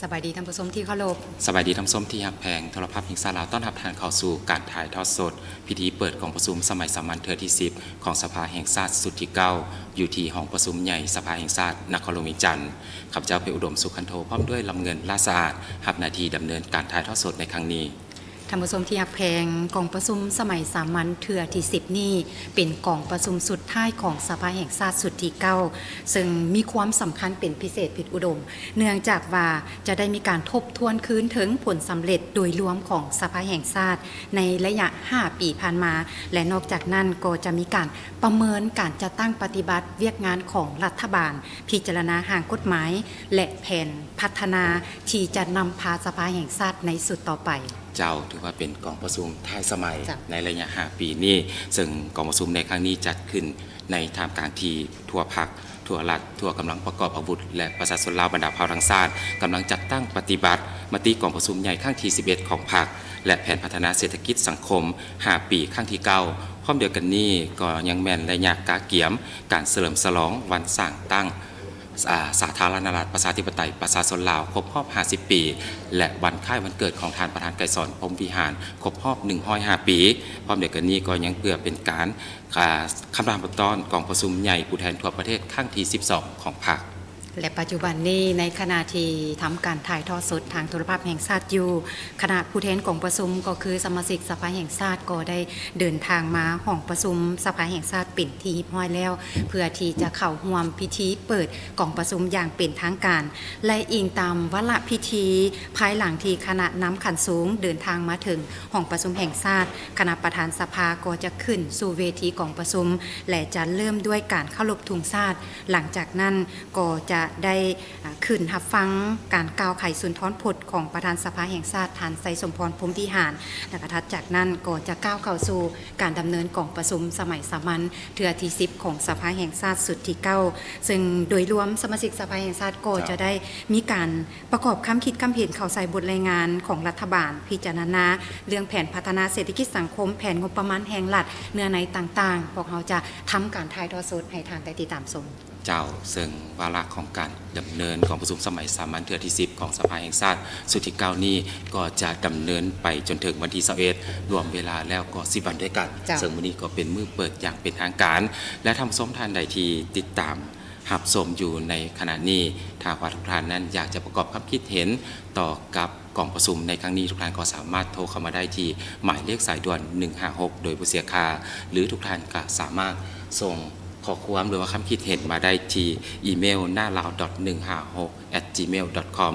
สบายดีท่านผู้ชมที่เคารพสบายดีท่านผู้ชมที่ฮักแพงโทรภาพหิงสาลาวต้อนรับทานเข้าสู่การถ่ายทอดสดพิธีเปิดกองประชุมสมัยสามัญเทื่อที่10ของสภาแห่งชาติสุดที่9อยู่ที่ห้องประชุมใหญ่สภาแห่งชาตินครหลวงวิจันทร์ข้าพเจ้าเป็นอุดมสุขันโทพร้อมด้วยลำเงินลาสะอาดรับหน้าที่ดำเนินการถ่ายทอดสดในครั้งนี้ท่านผู้ชมที่ฮักแพงกองประชุมสมัยสามัญเทื่อที่10นี้เป็นกองประชุมสุดท้ายของสภาแห่งชาติสุดที่9ซึ่งมีความสำคัญเป็นพิเศษผิดอุดมเนื่องจากว่าจะได้มีการทบทวนคืนถึงผลสำเร็จโดยรวมของสภาแห่งชาติในระยะ5ปีผ่านมาและนอกจากนั้นก็จะมีการประเมินการจัดตั้งปฏิบัติเวียกงานของรัฐบาลพิจารณาห่างกฎหมายและแผนพัฒนาที่จะนำพาสภาแห่งชาติในสุดต่อไปเจ้าถือว่าเป็นกองประชุมท้ายสมัยในระยะ5ปีนี้ซึ่งกองประชุมในครั้งนี้จัดขึ้นในท่ามกลางที่ทั่วภาคทั่วรัฐทั่วกำลังประกอบอาวุธและประชาชนลาวบรรดาเผ่าทั้งชาติกำลังจัดตั้งปฏิบัติมติกองประชุมใหญ่ครั้งที่11ของพรรคและแผนพัฒนาเศรษฐกิจสังคม5ปีครั้งที่9พร้อมเดียวกันนี้ก็ยังแม่นระยะกาเกียมการเฉลิมฉลองวันสร้างตั้งสาธารณรัฐประชาธิปไตยประชาชนลาวครบรอบ50ปีและวันคล้ายวันเกิดของท่านประธานไกรสอนพรหมวิหารครบรอบ105ปีพร้อมเดียวกันนี้ก็ยังเพื่อเป็นการคำรามต้อนกองประชุมใหญ่ผู้แทนทั่วประเทศครั้งที่12ของพรรคและปัจจุบันนี้ในขณะที่ทำการถ่ายทอดสดทางโทรภาพแห่งชาติอยู่คณะผู้แทนกองประชุมก็คือสมาชิกสภาแห่งชาติก็ได้เดินทางมาห้องประชุมสภาแห่งชาติเป็นที่เรียบร้อยแล้วเพื่อที่จะเข้าร่วมพิธีเปิดกองประชุมอย่างเป็นทางการและอิงตามวาระพิธีภายหลังที่คณะน้ำขันสูงเดินทางมาถึงห้องประชุมแห่งชาติคณะประธานสภาก็จะขึ้นสู่เวทีกองประชุมและจะเริ่มด้วยการเคารพธงชาติหลังจากนั้นก็จะได้ขึ้นรับฟังการกล่าวไขสุนทรพจน์ของประธานสภาแห่งชาติท่านไสสมพรพรหมวิหารและถัดจากนั้นก็จะก้าวเข้าสู่การดำเนินกองประชุมสมัยสามัญเทื่อที่10ของสภาแห่งชาติสุดที่9ซึ่งโดยรวมสมาชิกสภาแห่งชาติก็จะได้มีการประกอบคำคิดคำเห็นเข้าใส่บทรายงานของรัฐบาลพิจารณาเรื่องแผนพัฒนาเศรษฐกิจสังคมแผนงบประมาณแห่งรัฐเนื้อในต่างๆพวกเราจะทำการถ่ายทอดสดให้ทานได้ติดตามชมเจ้าซึ่งวาระของการดำเนินของประชุมสมัยสามัญเทื่อที่10ของสภาแห่งชาติสุดที่9นี้ก็จะดำเนินไปจนถึงวันที่21รวมเวลาแล้วก็10วันด้วยกันซึ่งวันนี้ก็เป็นมื้อเปิดอย่างเป็นทางการและทำส้มท่านใดที่ติดตามหับสมอยู่ในขณะนี้ถ้าว่าทุกท่านนั้นอยากจะประกอบความคิดเห็นต่อกับกองประชุมในครั้งนี้ทุกท่านก็สามารถโทรเข้ามาได้ที่หมายเลขสายด่วน156โดยบ่เสียค่าหรือทุกท่านก็สามารถส่งขอความหรือว่าคำคิดเห็นมาได้ที่อีเมลหน้าลาว 156@gmail.com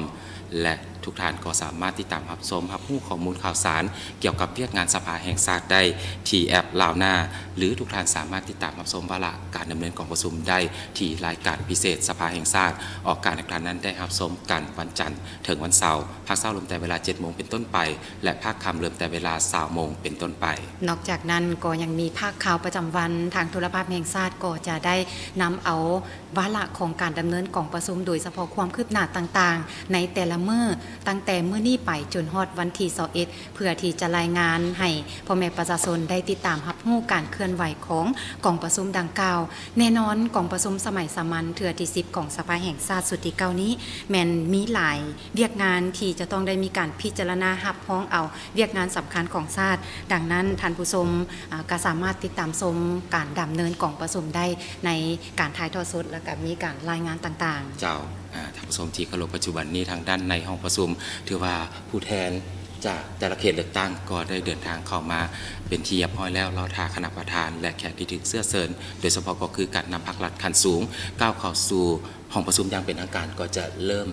และทุกท่านก็สามารถติดตามรับชมรับรู้ข้อมูลข่าวสารเกี่ยวกับเวียกงานสภาแห่งชาติได้ที่แอปลาวหน้าหรือทุกท่านสามารถติดตามรับชมวาระการดำเนินกองประชุมได้ที่รายการพิเศษสภาแห่งชาติออกการในครั้งนั้นได้รับชมกันวันจันทร์ถึงวันเสาร์ภาคเช้าเริ่มแต่เวลา 7 โมงเป็นต้นไปและภาคค่ำเริ่มแต่เวลา 20 โมงเป็นต้นไปนอกจากนั้นก็ยังมีภาคข่าวประจำวันทางโทรภาพแห่งชาติก็จะได้นำเอาวาระของการดำเนินกองประชุมโดยเฉพาะความคืบหน้าต่างๆในแต่ละมื้อตั้งแต่มื้อนี้ไปจนฮอดวันที่21เพื่อที่จะรายงานให้พ่อแม่ประชาชนได้ติดตามรับรู้การเคลื่อนไหวของกองประชุมดังกล่าวแน่นอนกองประชุมสมัยสามัญเทื่อที่10ของสภาแห่งชาติสุดที่9นี้แม่นมีหลายเวียกงานที่จะต้องได้มีการพิจารณารับพ้องเอาเวียกงานสำคัญของชาติดังนั้นท่านผู้ชมก็สามารถติดตามชมการดำเนินกองประชุมได้ในการถ่ายทอดสดและก็มีการรายงานต่างๆเจ้าท่านผู้ชมที่เคารพปัจจุบันนี้ทางด้านในห้องประชุมถือว่าผู้แทนจากแต่ละเขตเลือกตั้งก็ได้เดินทางเข้ามาเป็นที่เรียบร้อยแล้วรอท่าคณะประธานและแขกที่ถึงเสื้อเชิญโดยเฉพาะก็คือการนำพรรครัฐขั้นสูงก้าวเข้าสู่ห้องประชุมอย่างเป็นทางการก็จะเริ่ม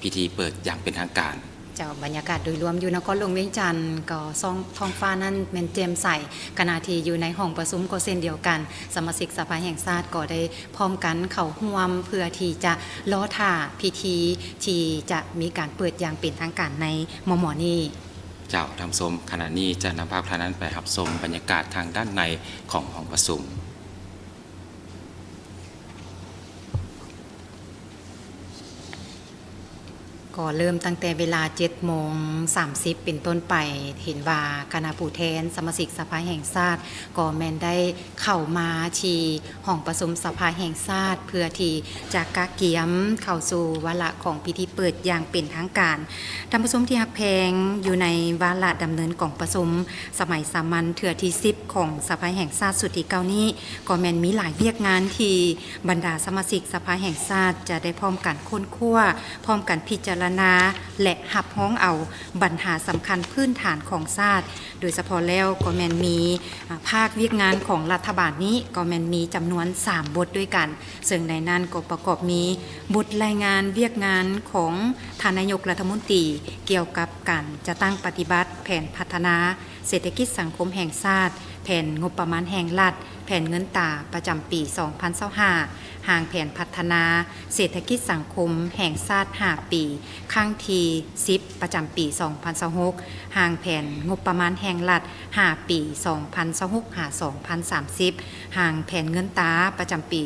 พิธีเปิดอย่างเป็นทางการเจ้าบรรยากาศโดยรวมอยู่นครหลวงเวียงจันทร์ก็ท้องฟ้านั้นแม่นแจ่มใสขณะที่อยู่ในห้องประชุมก็เช่นเดียวกันสมาชิกสภาแห่งชาติก็ได้พร้อมกันเข้าร่วมเพื่อที่จะรอท่าพิธีที่จะมีการเปิดอย่างเป็นทางการในมม.นี้เจ้าทำชมขณะนี้จะนำภาพท่านั้นไปรับชมบรรยากาศทางด้านในของห้องประชุม ก็เริ่มตั้งแต่เวลา7:30เป็นต้นไปเห็นว่าคณะผู้แทนสมาชิกสภาแห่งชาติก็แม่นได้เข้ามาที่ห้องประชุมสภาแห่งชาติเพื่อที่จะกะเกียมเข้าสู่วาระของพิธีเปิดอย่างเป็นทางการท่านผู้ชมที่ฮักแพงอยู่ในวาระดำเนินของประชุมสมัยสามัญเทื่อที่10ของสภาแห่งชาติสุดที่9นี้ก็แม่นมีหลายเวียกงานที่บรรดาสมาชิกสภาแห่งชาติจะได้พร้อมกันค้นคว้าพร้อมกันพิจารณาและหับห้องเอาปัญหาสำคัญพื้นฐานของชาติโดยเฉพาะแล้วก็แม่นมีภาคเวียกงานของรัฐบาลนี้ก็แม่นมีจำนวน3บทด้วยกันซึ่งในนั้นก็ประกอบมีบทรายงานเวียกงานของท่านนายกรัฐมนตรีเกี่ยวกับการจะตั้งปฏิบัติแผนพัฒนาเศรษฐกิจสังคมแห่งชาติแผนงบประมาณแห่งรัฐแผนเงินตราประจำปี 2025 ห่างแผนพัฒนาเศรษฐกิจสังคมแห่งชาติ5 ปีครั้งที่10ประจำปี 2026 ห่างแผนงบประมาณแห่งรัฐ5 ปี 2026 หา 2030 ห่างแผนเงินตราประจำปี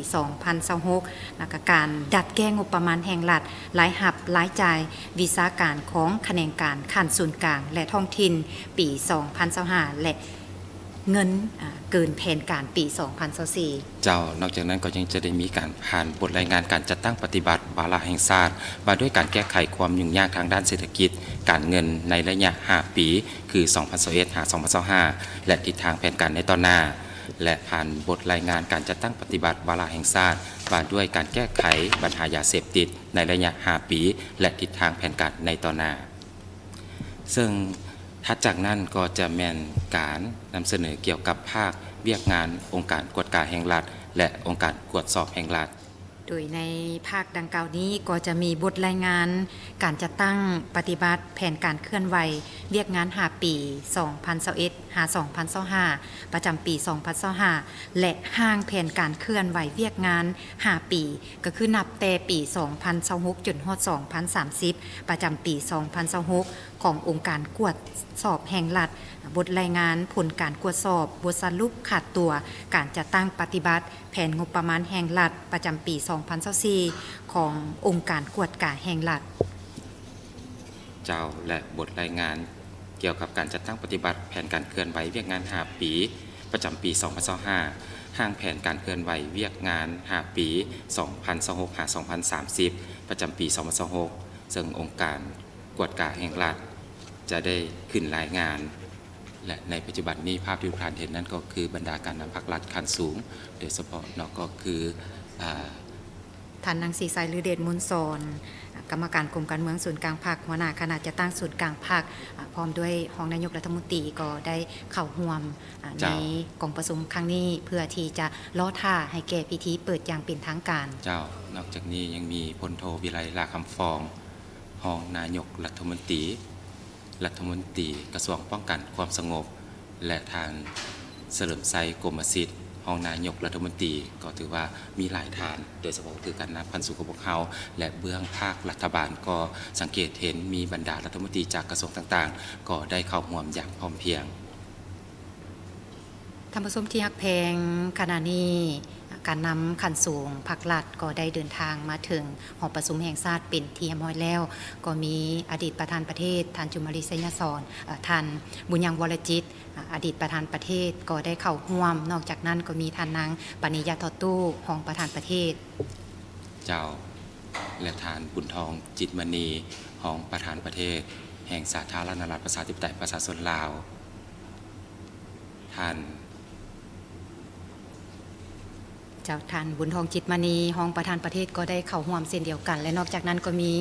2026 และการดัดแก้งบประมาณแห่งรัฐรายหับรายจ่ายวิชาการของแขนงการขั้นส่วนกลางและท้องถิ่นปี 2025 และเงินเกินแผนการปี 2024 เจ้านอกจากนั้นก็ยังจะได้มีการผ่านบทรายงานการจัดตั้งปฏิบัติวาระแห่งชาติมาด้วยการแก้ไขความยุ่งยากทางด้านเศรษฐกิจการเงินในระยะ5 ปีคือ 2021 หา 2025 และทิศทางแผนการในตอนหน้าและผ่านบทรายงานการจัดตั้งปฏิบัติวาระแห่งชาติมาด้วยการแก้ไขปัญหายาเสพติดในระยะ5 ปีและทิศทางแผนการในตอนหน้าซึ่งถัดจากนั้นก็จะแม่นการนำเสนอเกี่ยวกับภาคเวียกงานองค์การกวดการแห่งรัฐและองค์การตรวจสอบแห่งรัฐโดยในภาคดังกล่าวนี้ก็จะมีบทรายงานการจัดตั้งปฏิบัติแผนการเคลื่อนไหวเวียกงาน5 ปี 2021 หา 2025 ประจำปี 2025 และห้างแผนการเคลื่อนไหวเวียกงาน5 ปีก็คือนับแต่ปี 2026 จนฮอด 2030 ประจำปี 2026 ขององค์การกวดสอบแห่งรัฐบทรายงานผลการกวดสอบบทสรุปขาดตัวการจัดตั้งปฏิบัติแผนงบประมาณแห่งรัฐประจำปี 2024 ขององค์การกวดการแห่งรัฐเจ้าและบทรายงานเกี่ยวกับการจัดตั้งปฏิบัติแผนการเคลื่อนไหวเวียกงาน5 ปีประจำปี 2025 ห้างแผนการเคลื่อนไหวเวียกงาน5 ปี 2026 หา 2030 ประจำปี 2026 ซึ่งองค์การกวดการแห่งรัฐจะได้ขึ้นรายงานและในปัจจุบันนี้ภาพที่ทุกท่านเห็นนั้นก็คือบรรดาการนำภาครัฐขั้นสูงโดยเฉพาะเนาะก็คือท่านนางศรีสายลือเดชมุนสอนกรรมการกรมการเมืองศูนย์กลางภาคหัวหน้าคณะจะตั้งศูนย์กลางภาคพร้อมด้วยรองนายกรัฐมนตรีก็ได้เข้าร่วมในกองประชุมครั้งนี้เพื่อที่จะล้อท่าให้แก่พิธีเปิดอย่างเป็นทางการเจ้านอกจากนี้ยังมีพลโทวิไลลาคำฟองรองนายกรัฐมนตรีกระทรวงป้องกันความสงบและทางเฉลิมไซกรมสิทธิ์รองนายกรัฐมนตรีก็ถือว่ามีหลายทานโดยเฉพาะคือการนำพันสุขภาพและเบื้องภาครัฐบาลก็สังเกตเห็นมีบรรดารัฐมนตรีจากกระทรวงต่างๆก็ได้เข้าร่วมอย่างพร้อมเพรียงท่านผู้ชมที่ฮักแพงขณะนี้การนำขันสูงภาครัฐก็ได้เดินทางมาถึงหอประชุมแห่งชาติเป็นที่เรียบร้อยแล้วก็มีอดีตประธานประเทศท่านจุมาลีไสยสอนท่านบุญยังวรจิตอดีตประธานประเทศก็ได้เข้าร่วมนอกจากนั้นก็มีท่านนางปณิยาทอตู้รองประธานประเทศเจ้าและท่านบุญทองจิตมณีรองประธานประเทศแห่งสาธารณรัฐประชาธิปไตยประชาชนลาวท่านบุญทองจิตมณีรองประธานประเทศก็ได้เข้าร่วมเช่นเดียวกันและนอกจากนั้นก็มี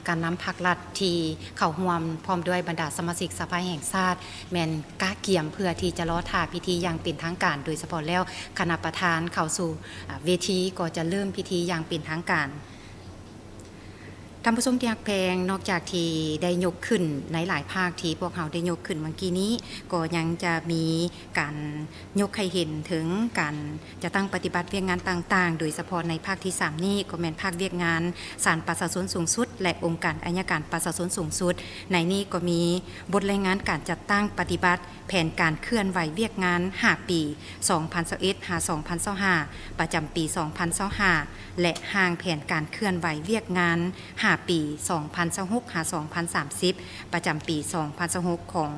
การนำภาครัฐที่เข้าร่วมพร้อมด้วยบรรดาสมาชิกสภาแห่งชาติแม่นกะเกียมเพื่อที่จะล้อท่าพิธีอย่างเป็นทางการโดยเฉพาะแล้วคณะประธานเข้าสู่เวทีก็จะเริ่มพิธีอย่างเป็นทางการท่านผู้ชมที่ฮักแพงนอกจากที่ได้ยกขึ้นในหลายภาคที่พวกเราได้ยกขึ้นเมื่อกี้นี้ก็ยังจะมีการยกให้เห็นถึงการจะตั้งปฏิบัติเวียกงานต่างๆโดยเฉพาะในภาคที่3นี้ก็แม่นภาคเวียกงานศาลประชาชนสูงสุดและองค์การอัยการประชาชนสูงสุดในนี้ก็มีบทรายงานการจัดตั้งปฏิบัติแผนการเคลื่อนไหวเวียกงาน5 ปี 2021 หา 2025 ประจำปี 2025 และห่างแผนการเคลื่อนไหวเวียกงาน5 5 ปี 2026 หา 2030 ประจำปี 2026 ของ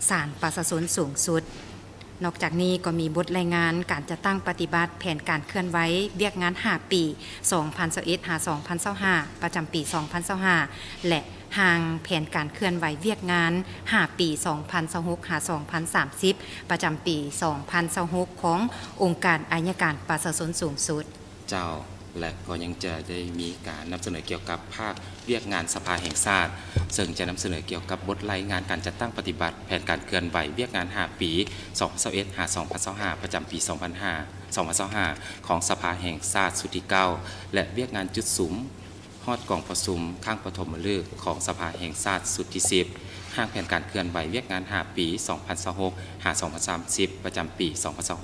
ศาลประชาชนสูงสุดนอกจากนี้ก็มีบทรายงานการจะตั้งปฏิบัติแผนการเคลื่อนไหวเวียกงาน 5 ปี 2021 หา 2025 ประจำปี 2025 และห่างแผนการเคลื่อนไหวเวียกงาน 5 ปี 2026 หา 2030 ประจำปี 2026 ขององค์การอัยการประชาชนสูงสุดเจ้าและก็ยังจะได้มีการนำเสนอเกี่ยวกับภาคเวียกงานสภาแห่งชาติซึ่งจะนำเสนอเกี่ยวกับบทรายงานการจัดตั้งปฏิบัติแผนการเคลื่อนไหวเวียกงาน 5 ปี 2021 หา 2025 ประจำปี 2025 ของสภาแห่งชาติสุดที่ 9 และเวียกงานจุดสุมฮอดกองประชุมข้างปฐมฤกษ์ของสภาแห่งชาติสุดที่ 10 ห้างแผนการเคลื่อนไหวเวียกงาน 5 ปี 2026 หา 2030 ประจำปี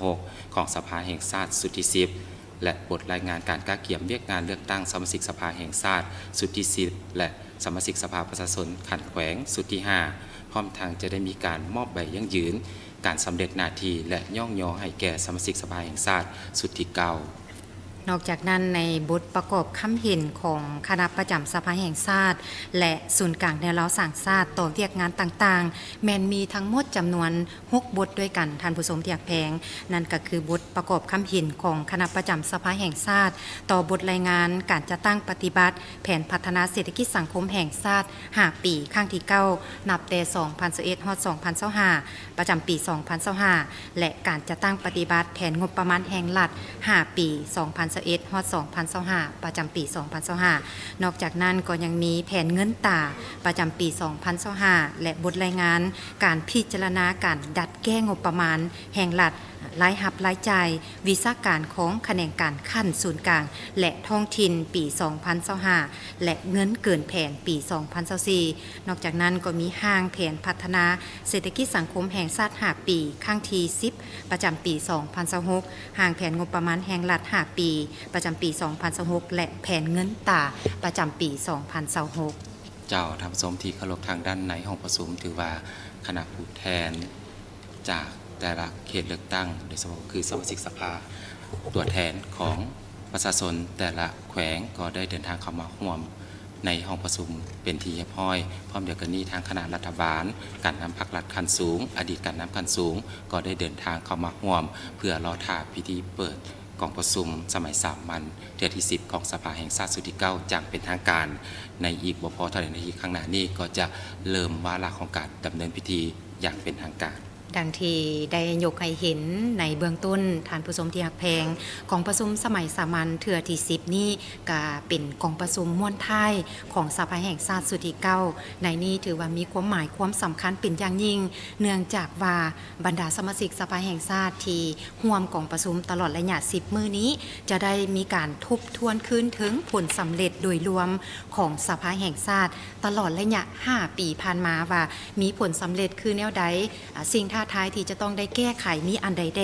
2026 ของสภาแห่งชาติสุดที่ 10 และบทรายงานการก้าเกี่ยมเวียกงานเลือกตั้งสมาชิกสภาแห่งชาติสุดที่ 10 และสมาชิกสภาประชาชนขันแขวงสุดที่ 5 พร้อมทางจะได้มีการมอบใบยั่งยืนการสำเร็จหน้าที่และย่องยอให้แก่สมาชิกสภาแห่งชาติสุดที่ 9นอกจากนั้นในบทประกอบคำเห็นของคณะประจำสภาแห่งชาติและศูนย์กลางแนวเล้าสร้างชาติต่อเวียกงานต่างๆแม้นมีทั้งหมดจำนวน6บทด้วยกันท่านผู้ชมที่แพงนั่นก็คือบทประกอบคำเห็นของคณะประจำสภาแห่งชาติต่อบทรายงานการจะตั้งปฏิบัติแผนพัฒนาเศรษฐกิจสังคมแห่งชาติ5 ปีครั้งที่ 9 นับแต่2021 ฮอด 2025 ประจำปี 2025 และการจะตั้งปฏิบัติแผนงบประมาณแห่งรัฐ5 ปี 2021 ฮอด 2025 ประจำปี 2025 นอกจากนั้นก็ยังมีแผนเงินตราประจำปี 2025 และบทรายงานการพิจารณาการดัดแก้งบประมาณแห่งรัฐรายรับรายจ่ายวิชาการของแขนงการขั้นศูนย์กลางและท้องถิ่นปี 2025 และเงินเกินแผนปี 2024 นอกจากนั้นก็มีห้างแผนพัฒนาเศรษฐกิจสังคมแห่งชาติ5 ปีครั้งที่ 10 ประจำปี 2026 ห้างแผนงบประมาณแห่งรัฐ5 ปีประจำปี 2026 และแผนเงินตราประจำปี 2026 เจ้าทำสมที่เคารพทางด้านในห้องประชุมถือว่าคณะผู้แทนจากแต่ละเขตเลือกตั้งโดยเฉพาะคือสมาชิกสภาตัวแทนของประชาชนแต่ละแขวงก็ได้เดินทางเข้ามาร่วมในห้องประชุมเป็นที่เรียบร้อยพร้อมเดียวกันนี้ทางคณะรัฐบาลการนำพรรครัฐขั้นสูงอดีตการนำขั้นสูงก็ได้เดินทางเข้ามาร่วมเพื่อรอท่าพิธีเปิดกองประชุมสมัยสามัญเดือนที่ 10 ของสภาแห่งชาติสุดที่ 9อย่างเป็นทางการในอีกบ่พอเท่าใดนาทีข้างหน้านี้ก็จะเริ่มวาระของการดำเนินพิธีอย่างเป็นทางการดังที่ได้ยกให้เห็นในเบื้องต้นท่านผู้ชมที่ฮักแพงของประชุมสมัยสามัญเทื่อที่ 10 นี้ก็เป็นกองประชุมม่วนท้ายของสภาแห่งชาติสุดที่ 9ในนี้ถือว่ามีความหมายความสำคัญเป็นอย่างยิ่งเนื่องจากว่าบรรดาสมาชิกสภาแห่งชาติที่ร่วมกองประชุมตลอดระยะ 10 มื้อนี้จะได้มีการทบทวนคืนถึงผลสำเร็จโดยรวมของสภาแห่งชาติตลอดระยะ 5 ปีผ่านมาว่ามีผลสำเร็จคือแนวใดสิ่งท้าทายที่จะต้องได้แก้ไขมีอันใดแด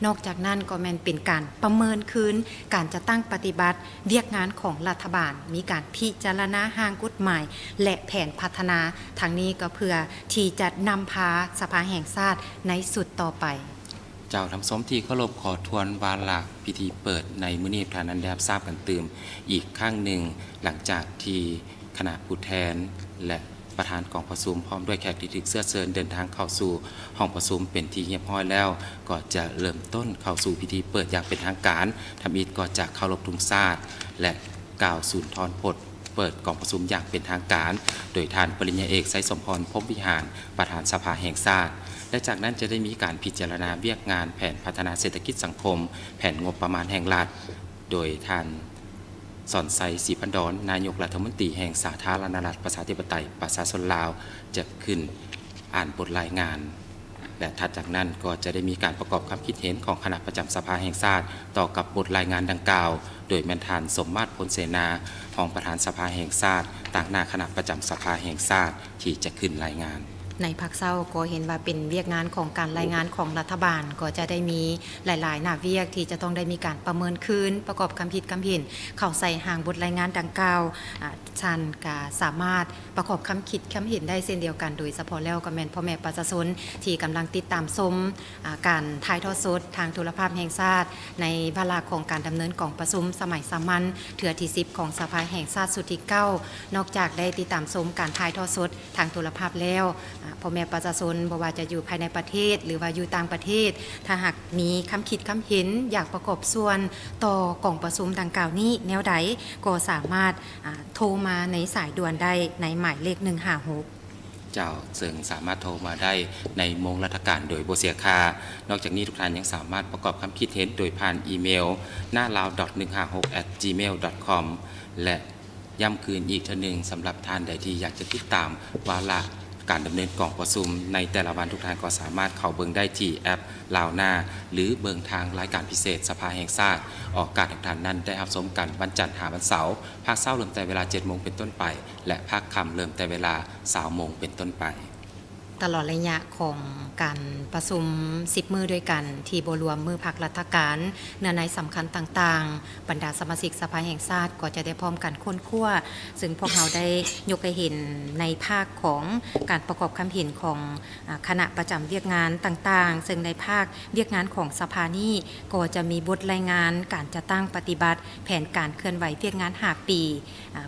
นอกจากนั้นก็แม่นเป็นการประเมินคืนการจะตั้งปฏิบัติเวียกงานของรัฐบาลมีการพิจารณาร่างกฎหมายและแผนพัฒนาทางนี้ก็เพื่อที่จะนำพาสภาแห่งชาติในสุดต่อไปเจ้าทำสมที่เคารพขอทวนวาระพิธีเปิดในมื้อนี้ทานอันได้ทราบกันตื่มอีกครั้งหนึ่งหลังจากที่คณะผู้แทนและประธานกองประชุมพร้อมด้วยแขกที่ถูกเสื้อเชิญเดินทางเข้าสู่ห้องประชุมเป็นที่เรียบร้อยแล้วก็จะเริ่มต้นเข้าสู่พิธีเปิดอย่างเป็นทางการทำอิฐก็จะเคารพธงชาติและกล่าวสุนทรพจน์เปิดกองประชุมอย่างเป็นทางการโดยท่านปริญญาเอกไสยสมพรพรหมวิหารประธานสภาแห่งชาติและจากนั้นจะได้มีการพิจารณาเวียกงานแผนพัฒนาเศรษฐกิจสังคมแผนงบประมาณแห่งรัฐโดยท่านสอนไซศรีพันดรนายกรัฐมนตรีแห่งสาธารณรัฐประชาธิปไตยประชาชนลาวจะขึ้นอ่านบทรายงานและถัดจากนั้นก็จะได้มีการประกอบความคิดเห็นของคณะประจำสภาแห่งชาติต่อกับบทรายงานดังกล่าวโดยแม่นทานสมมาตรพลเสนารองประธานสภาแห่งชาติต่างหน้าคณะประจำสภาแห่งชาติที่จะขึ้นรายงาน ในภาคเศร้าก็เห็นว่าเป็นเวียกงานของการรายงานของรัฐบาลก็จะได้มีหลายๆหน้าเวียกที่จะต้องได้มีการประเมินคืนประกอบคำผิดคำเห็นเข้าใส่ห่างบทรายงานดังกล่าวชันก็สามารถประกอบคำคิดคำเห็นได้เช่นเดียวกันโดยเฉพาะแล้วก็แม่นพ่อแม่ประชาชนที่กำลังติดตามชมการถ่ายทอดสดทางโทรภาพแห่งชาติในวาระของการดำเนินกองประชุมสมัยสามัญเถื่อที่10ของสภาแห่งชาติสุดที่9นอกจากได้ติดตามชมการถ่ายทอดสดทางโทรภาพแล้วพ่อแม่ประชาชนบ่ว่าจะอยู่ภายในประเทศหรือว่าอยู่ต่างประเทศถ้าหากมีคำคิดคำเห็นอยากประกอบส่วนต่อกองประชุมดังกล่าวนี้แนวใดก็สามารถโทรมาในสายด่วนได้ในหมายเลข156เจ้าซึ่งสามารถโทรมาได้ในโมงราชการโดยบ่เสียค่านอกจากนี้ทุกท่านยังสามารถประกอบคำคิดเห็นโดยผ่านอีเมลหน้าลาว 156@gmail.com และย้ำคืนอีกทีหนึ่งสำหรับท่านใดที่อยากจะติดตามวาระการดำเนินกองประชุมในแต่ละวันทุกท่านก็สามารถเข้าเบิ่งได้ที่แอปลาวหน้าหรือเบิ่งทางรายการพิเศษสภาแห่งชาติออกอากาศทุกท่านนั้นได้รับชมกันวันจันทร์หาวันเสาร์ภาคเช้าเริ่มแต่เวลา 7 โมงเป็นต้นไปและภาคค่ำเริ่มแต่เวลา 20 โมงเป็นต้นไปตลอดระยะของการประชุม10มื้อด้วยกันที่บ่รวมมื้อพักราชการเนื้อในสำคัญต่างๆบรรดาสมาชิกสภาแห่งชาติก็จะได้พร้อมกันค้นคว้าซึ่งพวกเราได้ยกให้เห็นในภาคของการประกอบคำเห็นของคณะประจำเวียกงานต่างๆซึ่งในภาคเวียกงานของสภานี้ก็จะมีบทรายงานการจัดตั้งปฏิบัติแผนการเคลื่อนไหวเวียกงาน5ปี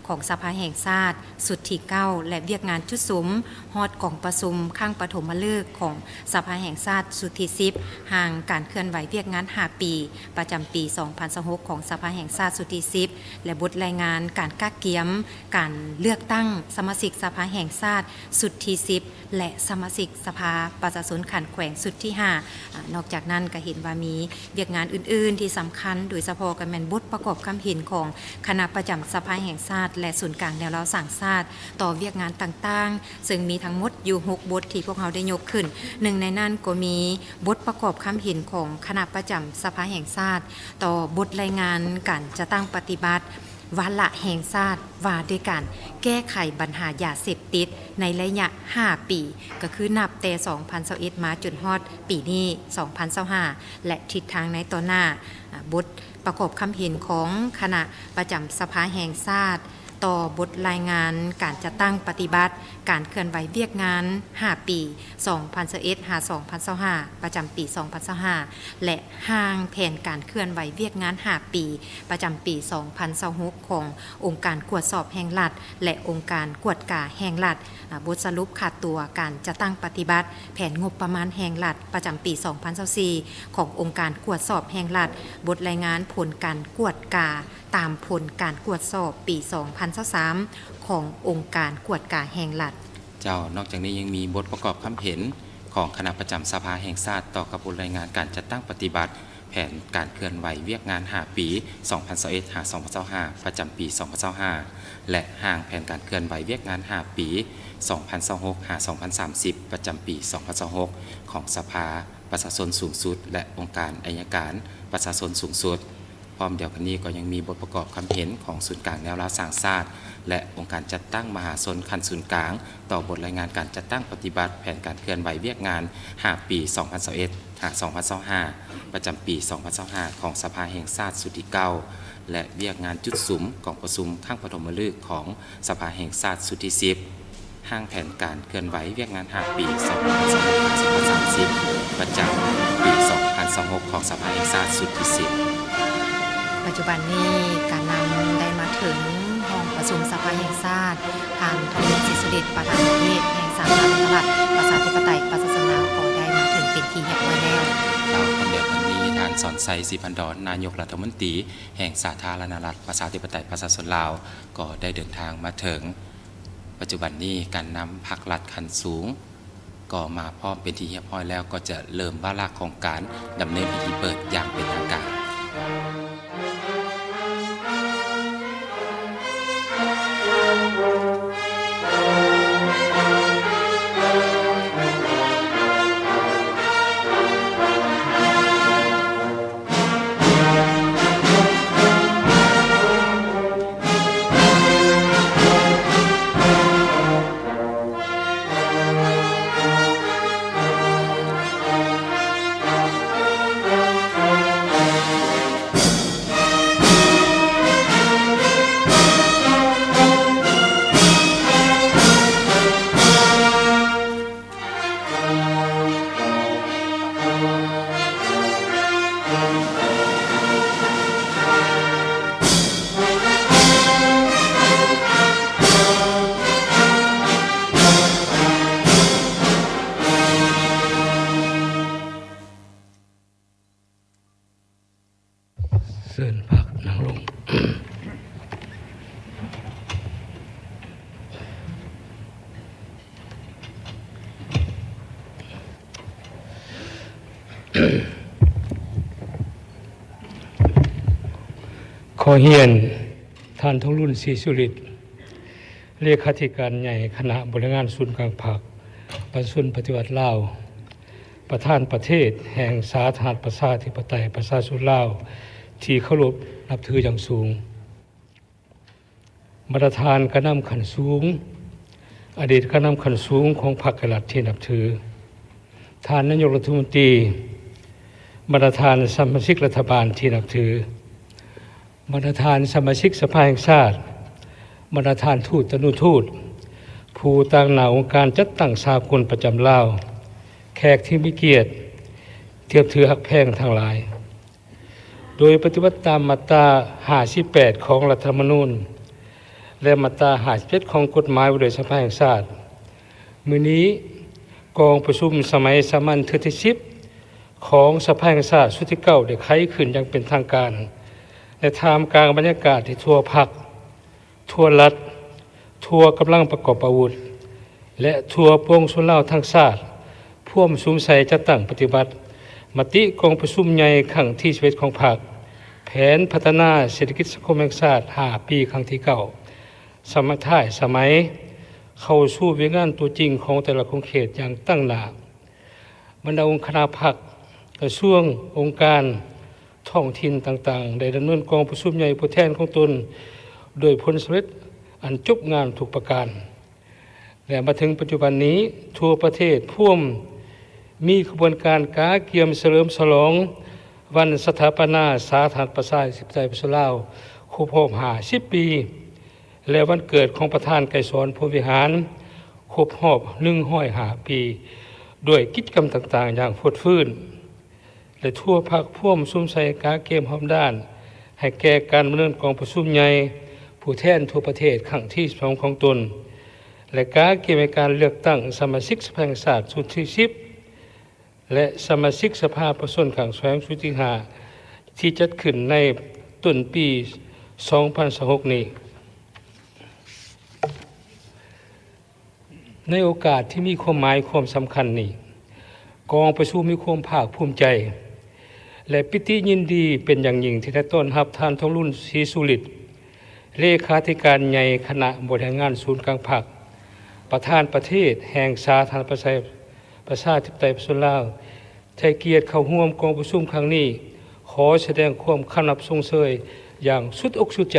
ของสภาแห่งชาติสุดที่9และเวียกงานจุดสุมฮอดกองประชุมข้างปฐมฤกษ์ของสภาแห่งชาติสุดที่10ห่างการเคลื่อนไหวเวียกงาน5ปีประจำปี2026ของสภาแห่งชาติสุดที่10และบทรายงานการกักเกียมการเลือกตั้งสมาชิกสภาแห่งชาติสุดที่10และสมาชิกสภาประชาชนขันแขวงสุดที่5นอกจากนั้นก็เห็นว่ามีเวียกงานอื่นๆที่สำคัญโดยเฉพาะกันแม่นบทประกอบคำเห็นของคณะประจำสภาแห่งชาติและศูนย์กลางแนวเราสั่งชาติต่อเวียกงานต่างๆซึ่งมีทั้งหมดอยู่6บทที่พวกเราได้ยกขึ้นหนึ่งในนั้นก็มีบทประกอบคำเห็นของคณะประจำสภาแห่งชาติต่อบทรายงานการจะตั้งปฏิบัติวาระแห่งชาติว่าด้วยการแก้ไขปัญหายาเสพติดในระยะ5ปีก็คือนับแต่2021มาจนฮอดปีนี้2025และทิศทางในต่อหน้าบทประกอบคำเห็นของคณะประจำสภาแห่งชาติต่อบทรายงานการจัดตั้งปฏิบัติการเคลื่อนไหวเวียกงาน5ปี2021หา2025ประจำปี2025และห่างแผนการเคลื่อนไหวเวียกงาน5ปีประจำปี2026ขององค์การกวดสอบแห่งรัฐและองค์การกวดกาแห่งรัฐบทสรุปขาดตัวการจัดตั้งปฏิบัติแผนงบประมาณแห่งรัฐประจำปี2024ขององค์การกวดสอบแห่งรัฐบทรายงานผลการกวดกาตามผลการกวดสอบปี2023ขององค์การกวดกาแห่งรัฐเจ้านอกจากนี้ยังมีบทประกอบคำเห็นของคณะประจำสภาแห่งชาติต่อกับบทรายงานการจัดตั้งปฏิบัติแผนการเคลื่อนไหวเวียกงาน5ปี2021หา2025ประจำปี2025และห่างแผนการเคลื่อนไหวเวียกงาน5ปี2026หา2030ประจำปี2026ของสภาประชาชนสูงสุดและองค์การอัยการประชาชนสูงสุดพร้อมเดียวกันนี้ก็ยังมีบทประกอบคำเห็นของศูนย์กลางแนวราษฎรสร้างชาติและองค์การจัดตั้งมหาชนคันศูนย์กลางต่อบทรายงานการจัดตั้งปฏิบัติแผนการเคลื่อนไหวเวียกงาน5ปี2021หา2025ประจำปี2025ของสภาแห่งชาติสุดที่9และเวียกงานจุดสุมกองประชุมข้างปฐมฤกษ์ของสภาแห่งชาติสุดที่10ห้างแผนการเคลื่อนไหวเวียกงาน5ปี2026-2030ประจำปี2026ของสภาแห่งชาติสุดที่10ปัจจุบันนี้การนำได้มาถึงห้องประชุมสภาแห่งชาติผ่านทวีสิริสุริตประธานประเทศแห่งสาธารณรัฐประชาธิปไตยประชาชนลาวก็ได้มาถึงเป็นที่เรียบร้อยแล้วคนเดียวกันนี้ท่านสอนไซศรีพันดรนายกรัฐมนตรีแห่งสาธารณรัฐประชาธิปไตยประชาชนลาวก็ได้เดินทางมาถึงปัจจุบันนี้การนำพรรครัฐขั้นสูงก็มาพร้อมเป็นที่เรียบร้อยแล้วก็จะเริ่มวาระของการดำเนินพิธีเปิดอย่างเป็นทางการ เชิญพักนั่งลง ขอเฮียนท่านทองรุ่นศรีสุริตเลขาธิการใหญ่คณะบริหารศูนย์กลางภาคประชาชนปฏิวัติลาวประธานประเทศแห่งสาธารณรัฐประชาธิปไตยประชาชนลาวที่เคารพนับถืออย่างสูงประธานคณะขั้นสูงอดีตคณะขั้นสูงของพรรคกรัฐที่นับถือท่านนายกรัฐมนตรีประธานสมาชิกรัฐบาลที่นับถือประธานสมาชิกสภาแห่งชาติประธานทูตนุทูตผู้ต่างหน้าองค์การจัดตั้งสากลประจำลาวแขกที่มีเกียรติเทียบถือหักแพงทั้งหลายโดยปฏิบัติตามมาตรา58ของรัฐธรรมนูญและมาตรา57ของกฎหมายว่าโดยสภาแห่งชาติมื้อนี้กองประชุมสมัยสามัญเทื่อที่10ของสภาแห่งชาติสุดที่9ได้ไขขึ้นอย่างเป็นทางการในท่ามกลางบรรยากาศที่ทั่วพรรคทั่วรัฐทั่วกำลังประกอบอาวุธและทั่วปวงชนลาวทั้งชาติพ่วมสุมใส่จะตั้งปฏิบัติมติกองประชุมใหญ่ครั้งที่11ของพรรคแผนพัฒนาเศรษฐกิจสังคมแห่งชาติ5ปีครั้งที่9สมัยท้ายสมัยเข้าสู่เวียงานตัวจริงของแต่ละโครงเขตอย่างตั้งหน้าบรรดาองค์คณะพรรคกระทรวงองค์การท้องถิ่นต่างๆได้ดำเนินกองประชุมใหญ่ผู้แทนของตนโดยผลสำเร็จอันจบงานทุกประการและมาถึงปัจจุบันนี้ทั่วประเทศพ่วมมีขบวนการกาเกียมเฉลิมฉลองวันสถาปนาสาธารณรัฐประชาธิปไตยประชาชนลาวครบรอบ50 ปีและวันเกิดของประธานไกรสอนพรหมวิหารครบรอบ105 ปีด้วยกิจกรรมต่างๆอย่างฟดฟื้นและทั่วภาคพ่วมซุ่มใส่กาเกมพร้อมด้านให้แก่การดำเนินกองประชุมใหญ่ผู้แทนทั่วประเทศครั้งที่2ของตนและกาเกมในการเลือกตั้งสมาชิกสภาแห่งชาติชุดที่10และสมาชิกสภาประชาชนครั้งชุดที่5ที่จัดขึ้นในต้นปี2026นี้ในโอกาสที่มีความหมายความสำคัญนี้กองประชุมมีความภาคภูมิใจและปิติยินดีเป็นอย่างยิ่งที่ได้ต้อนรับท่านทองรุ่นศรีสุริตเลขาธิการใหญ่คณะบริหารงานศูนย์กลางภาคประธานประเทศแห่งสาธารณรัฐประชาธิปไตยประชาชนลาวให้เกียรติเข้าร่วมกองประชุมครั้งนี้ขอแสดงความขอบคุณส่งเสยอย่างสุดอกสุดใจ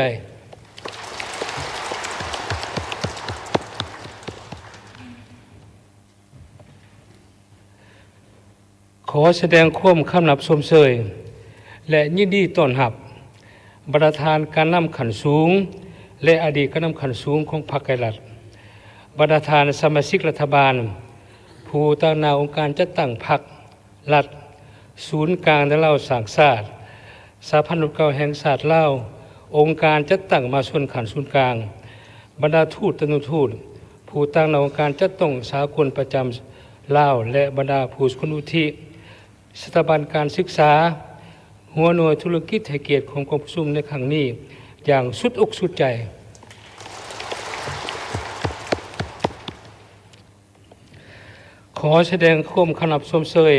ขอแสดงความคำนับชมเชยและยินดีต้อนรับประธานการนำขันสูงและอดีตการนำขันสูงของพรรคไกรรัฐประธานสมาชิกรัฐบาลผู้ตั้งหน้าองค์การจัดตั้งพรรครัฐศูนย์กลางและเล่าสร้างชาติสหพันธ์เก่าแห่งชาติลาวองค์การจัดตั้งมาชนขันศูนย์กลางบรรดาทูตนุทูตผู้ตั้งหน้าองค์การจัดตั้งสากลประจำลาวและบรรดาผู้คุณวุฒิสถาบันการศึกษาหัวหน่วยธุรกิจให้เกียรติของกองประชุมในครั้งนี้อย่างสุดอกสุดใจขอแสดงความขอบคุณเสย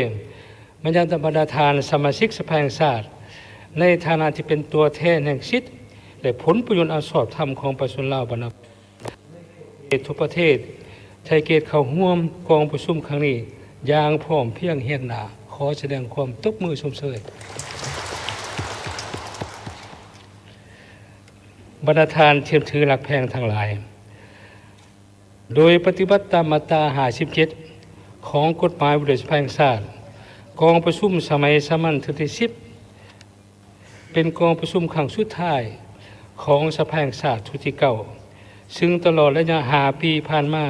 มายังบรรดาทานสมาชิกสภาแห่งชาติในฐานะที่เป็นตัวแทนแห่งสิทธิและผลประโยชน์อันชอบธรรมของประชาชนลาวบรรดาทุกประเทศไทยเกียรติเข้าร่วมกองประชุมครั้งนี้อย่างพร้อมเพรียงเฮียงหน้าขอแสดงความตบมือชมเชยบรรดาทานเทียมถือหลักแพงทั้งหลายโดยปฏิบัติตามมาตรา57ของกฎหมายว่าโดยสภาแห่งชาติกองประชุมสมัยสามัญเทื่อที่10เป็นกองประชุมครั้งสุดท้ายของสภาแห่งชาติชุดที่9ซึ่งตลอดระยะ5 ปีผ่านมา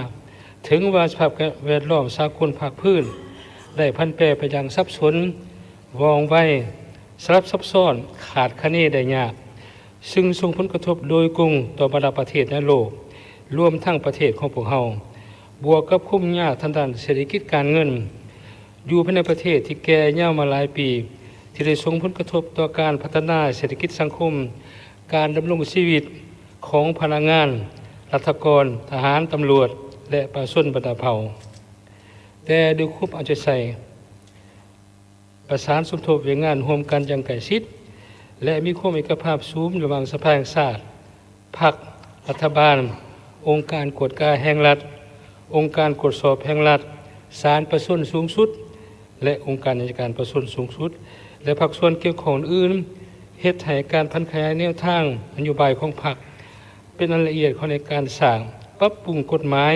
ถึงว่าสภาพแวดล้อมสากลภาคพื้นได้พันแปรไปอย่างซับซ้อนวองไวสลับซับซ้อนขาดคะเนได้ยากซึ่งส่งผลกระทบโดยกงต่อบรรดาประเทศในโลกรวมทั้งประเทศของพวกเราบวกกับคุ้มยากทางด้านเศรษฐกิจการเงินอยู่ภายในประเทศที่แก่ยาวมาหลายปี ที่ได้ส่งผลกระทบต่อการพัฒนาเศรษฐกิจสังคมการดำรงชีวิตของพนักงานรัฐกรทหารตำรวจและประชาชนบรรดาเผ่าแต่ด้วยความเอาใจใส่ประสานสมทบเวียงงานร่วมกันอย่างใกล้ชิดและมีความเอกภาพสูงระหว่างสภาแห่งชาติพรรครัฐบาลองค์การกวดการแห่งรัฐองค์การตรวจสอบแห่งรัฐศาลประชาชนสูงสุดและองค์การอัยการประชาชนสูงสุดและภาคส่วนเกี่ยวข้องอื่นเฮ็ดให้การพัฒนาแนวทางนโยบายของพรรคเป็นรายละเอียดของในการสร้างปรับปรุงกฎหมาย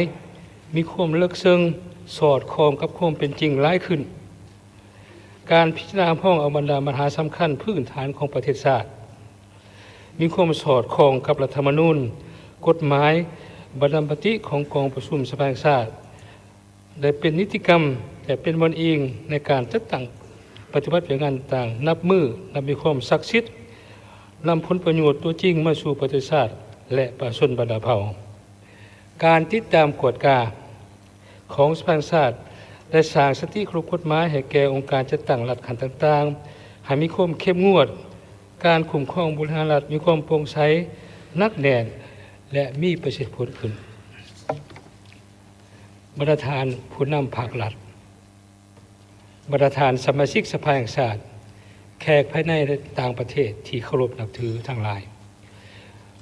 มีความลึกซึ้งสอดคล้องกับความเป็นจริงหลายขึ้นการพิจารณาพ้องเอาบรรดาปัญหาสำคัญพื้นฐานของประเทศชาติมีความสอดคล้องกับรัฐธรรมนูญกฎหมายบรรดาปฏิของกองประชุมสภาแห่งชาติได้เป็นนิติกรรมแต่เป็นวันเองในการจัดตั้งปฏิบัติงานต่างนับมือนับมีความศักดิ์สิทธิ์นำผลประโยชน์ตัวจริงมาสู่ประเทศชาติและประชาชนบรรดาเผ่าการติดตามกวดกาของสภาแห่งชาติได้สร้างสติครบกฎหมายให้แก่องค์การจัดตั้งรัฐขันธ์ต่างๆให้มีความเข้มงวดการคุ้มครองบริหารรัฐมีความโปร่งใสนักแน่นและมีประสิทธิผลขึ้นบรรดาทานผู้นำภาครัฐบรรดาทานสมาชิกสภาแห่งชาติแขกภายในและต่างประเทศที่เคารพนับถือทั้งหลาย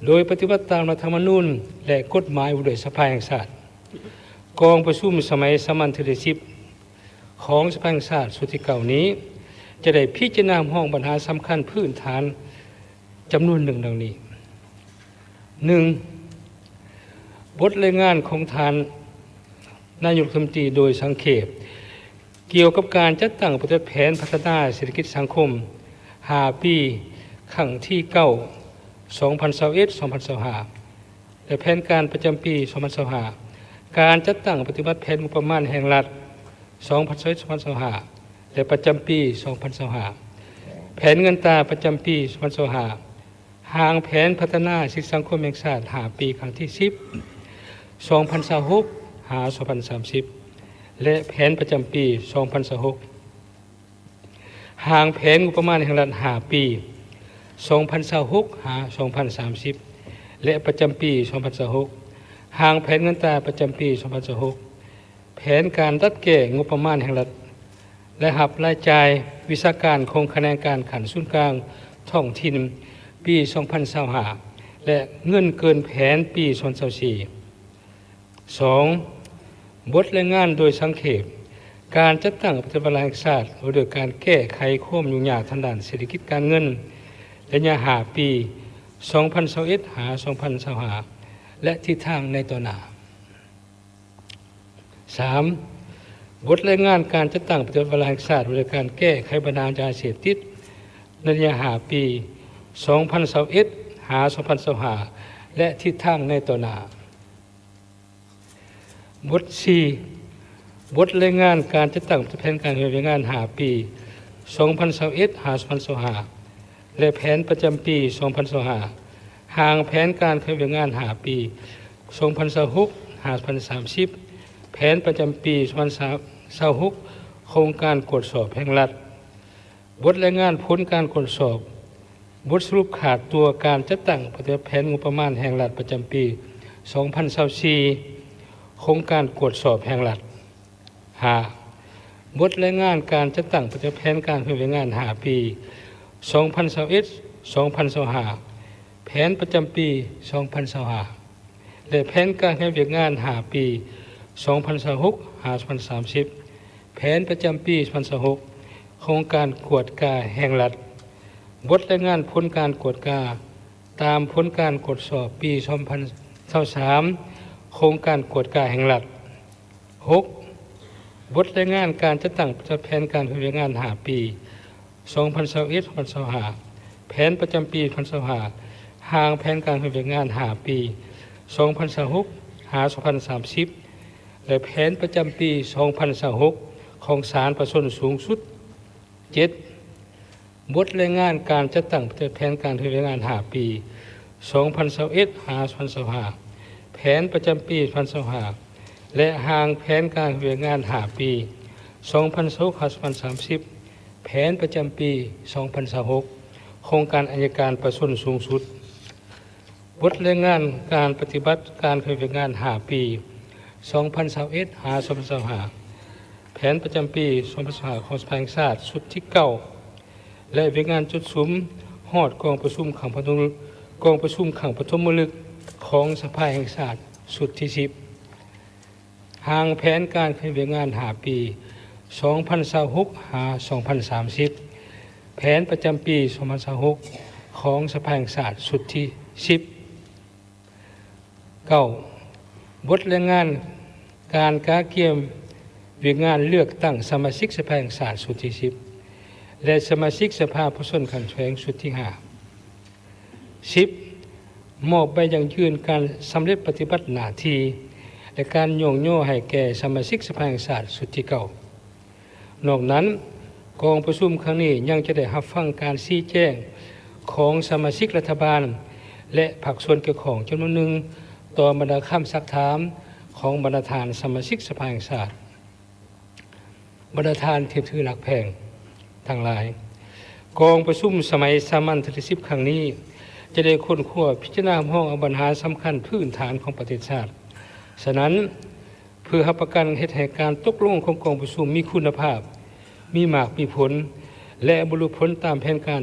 โดยปฏิบัติตามรัฐธรรมนูญและกฎหมายโดยสภาแห่งชาติกองประชุมสมัยสามัญที่10ของสภาแห่งชาติสุดที่เก่านี้จะได้พิจารณาห้องปัญหาสำคัญพื้นฐานจำนวนหนึ่งดังนี้ 1. บทรายงานของท่านนายกรัฐมนตรีโดยสังเขปเกี่ยวกับการจัดตั้งปฏิบัติแผนพัฒนาเศรษฐกิจสังคม5 ปีครั้งที่9 2021-2025 และแผนการประจำปี 2025 การจัดตั้งปฏิบัติแผนงบประมาณแห่งรัฐ 2021-2025 และประจำปี 2025 แผนเงินตราประจำปี 2025 หางแผนพัฒนาสิทธิสังคมแห่งชาติ5 ปีครั้งที่ 10 2026-2030 และแผนประจำปี 2026 หางแผนงบประมาณแห่งรัฐ5 ปี 2026-2030 และประจำปี 2026 หางแผนเงินตราประจำปี 2026 แผนการจัดแก้งบประมาณแห่งรัฐและหับรายจ่ายวิชาการโครงคะแนนการขันศูนย์กลางท้องถิ่นปี 2025 และเงินเกินแผนปี 2024 2. บทรายงานโดยสังเขปการจัดตั้งปฏิบัติแห่งชาติโดยการแก้ไขความยุ่งยากทางด้านเศรษฐกิจการเงินระยะ5 ปี 2021-2025 และทิศทางในต่อหน้า 3. บทรายงานการจัดตั้งปฏิบัติแห่งชาติโดยการแก้ไขปัญหายาเสพติดในระยะ5 ปี 2021-2025 และทิศทางในต่อหน้า บท 4. บทรายงานการจัดตั้งแผนการดำเนินงาน5 ปี 2021-2025 และแผนประจำปี 2025 หางแผนการดำเนินงาน5 ปี 2026-2030 แผนประจำปี 2026 โครงการตรวจสอบแห่งรัฐ บทรายงานผลการตรวจสอบบทสรุปขาดตัวการจัดตั้งปฏิบัติแผนงบประมาณแห่งรัฐประจำปี 2024 โครงการตรวจสอบแห่งรัฐ 5. บทรายงานการจัดตั้งปฏิบัติแผนการดำเนินงาน5 ปี 2021-2025 แผนประจำปี 2025 และแผนการดำเนินงาน5 ปี 2026-2030 แผนประจำปี 2026 โครงการกวดกาแห่งรัฐ บทรายงานผลการกวดกาตามผลการตรวจสอบปี 2023 โครงการกวดกาแห่งรัฐ 6. บทรายงานการจัดตั้งแผนการดำเนินงาน5 ปี 2021-2025 แผนประจำปี 2025 หางแผนการดำเนินงาน5 ปี 2026-2030 และแผนประจำปี 2026 ของศาลประชาชนสูงสุด 7. บทรายงานการจัดตั้งแผนการดำเนินงาน5 ปี 2021-2025 แผนประจำปี 2025 และหางแผนการดำเนินงาน5 ปี 2026-2030 แผ แผนประจำปี 2026 โครงการอัยการประชาชนสูงสุดบทรายงานการปฏิบัติการเคยเป็นงาน5 ปี 2021 หา 2025 แผนประจำปี 2025 ของสภาแห่งชาติสุดที่ 9 และเป็นงานจุดสุมฮอดกองประชุมขังปฐมฤกษ์ของสภาแห่งชาติสุดที่ 10 หางแผนการเคยเป็นงาน5 ปี 2026 หา 2030 แผนประจำปี 2026 ของสภาแห่งชาติสุดที่ 10 9. บทรายงานการกาเกียมเวียงงานเลือกตั้งสมาชิกสภาแห่งชาติสุดที่ 10 และสมาชิกสภาผู้แทนขันแขวงสุดที่ 5 10. มอบใบยังยืนการสำเร็จปฏิบัติหน้าที่และการโยงโย่ให้แก่สมาชิกสภาแห่งชาติสุดที่ 9 นอกนั้นกองประชุมครั้งนี้ยังจะได้รับฟังการชี้แจงของสมาชิกรัฐบาลและภาคส่วนเกี่ยวข้องจำนวนหนึ่งต่อบรรดาคำซักถามของบรรดาทานสมาชิกสภาแห่งชาติบรรดาทานที่ถือหลักแพงทั้งหลายกองประชุมสมัยสามัญที่10 ครั้งนี้จะได้ค้นคว้าพิจารณาห้องเอาปัญหาสำคัญพื้นฐานของประเทศชาติฉะนั้นเพื่อรับประกันเหตุให้การตกลงของกองประชุมมีคุณภาพมีมากมีผลและบรรลุผลตามแผนการ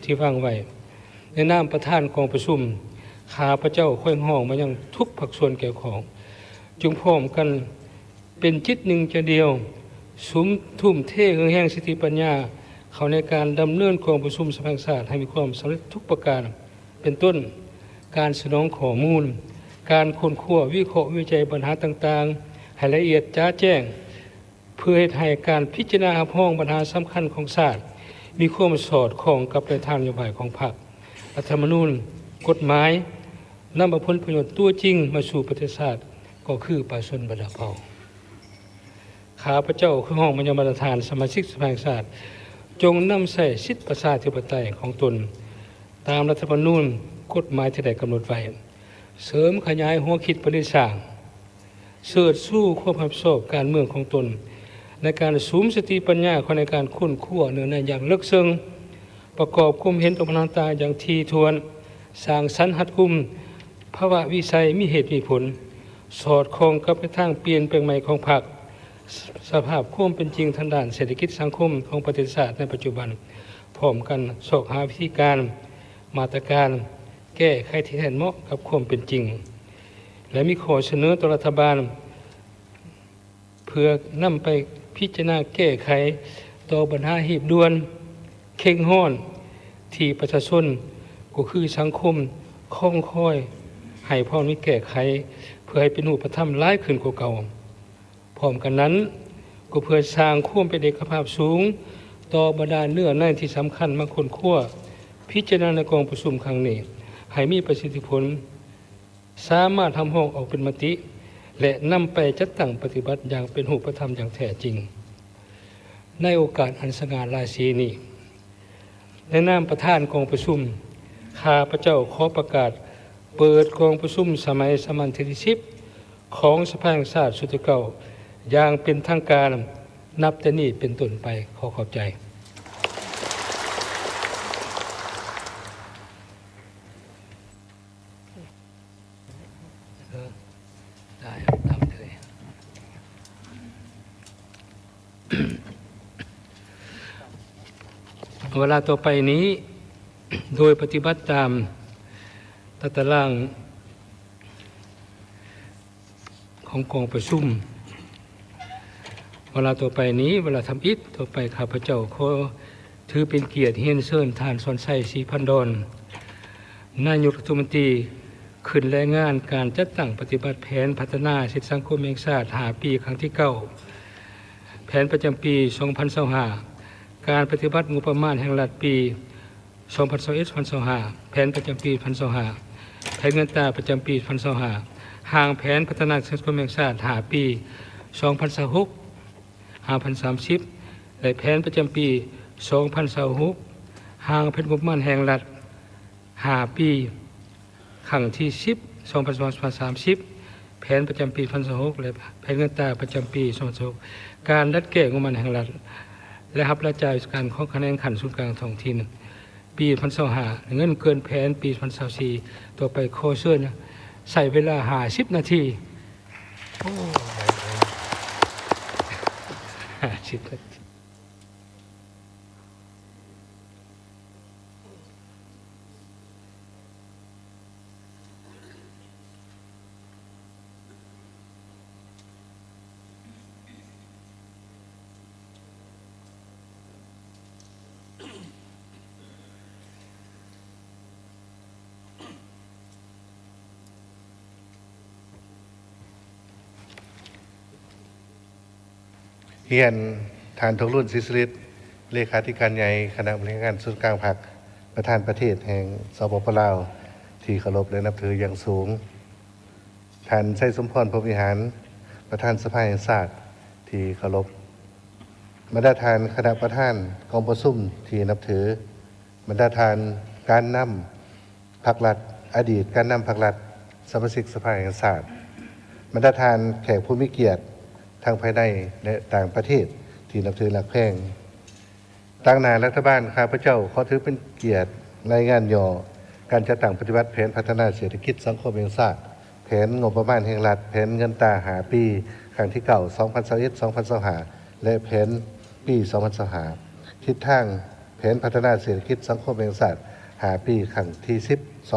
ที่วางไว้ในนามประธานกองประชุมข้าพเจ้าค่อยห้องมายังทุกภาคส่วนเกี่ยวของจึงพร้อมกันเป็นจิตหนึ่งใจเดียวสุมทุ่มเทแห่งสติปัญญาเข้าในการดำเนินกองประชุมสภาแห่งชาติให้มีความสำเร็จทุกประการเป็นต้นการสนองข้อมูลการค้นคว้าวิเคราะห์วิจัยปัญหาต่างๆให้ละเอียดจ้าแจ้งเพื่อให้การพิจารณาห้องปัญหาสำคัญของชาติมีความสอดคล้องกับในทางนโยบายของพรรครัฐธรรมนูญกฎหมายนำมาผลประโยชน์ตัวจริงมาสู่ประเทศชาติก็คือประชาชนบรรดาเผ่าข้าพเจ้าคือห้องบรรยาบรรทานสมาชิกสภาแห่งชาติจงนำใส่สิทธิประชาธิปไตยของตนตามรัฐธรรมนูญกฎหมายที่ได้กำหนดไว้เสริมขยายหัวคิดประเด็นสร้างเสริฐสู้ความรับผิดชอบการเมืองของตนในการสูมสติปัญญาของในการค้นคว้าเนื้อในอย่างลึกซึ้งประกอบความเห็นต่อปัญหาต่างอย่างทีทวนสร้างสรรค์หัดกุมภาวะวิสัยมีเหตุมีผลสอดคล้องกับทางเปลี่ยนแปลงใหม่ของพรรคสภาพความเป็นจริงทางด้านเศรษฐกิจสังคมของประเทศชาติในปัจจุบันพร้อมกันสอบหาวิธีการมาตรการแก้ไขที่แทนเหมาะกับความเป็นจริงและมีข้อเสนอต่อรัฐบาลเพื่อนำไปพิจารณาแก้ไขต่อปัญหาหีบด่วนเข่งห้อนที่ประชาชนก็คือสังคมคล่องค่อยให้พร้อมนี้แก้ไขเพื่อให้เป็นรูปธรรมร้ายขึ้นกว่าเก่าพร้อมกันนั้นก็เพื่อสร้างความเป็นเอกภาพสูงต่อบรรดาเนื้อในที่สำคัญมาค้นคว้าพิจารณาในกองประชุมครั้งนี้ให้มีประสิทธิผลสามารถทำห้องออกเป็นมติและนำไปจัดตั้งปฏิบัติอย่างเป็นรูปธรรมอย่างแท้จริงในโอกาสอันสง่าราศีนี้ในนามประธานกองประชุมข้าพเจ้าขอประกาศเปิดกองประชุมสมัยสามัญที่10ของสภาแห่งชาติสุดที่ 9อย่างเป็นทางการนับแต่นี้เป็นต้นไปขอขอบใจได้ทำเลยเวลาต่อไปนี้โดยปฏิบัติตามตารางของกองประชุมเวลาต่อไปนี้เวลาทำอิฐต่อไปข้าพเจ้าขอถือเป็นเกียรติเฮียนเชิญท่านสอนไส้ศรีพันดอนนายกรัฐมนตรีขึ้นรายงานการจัดตั้งปฏิบัติแผนพัฒนาสิทธิสังคมแห่งชาติ5 ปีครั้งที่ 9แผนประจำปี 2025การปฏิบัติงบประมาณแห่งรัฐปี 2021-2025แผนประจำปี 2025แผนเงินตราประจำปี 2025ห่างแผนพัฒนาสังคมแห่งชาติ5 ปี 2026-2030และแผนประจำปี 2026ห่างแผนงบประมาณแห่งรัฐ5 ปีครั้งที่ 10 2030แผนประจำปี 2026และแผนเงินตราประจำปี 2026การรัดแก้งบประมาณแห่งรัฐ และรับราชการการของคะแนนขันศูนย์กลางท้องถิ่นปี2025เงินเกินแผนปี2024ต่อไปโคเชิญใส่เวลา50นาทีโอ้50นาทีเฮียนฐานทกรุ่นศิษริศเลขาธิการใหญ่คณะบริหารส่วนกลางพรรคประธานประเทศแห่งสปปลาวที่เคารพและนับถืออย่างสูงท่านชัยสมพรพรหมวิหารประธานสภาแห่งชาติที่เคารพบรรดาทานคณะประธานกองประชุมที่นับถือบรรดาทานการนำพรรครัฐอดีตการนำพรรครัฐสมาชิกสภาแห่งชาติบรรดาทานแขกผู้มีเกียรติทางภายในและต่างประเทศที่นับถือหลักแพงต่างหน้ารัฐบาลข้าพเจ้าขอถือเป็นเกียรติรายงานย่อการจัดตั้งปฏิบัติแผนพัฒนาเศรษฐกิจสังคมแห่งชาติแผนงบประมาณแห่งรัฐแผนเงินตราหาปีครั้งที่2021-2025และแผนปี2025ทิศทางแผนพัฒนาเศรษฐกิจสังคมแห่งชาติหาปีครั้งที่10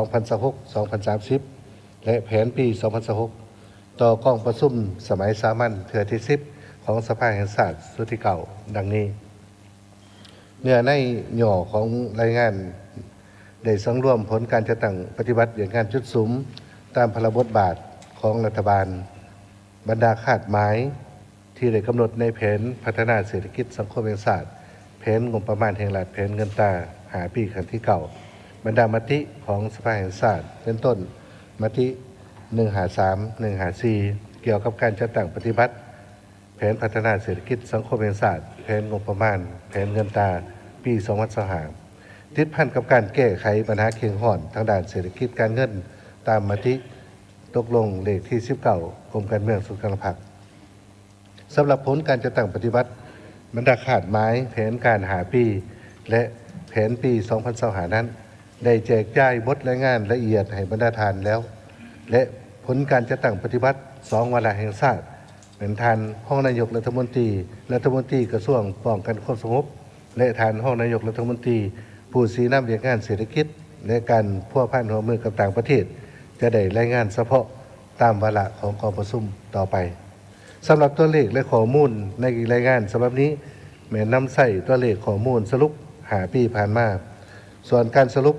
2026-2030และแผนปี2026ต่อกองประชุมสมัยสามัญเทื่อที่10ของสภาแห่งชาติสุดที่เก่าดังนี้เนื้อในหย่อของรายงานได้สังรวมผลการจัดตั้งปฏิบัติอย่างงานชุดสุมตามพระบทบาทของรัฐบาลบรรดาคาดหมายที่ได้กำหนดในแผนพัฒนาเศรษฐกิจสังคมแห่งชาติแผนงบประมาณแห่งรัฐแผนเงินตราหาปีครั้งที่เก่าบรรดามติของสภาแห่งชาติเป็นต้นมติ153 154เกี่ยวกับการจัดตั้งปฏิบัติแผนพัฒนาเศรษฐกิจสังคมแห่งชาติแผนงบประมาณแผนเงินตราปี2025ติดพันกับการแก้ไขปัญหาเคียงห่อนทางด้านเศรษฐกิจการเงินตามมติตกลงเลขที่19กรมการเมืองสุขภาพสำหรับผลการจัดตั้งปฏิบัติบรรดาขาดหมายแผนการหาปีและแผนปี2025นั้นได้แจกจ่ายบทรายงานละเอียดให้บรรดาทานแล้วและผลการจัดตั้งปฏิบัติ2วาระแห่งชาติเป็นทานห้องนายกรัฐมนตรีกระทรวงป้องกันความสงบและทานห้องนายกรัฐมนตรีผู้ชี้นำเรื่องงานเศรษฐกิจและการพัวพันหัวมือกับต่างประเทศจะได้รายงานเฉพาะตามวาระของกองประชุมต่อไปสำหรับตัวเลขและข้อมูลในรายงานฉบับนี้แม้นำใส่ตัวเลขข้อมูลสรุปหาปีผ่านมาส่วนการสรุป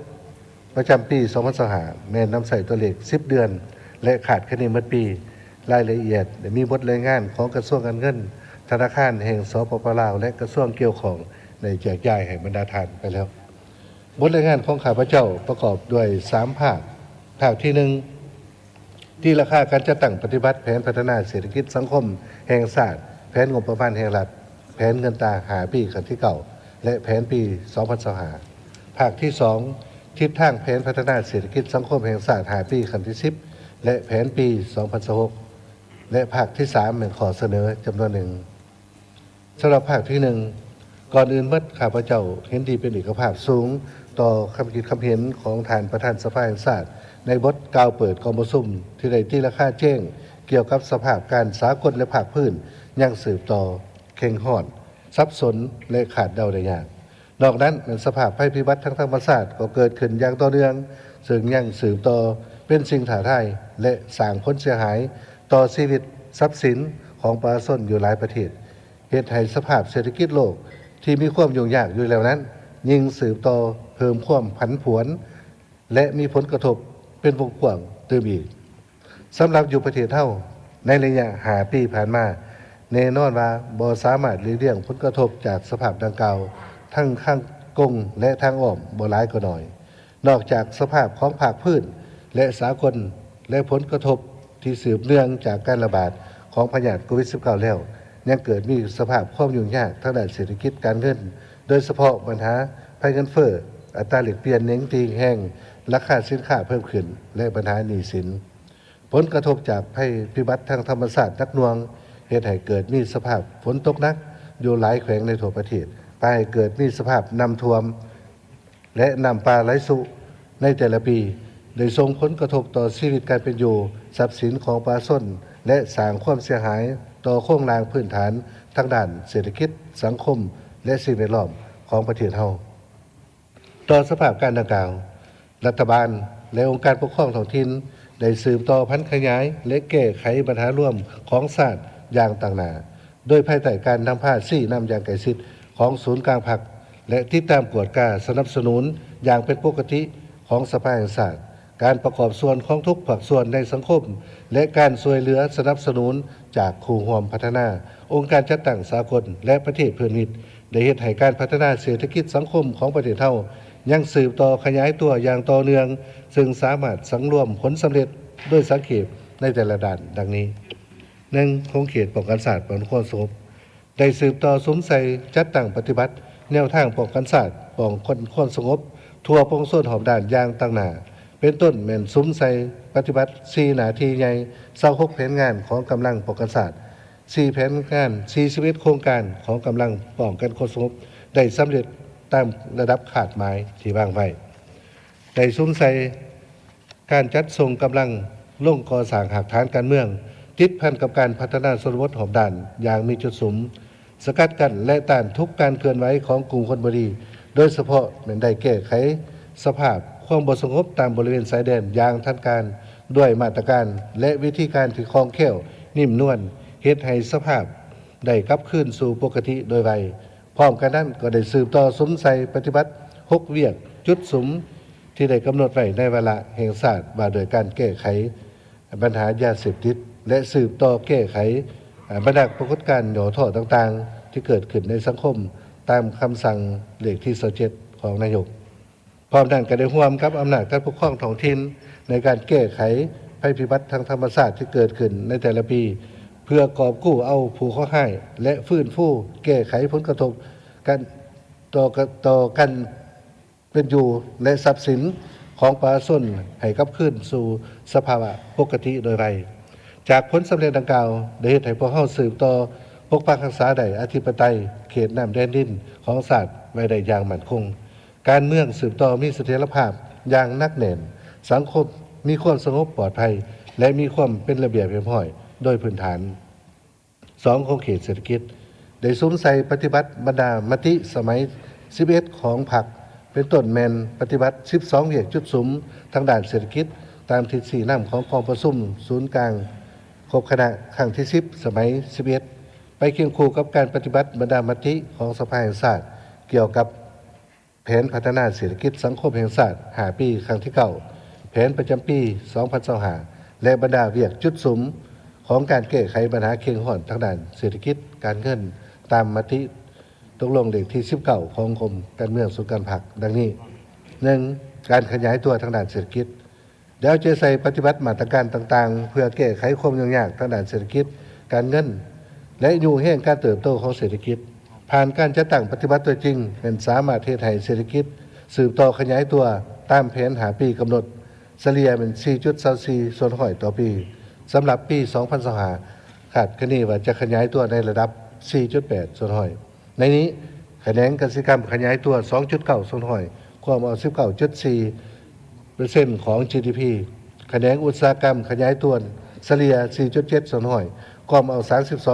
ประจำปี2025แม้นำใส่ตัวเลข10เดือนและขาดคะแนนเมื่อปีรายละเอียดมีบทรายงานของกระทรวงการเงินธนาคารแห่งสปปลาวและกระทรวงเกี่ยวข้องในแจกจ่ายให้บรรดาทานไปแล้วบทรายงานของข้าพเจ้าประกอบด้วย3ภาคที่1ที่ราคาการจัดตั้งปฏิบัติแผนพัฒนาเศรษฐกิจสังคมแห่งชาติแผนงบประมาณแห่งรัฐแผนเงินตราหาปีครั้งที่9และแผนปี2025ภาคที่2ทิศทางแผนพัฒนาเศรษฐกิจสังคมแห่งชาติหาปีครั้งที่10และแผนปี2026และภาคที่3เป็นข้อเสนอจำนวนหนึ่งสำหรับภาคที่1ก่อนอื่นเมื่อข้าพเจ้าเห็นดีเป็นเอกภาพสูงต่อคำคิดคำเห็นของท่านประธานสภาแห่งชาติในบทกล่าวเปิดกองประชุมที่ได้ตีราคาแจ้งเกี่ยวกับสภาพการสากลและภาคพื้นยังสืบต่อเข่งห่อนซับซ้อนและขาดเดาได้ยากนอกนั้นสภาพภัยพิบัติทางธรรมชาติก็เกิดขึ้นอย่างต่อเนื่องซึ่งยังสืบต่อเป็นสิ่งท้าทายและสร้างผลเสียหายต่อชีวิตทรัพย์สินของประชาชนอยู่หลายประเทศเหตุให้สภาพเศรษฐกิจโลกที่มีความยุ่งยากอยู่แล้วนั้นยิ่งสืบต่อเพิ่มความผันผวนและมีผลกระทบเป็นวงกว้างเติมอีกสำหรับอยู่ประเทศเท่าในระยะ5 ปีผ่านมาแน่นอนว่าบ่สามารถหลีกเลี่ยงผลกระทบจากสภาพดังกล่าวทั้งข้างกงและทางอ้อมบ่หลายก็น้อยนอกจากสภาพของภาคพื้นและสากลและผลกระทบที่สืบเนื่องจากการระบาดของพยาธิโควิด -19 แล้วยังเกิดมีสภาพความยุ่งยากทางด้านเศรษฐกิจการเงินโดยเฉพาะปัญหาภัยเงินเฟ้ออัตราแลกเปลี่ยนเน้นตีแห้งราคาสินค้าเพิ่มขึ้นและปัญหาหนี้สินผลกระทบจากภัยพิบัติทางธรรมชาติหนักหน่วงเหตุให้เกิดมีสภาพฝนตกหนักอยู่หลายแขวงในทั่วประเทศ พาให้เกิดมีสภาพน้ำท่วมและน้ำป่าไหลสุในแต่ละปีโดยส่งผลกระทบต่อชีวิตการเป็นอยู่ทรัพย์สินของประชาชนและสร้างความเสียหายต่อโครงสร้างพื้นฐานทางด้านเศรษฐกิจสังคมและสิ่งแวดล้อมของประเทศเฮาต่อสภาพการดังกล่าวรัฐบาลและองค์การปกครองท้องถิ่นได้สืบต่อพันธุ์ขยายและแก้ไขปัญหาร่วมของชาติอย่างต่างหน้าโดยภายใต้การนำพาซี่นำอย่างใกล้ชิดของศูนย์กลางพรรคและติดตามกวดกาสนับสนุนอย่างเป็นปกติของสภาแห่งชาติการประกอบส่วนของทุกภาคส่วนในสังคมและการช่วยเหลือสนับสนุนจากคู่ร่วมพัฒนาองค์การจัดตั้งสากลและประเทศเพื่อนมิตรได้เฮ็ดให้การพัฒนาเศรษฐกิจสังคมของประเทศเฮายังสืบต่อขยายตัวอย่างต่อเนื่องซึ่งสามารถสังรวมผลสำเร็จด้วยสังเขปในแต่ละด้านดังนี้1โครงเขตป้องกันศาสตร์ป้องกันความสงบได้สืบต่อสมใส่จัดตั้งปฏิบัติแนวทางป้องกันศาสตร์ป้องกันความสงบทั่วปวงชนหอบด่านอย่างต่างหน้าเป็นต้นแม่นสมใส่ปฏิบัติ4หน้าที่ใหญ่26แผนงานของกำลังป้องกันศาสตร์4แผนงาน41โครงการของกำลังป้องกันความสงบได้สำเร็จตามระดับขาดหมายที่วางไว้ได้สมใส่การจัดส่งกำลังลงก่อสร้างหากฐานการเมืองติดพันกับการพัฒนาชนบทหอบด่านอย่างมีจุดสูงสกัดกั้นและต้านทุกการเคลื่อนไหวของกลุ่มคนบดีโดยเฉพาะแม้นได้แก้ไขสภาพความบ่สงบตามบริเวณชายแดนอย่างทันการด้วยมาตรการและวิธีการที่คล่องแคล่วนิ่มนวลเฮ็ดให้สภาพได้กลับคืนสู่ปกติโดยไวพร้อมกันนั้นก็ได้สืบต่อสมใส่ปฏิบัติ6เวียกจุดสุมที่ได้กำหนดไว้ในวาระแห่งชาติว่าโดยการแก้ไขปัญหายาเสพติดและสืบต่อแก้ไขบรรดาปรากฏการณ์หย่อท่อต่างๆที่เกิดขึ้นในสังคมตามคำสั่งเลขที่27ของนายกพร้อมทั้งก็ได้ร่วมกับอำนาจการปกครองท้องถิ่นในการแก้ไขภัยพิบัติทางธรรมชาติที่เกิดขึ้นในแต่ละปีเพื่อกอบกู้เอาผู้เข้าให้และฟื้นฟูแก้ไขผลกระทบกันต่อกันเป็นอยู่และทรัพย์สินของประชาชนให้กลับคืนสู่สภาวะปกติโดยไวจากผลสำเร็จดังกล่าวได้เฮ็ดให้พวกเฮาสืบต่อปกปักรักษาได้อธิปไตยเขตน้ำแดนดินของชาติไว้ได้อย่างมั่นคงการเมืองสืบต่อมีเสถียรภาพอย่างนักแน่นสังคมมีความสงบปลอดภัยและมีความเป็นระเบียบเรียบร้อยโดยพื้นฐาน2โครงเขตเศรษฐกิจได้สวมใส่ปฏิบัติบรรดามติสมัย11ของพรรคเป็นต้นแมนปฏิบัติ12เวียกจุดสุมทางด้านเศรษฐกิจตามทิศ4นำของกองประชุมศูนย์กลางครบคณะครั้งที่10สมัย11ไปเคียงคู่กับการปฏิบัติบรรดามติของสภาแห่งชาติเกี่ยวกับแผนพัฒนาเศรษฐกิจสังคมแห่งชาติ5ปีครั้งที่9แผนประจำปี2025และบรรดาเวียกจุดสุมของการแก้ไขปัญหาเคียงห่อนทางด้านเศรษฐกิจการเงินตามมติตกลงเลขที่19ของกรมการเมืองส่วนการพรรคดังนี้ 1. การขยายตัวทางด้านเศรษฐกิจเดี๋ยวจะใส่ปฏิบัติมาตรการต่างๆเพื่อแก้ไขความยุ่งยากทางด้านเศรษฐกิจการเงินและอยู่แห่งการเติบโตของเศรษฐกิจผ่านการจัดตั้งปฏิบัติตัวจริงเป็นสามารถเทศให้เศรษฐกิจสืบต่อขยายตัวตามแผนหาปีกำหนดเฉลี่ยเป็น 4.24 ส่วนห้อยต่อปีสำหรับปี2025คาดคะเนว่าจะขยายตัวในระดับ 4.8 ส่วนห้อยในนี้คะแนนกสิกรรมขยายตัว 2.9 ส่วนห้อยความเอา 19.4% ของ GDP คะแนนอุตสาหกรรมขยายตัวเฉลี่ย 4.7 ส่วนห้อยความเอา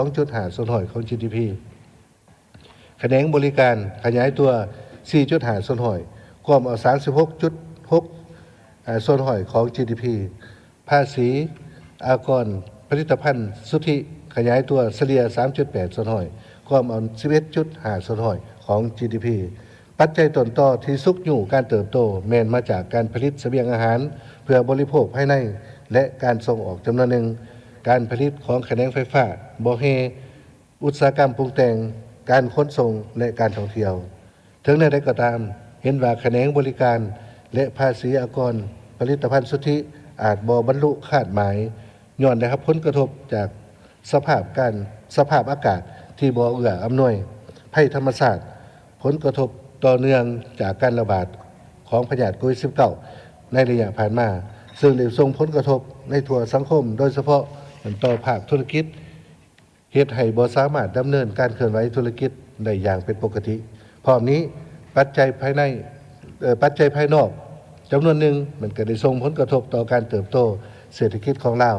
32.5 ส่วนห้อยของ GDP คะแนนบริการขยายตัว 4.5 ส่วนห้อยความเอา 36.6 ส่วนห้อยของ GDP ภาษีอากรผลิตภัณฑ์สุทธิขยายตัวเฉลี่ย 3.8 ส่วนห้อยความเอา 11.5 ส่วนห้อยของ GDP ปัจจัยต้นต่อที่ซุกอยู่การเติบโตแม้นมาจากการผลิตเสบียงอาหารเพื่อบริโภคภายในและการส่งออกจำนวนหนึ่งการผลิตของแขนงไฟฟ้าบ่อแฮอุตสาหกรรมปรุงแต่งการขนส่งและการท่องเที่ยวถึงในใดก็ตามเห็นว่าแขนงบริการและภาษีอากรผลิตภัณฑ์สุทธิอาจบ่บรรลุคาดหมายย้อนได้รับผลกระทบจากสภาพอากาศที่บ่เอื้ออำนวยภัยธรรมชาติผลกระทบต่อเนื่องจากการระบาดของพยาธิโควิด -19 ในระยะผ่านมาซึ่งได้ส่งผลกระทบในทั่วสังคมโดยเฉพาะต่อภาคธุรกิจเฮ็ดให้บ่สามารถดำเนินการเคลื่อนไหวธุรกิจได้อย่างเป็นปกติ พร้อมนี้ปัจจัยภายในปัจจัยภายนอกจำนวนหนึ่งมันก็ได้ส่งผลกระทบต่อการเติบโตเศรษฐกิจของลาว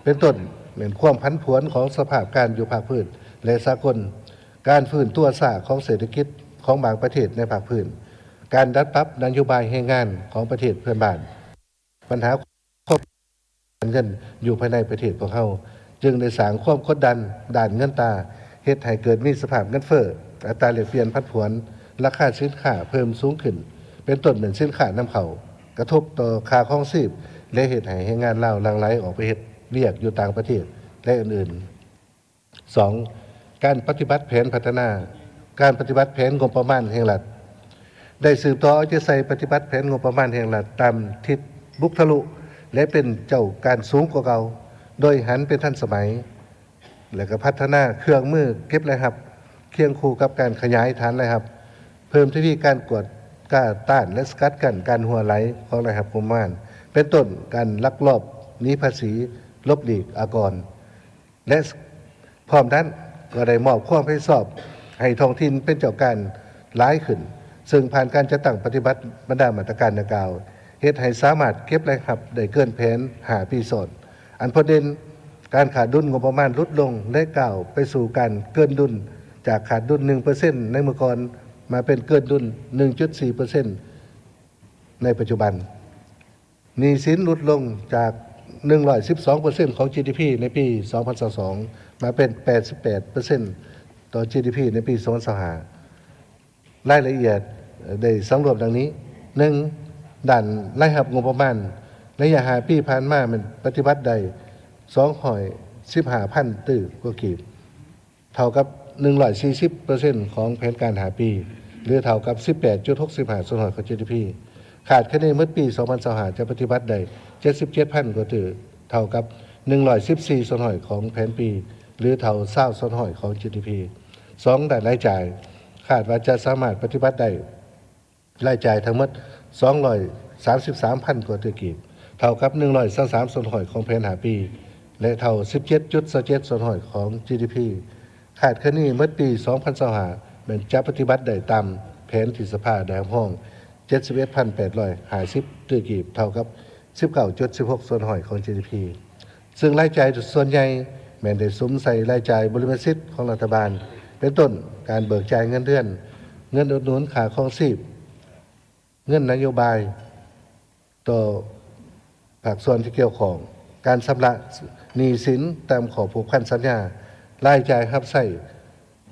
เป็นต้นเหมือนความผันผวนของสภาพการอยู่ภาคพื้นและสากลการฟื้นตัวช้าของเศรษฐกิจของบางประเทศในภาคพื้นการดัดปรับนโยบายแรงงานของประเทศเพื่อนบ้านปัญหาเงินอยู่ภายในประเทศของเขาจึงได้สร้างความกดดันด้านเงินตราเฮ็ดให้เกิดมีสภาพเงินเฟ้ออัตราแลกเปลี่ยนผันผวนราคาสินค้าเพิ่มสูงขึ้นเป็นต้นเหมือนสินค้านำเข้ากระทบต่อค่าครองชีพและเฮ็ดให้แรงงานลาวหลั่งไหลออกไปเฮ็ดเวียกอยู่ต่างประเทศและอื่นๆ 2. การปฏิบัติแผนพัฒนาการปฏิบัติแผนงบประมาณแห่งรัฐได้สืบต่อเอาใจใส่ปฏิบัติแผนงบประมาณแห่งรัฐตามทิศบุกทะลุและเป็นเจ้าการสูงกว่าเก่าโดยหันเป็นทันสมัยและก็พัฒนาเครื่องมือเก็บรายรับเคียงคู่กับการขยายฐานรายรับเพิ่มที่การกวดกล้าต้านและสกัดกั้นการหัวไหลของรายรับงบประมาณเป็นต้นการลักลอบหนีภาษีลบหลีกอากรและพร้อมนั้นก็ได้มอบความรับผิดชอบให้ท้องถิ่นเป็นเจ้าการหลายขึ้นซึ่งผ่านการจัดตั้งปฏิบัติบรรดามาตรการดังกล่าวเฮ็ดให้สามารถเก็บรายรับได้เกินแผน5 ปีซ้อนอันประเด็นการขาดดุลงบประมาณลดลงและกล่าวไปสู่การเกินดุลจากขาดดุล 1% ในเมื่อก่อนมาเป็นเกินดุล 1.4% ในปัจจุบันหนี้สินลดลงจาก 112% ของ GDP ในปี 2022 มาเป็น 88% ต่อ GDP ในปี 2025รายละเอียดได้สำรวจดังนี้ 1. ด้านรายรับงบประมาณระยะ5 ปีผ่านมามันปฏิบัติได้215,000 ตื้อกว่ากีบเท่ากับ 140% ของแผนการ5 ปีหรือเท่ากับ 18.65% ของ GDP ขาดคะแนนเมื่อปี 2025 จะปฏิบัติได้ 77,000 กว่าตื้อเท่ากับ 114% ของแผนปีหรือเท่า20% ของ GDP 2. ด้านรายจ่ายคาดว่าจะสามารถปฏิบัติได้รายจ่ายทั้งหมด 233,000 กว่าตื้อกีบเท่ากับ 123% ของแผน5 ปีและเท่า 17.27% ของ GDP ขาดคะแนนเมื่อปี 2025เป็นจะปฏิบัติได้ตามแผนที่สภาได้รับรอง 71,850 ตื้อกีบเท่ากับ 19.16% ของ GDP ซึ่งรายจ่ายส่วนใหญ่แม้ได้สุมใส่รายจ่ายบริษัทสิทธิ์ของรัฐบาลเป็นต้นการเบิกจ่ายเงินเดือนเงินอุดหนุนค่าครองชีพเงินนโยบายต่อภาคส่วนที่เกี่ยวข้องการชำระหนี้สินตามข้อผูกพันสัญญารายจ่ายรับใช้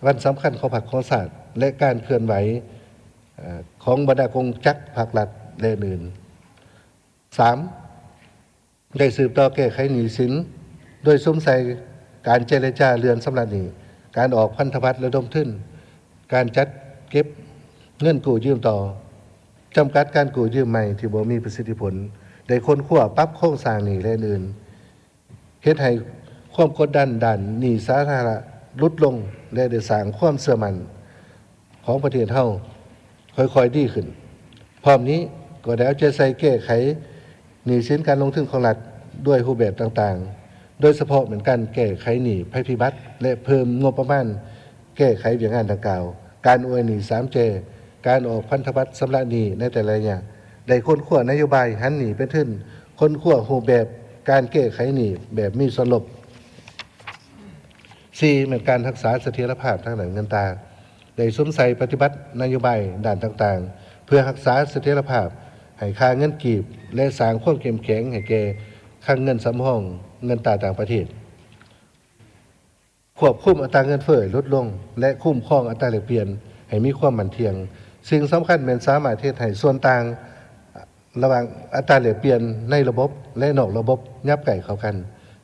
วันสำคัญของภาคของศาสตร์และการเคลื่อนไหวของบรรดากองจักรภาครัฐและอื่น 3. ได้สืบต่อแก้ไขหนี้สินโดยสมใส่การเจรจาเรือนสำระหนี้การออกพันธบัตรระดมทุนการจัดเก็บเงินกู้ยืมต่อจำกัดการกู้ยืมใหม่ที่บ่มีประสิทธิผลได้ค้นคว้าปรับโครงสร้างหนี้และอื่นเฮ็ดให้ความกดดันด้านหนี้สาธารณะลดลงและได้สร้างความเชื่อมั่นของประเทศเฮาค่อยๆดีขึ้นพร้อมนี้ก็ได้เอาใจใส่แก้ไขหนี้สินการลงทุนของรัฐด้วยรูปแบบต่างๆโดยเฉพาะเหมือนกันแก้ไขหนี้ภัยพิบัติและเพิ่มงบประมาณแก้ไขเวียงงานดังกล่าวการโอนหนี้ 3J การออกพันธบัตรชำระหนี้ในแต่ละระยะได้ค้นคว้านโยบายหันหนี้เป็นทุนค้นคว้ารูปแบบการแก้ไขหนี้แบบมีส่วนลด 4. เป็นการรักษาเสถียรภาพทางด้านเงินตราได้สวมใส่ปฏิบัตินโยบายด้านต่างๆเพื่อรักษาเสถียรภาพให้ค่าเงินกีบและสร้างความเข้มแข็งให้แก่ค่าเงินสำรองเงินตราต่างประเทศควบคุมอัตราเงินเฟ้อลดลงและคุ้มครองอัตราแลกเปลี่ยนให้มีความมั่นเที่ยงสิ่งสำคัญเป็นสามารถเฮ็ดให้ส่วนต่างระหว่างอัตราแลกเปลี่ยนในระบบและนอกระบบยับไก่เข้ากัน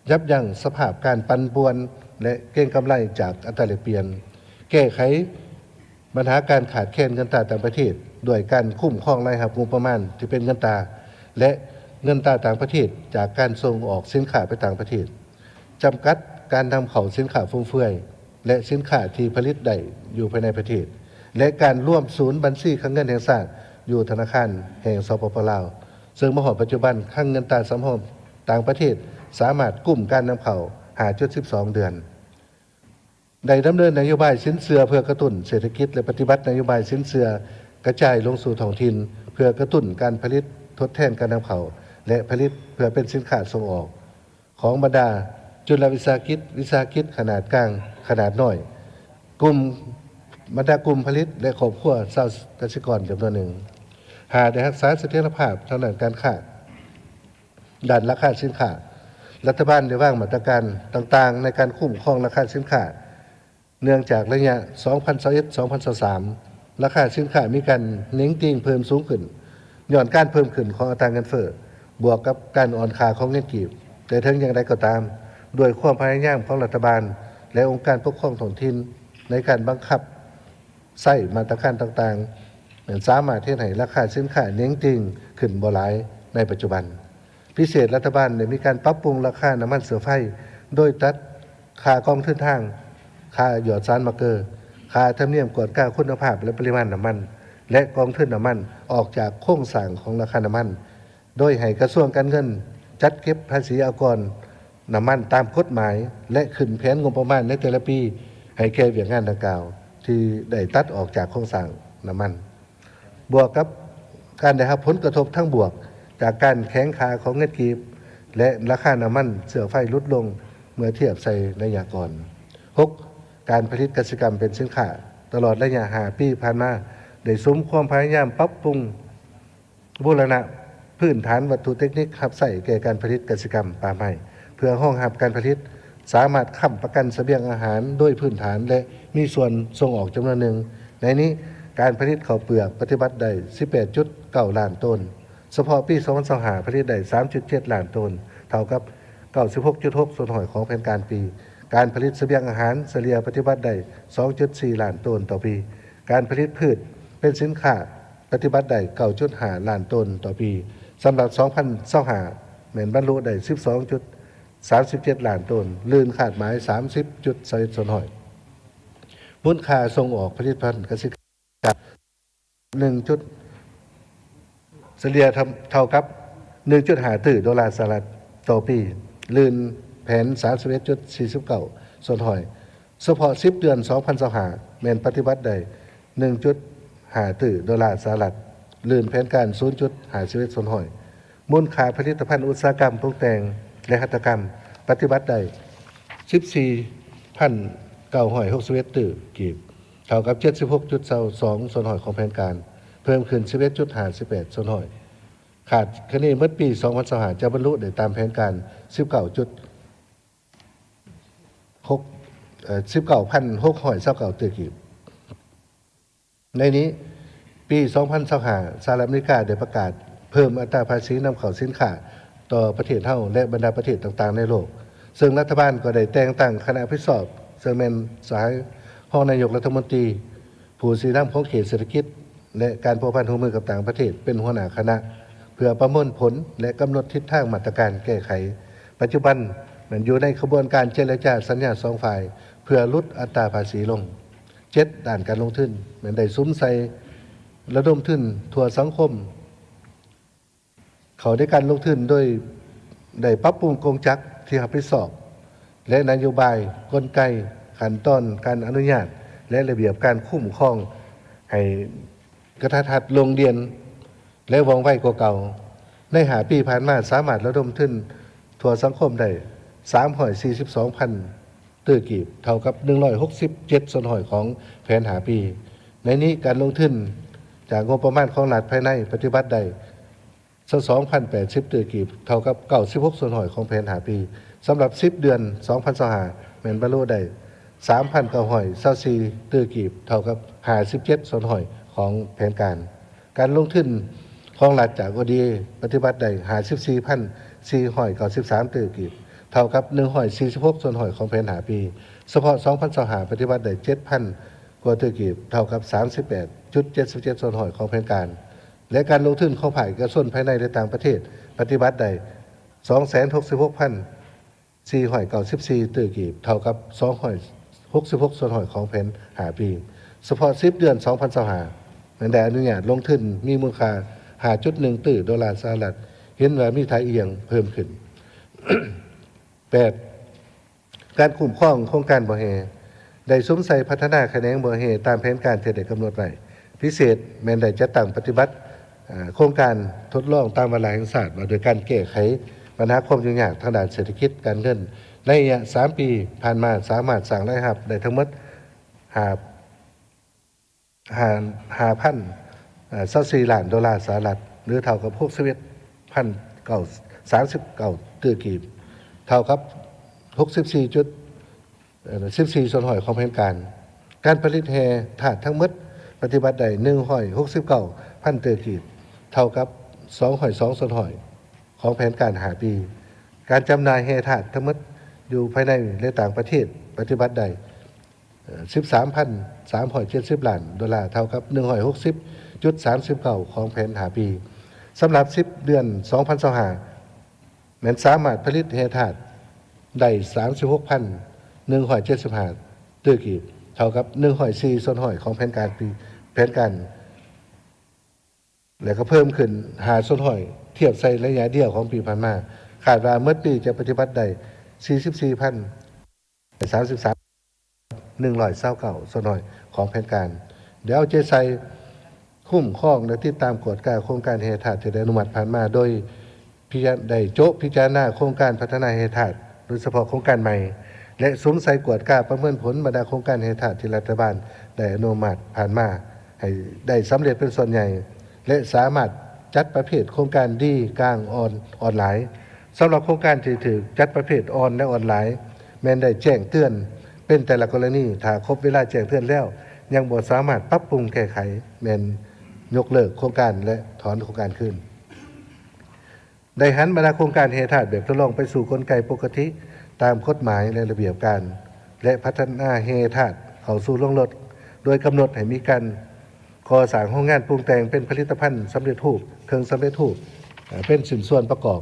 ยับยั้งสภาพการปั่นป่วนและเก็งกำไรจากอัตราแลกเปลี่ยนแก้ไขปัญหาการขาดแคลนเงินตราต่างประเทศด้วยการคุ้มครองรายรับงบประมาณที่เป็นเงินตราและเงินตราต่างประเทศจากการส่งออกสินค้าไปต่างประเทศจำกัดการนำเข้าสินค้าฟุ่มเฟือยและสินค้าที่ผลิตได้อยู่ภายในประเทศและการร่วมศูนย์บัญชีคลังเงินแห่งชาติอยู่ธนาคารแห่งสปป.ลาวซึ่งมหาปัจจุบันคลังเงินตราสำรองต่างประเทศสามารถกุ้มการนำเข้า 5.12 เดือน ได้ดำเนินนโยบายสินเชื่อเพื่อกระตุ้นเศรษฐกิจและปฏิบัตินโยบายสินเชื่อกระจายลงสู่ท้องถิ่นเพื่อกระตุ้นการผลิตทดแทนการนำเข้าและผลิตเพื่อเป็นสินค้าส่งออกของบรรดาจุลวิสาหกิจขนาดกลางขนาดน้อยกลุ่มบรรดากลุ่มผลิตและครอบครัวชาวเกษตรกรจำนวนหนึ่งหากได้รักษาเสถียรภาพทางด้านการค้าด้านราคาสินค้ารัฐบาลได้วางมาตรการต่างๆในการคุ้มครองราคาสินค้าเนื่องจากระยะ 2021-2023 ราคาสินค้ามีการเน้งติ่งเพิ่มสูงขึ้นย้อนการเพิ่มขึ้นของอัตราเงินเฟ้อบวกกับการอ่อนค่าของเงินกีบแต่ถึงอย่างไรก็ตามด้วยความพยายามของรัฐบาลและองค์การปกครองท้องถิ่นในการบังคับใช้มาตรการต่างๆสามารถเฮ็ดให้ราคาสินค้าเน้งติ่งขึ้นบ่หลายในปัจจุบันพิเศษรัฐบาลได้มีการปรับปรุงราคาน้ำมันเสือไฟโดยตัดค่ากองทุนทางค่าหยอดสารมาร์เกอร์ค่าธรรมเนียมกวดก้าคุณภาพและปริมาณน้ำมันและกองทุนน้ำมันออกจากโครงสร้างของราคาน้ำมันโดยให้กระทรวงการเงินจัดเก็บภาษีอากรน้ำมันตามกฎหมายและขึ้นแผนงบประมาณในแต่ละปีให้แก่เวียกงานดังกล่าวที่ได้ตัดออกจากโครงสร้างน้ำมันบวกกับการได้รับผลกระทบทั้งบวกจากการแข็งค่าของเงินกีบและราคาน้ำมันเสือไฟลดลงเมื่อเทียบใส่ระยะก่อน 6. การผลิตกสิกรรมเป็นสินค้าตลอดระยะ5 ปีผ่านมาได้สมความพยายามปรับปรุงบูรณะพื้นฐานวัตถุเทคนิครับใส่แก่การผลิตกสิกรรมป่าไม้เพื่อรองรับการผลิตสามารถค้ำประกันเสบียงอาหารโดยพื้นฐานและมีส่วนส่งออกจำนวนหนึ่งในนี้การผลิตข้าวเปลือกปฏิบัติได้ 18.9 ล้านต้นเฉพาะปี 2025 ผลิตได้ 3.7 ล้านต้นเท่ากับ 96.6 ส่วนหอยของแผนการปีการผลิตเสบียงอาหารเฉลี่ยปฏิบัติได้ 2.4 ล้านต้นต่อปีการผลิตพืชเป็นสินค้าปฏิบัติได้ 9.5 ล้านต้นต่อปีสำหรับ 2025 แม่นบรรลุได้ 12.37 ล้านต้นลื่นขาดหมาย 30.21 ส่วนหอยมูลค่าส่งออกผลิตภัณฑ์เกษตรกรรม1. เฉลี่ยเท่ากับ 1.5 ตลาดสหรัฐต่อปีลื่นแผน 31.49 ส่วนหอยเฉพาะ10 เดือน 2025 แม่นปฏิบัติได้ 1.5 ดอลลาร์สหรัฐลื่นแผนการ 0.51 ส่วนหอยมูลค่าผลิตภัณฑ์อุตสาหกรรมปรุงแต่งและหัตถกรรมปฏิบัติได้ 14,961 กีบเท่ากับ 76.22 ส่วนหอยของแผนการเพิ่มขึ้น 11.58 ส่วนหอยขาดคะแนนเมื่อปี 2025 จะบรรลุได้ตามแผนการ 19,629 กีบในนี้ปี 2025 สหรัฐอเมริกาได้ประกาศเพิ่มอัตราภาษีนำเข้าสินค้าต่อประเทศเฮาและบรรดาประเทศต่างๆในโลกซึ่งรัฐบาลก็ได้แต่งตั้งคณะพิสอบซึ่งเป็นสายรองนายกรัฐมนตรีผู้สีน้ำของเขตเศรษฐกิจและการพัวพันร่วมมือกับต่างประเทศเป็นหัวหน้าคณะเพื่อประเมินผลและกำหนดทิศทางมาตรการแก้ไขปัจจุบันมันอยู่ในกระบวนการเจรจาสัญญา2 ฝ่ายเพื่อลดอัตราภาษีลง 7. ด้านการลงทุนมันได้ซุ้มใส่ระดมทุนทั่วสังคมเขาได้การลงทุนโดยได้ปรับปรุงกงจักรที่รับผิดชอบและนโยบายกลไกขั้นตอนการอนุญาตและระเบียบการคุ้มครองให้กระทัดลงเรียนและว่องไวกว่าเก่าใน5 ปีผ่านมาสามารถระดมทุนทั่วสังคมได้ 342,000 ตื้อกีบเท่ากับ 167 ส่วนหอยของแผน5 ปีในนี้การลงทุนจากงบประมาณของรัฐภายในปฏิบัติได้ 2,080 ตื้อกีบเท่ากับ 96 ส่วนหอยของแผน5 ปีสำหรับ 10 เดือน 2025 แม่นบรรลุได้ 3,924 ตื้อกีบเท่ากับ 57 ส่วนหอยของแผนการลงทุนของรัฐจาก ODA ปฏิบัติได้ 54,493 ตื้อกีบเท่ากับ 146 ส่วนหอยของแผน5 ปีเฉพาะ 2025 ปฏิบัติได้ 7,000 กว่าตื้อกีบเท่ากับ 38.77 ส่วนหอยของแผนการและการลงทุนของภาคเอกชนภายในและต่างประเทศปฏิบัติได้ 266,494 ตื้อกีบเท่ากับ 266 ส่วนหอยของแผน5 ปีเฉพาะ 10 เดือน 2025นั้นได้อนุญาตลงทุนมีมูลค่า 5.1 ดอลลาร์สหรัฐเห็นว่ามีท่าเอียงเพิ่มขึ้น 8. การคุ้มครองโครงการบ่อแห่ ได้สวมใส่พัฒนาแขนงบ่อเหตุตามแผนการที่ได้กำหนดไว้พิเศษแม้นได้จัดตั้งปฏิบัติโครงการทดลองตามวาระแห่งชาติมาโดยการแก้ไขปัญหาความยุ่งยากทางด้านเศรษฐกิจการเงินในระยะ3 ปีผ่านมาสามารถสร้างรายรับได้ทั้งหมด5,024 ล้านดอลลาร์สหรัฐหรือเท่ากับ61,939ตื้อกีบเท่ากับ14.14 ส่วนหอยของแผนการผลิตแห่ถาดทั้งหมดปฏิบัติได้169,000ตื้อกีบเท่ากับ202 ส่วนหอยของแผนการ5 ปีการจำหน่ายแห่ถาดทั้งหมดอยู่ภายในและต่างประเทศปฏิบัติได้13,370 ล้านดอลลาร์เท่ากับ160.39 ของแผน5 ปีสำหรับ10 เดือน 2025แม้นสามารถผลิตแห่ถาดได้ 36,175 ตื้อกีบเท่ากับ104 ส่วนหอยของแผนการและก็เพิ่มขึ้น5 ส่วนหอยเทียบใส่ระยะเดียวของปีผ่านมาคาดว่าเมื่อปีจะปฏิบัติได้ 44,033 129 ส่วนหอยของแผนการเดี๋ยวเอาใจใส่คุ้มครองและติดตามกฎการโครงการแห่ถาดที่ได้อนุมัติผ่านมาโดยได้พิจารณาโครงการพัฒนาแห่ถาดโดยเฉพาะโครงการใหม่และสวมใส่กวดกาประเมินผลบรรดาโครงการแห่ถาดที่รัฐบาลได้อนุมัติผ่านมาให้ได้สำเร็จเป็นส่วนใหญ่และสามารถจัดประเภทโครงการดีกลางออนไลน์สำหรับโครงการที่ถือจัดประเภทออนและออนไลน์แม้นได้แจ้งเตือนเป็นแต่ละกรณีถ้าครบเวลาแจ้งเตือนแล้วยังบ่สามารถปรับปรุงแก้ไขแม้นยกเลิกโครงการและถอนโครงการคืนได้หันบรรดาโครงการแห่ถาดแบบทดลองไปสู่กลไกปกติตามกฎหมายและระเบียบการและพัฒนาแห่ถาดเข้าสู่โรงรถโดยกำหนดให้มีการก่อสร้างโรงงานปรุงแต่งเป็นผลิตภัณฑ์สำเร็จรูปเครื่องสำเร็จรูปเป็นสินส่วนประกอบ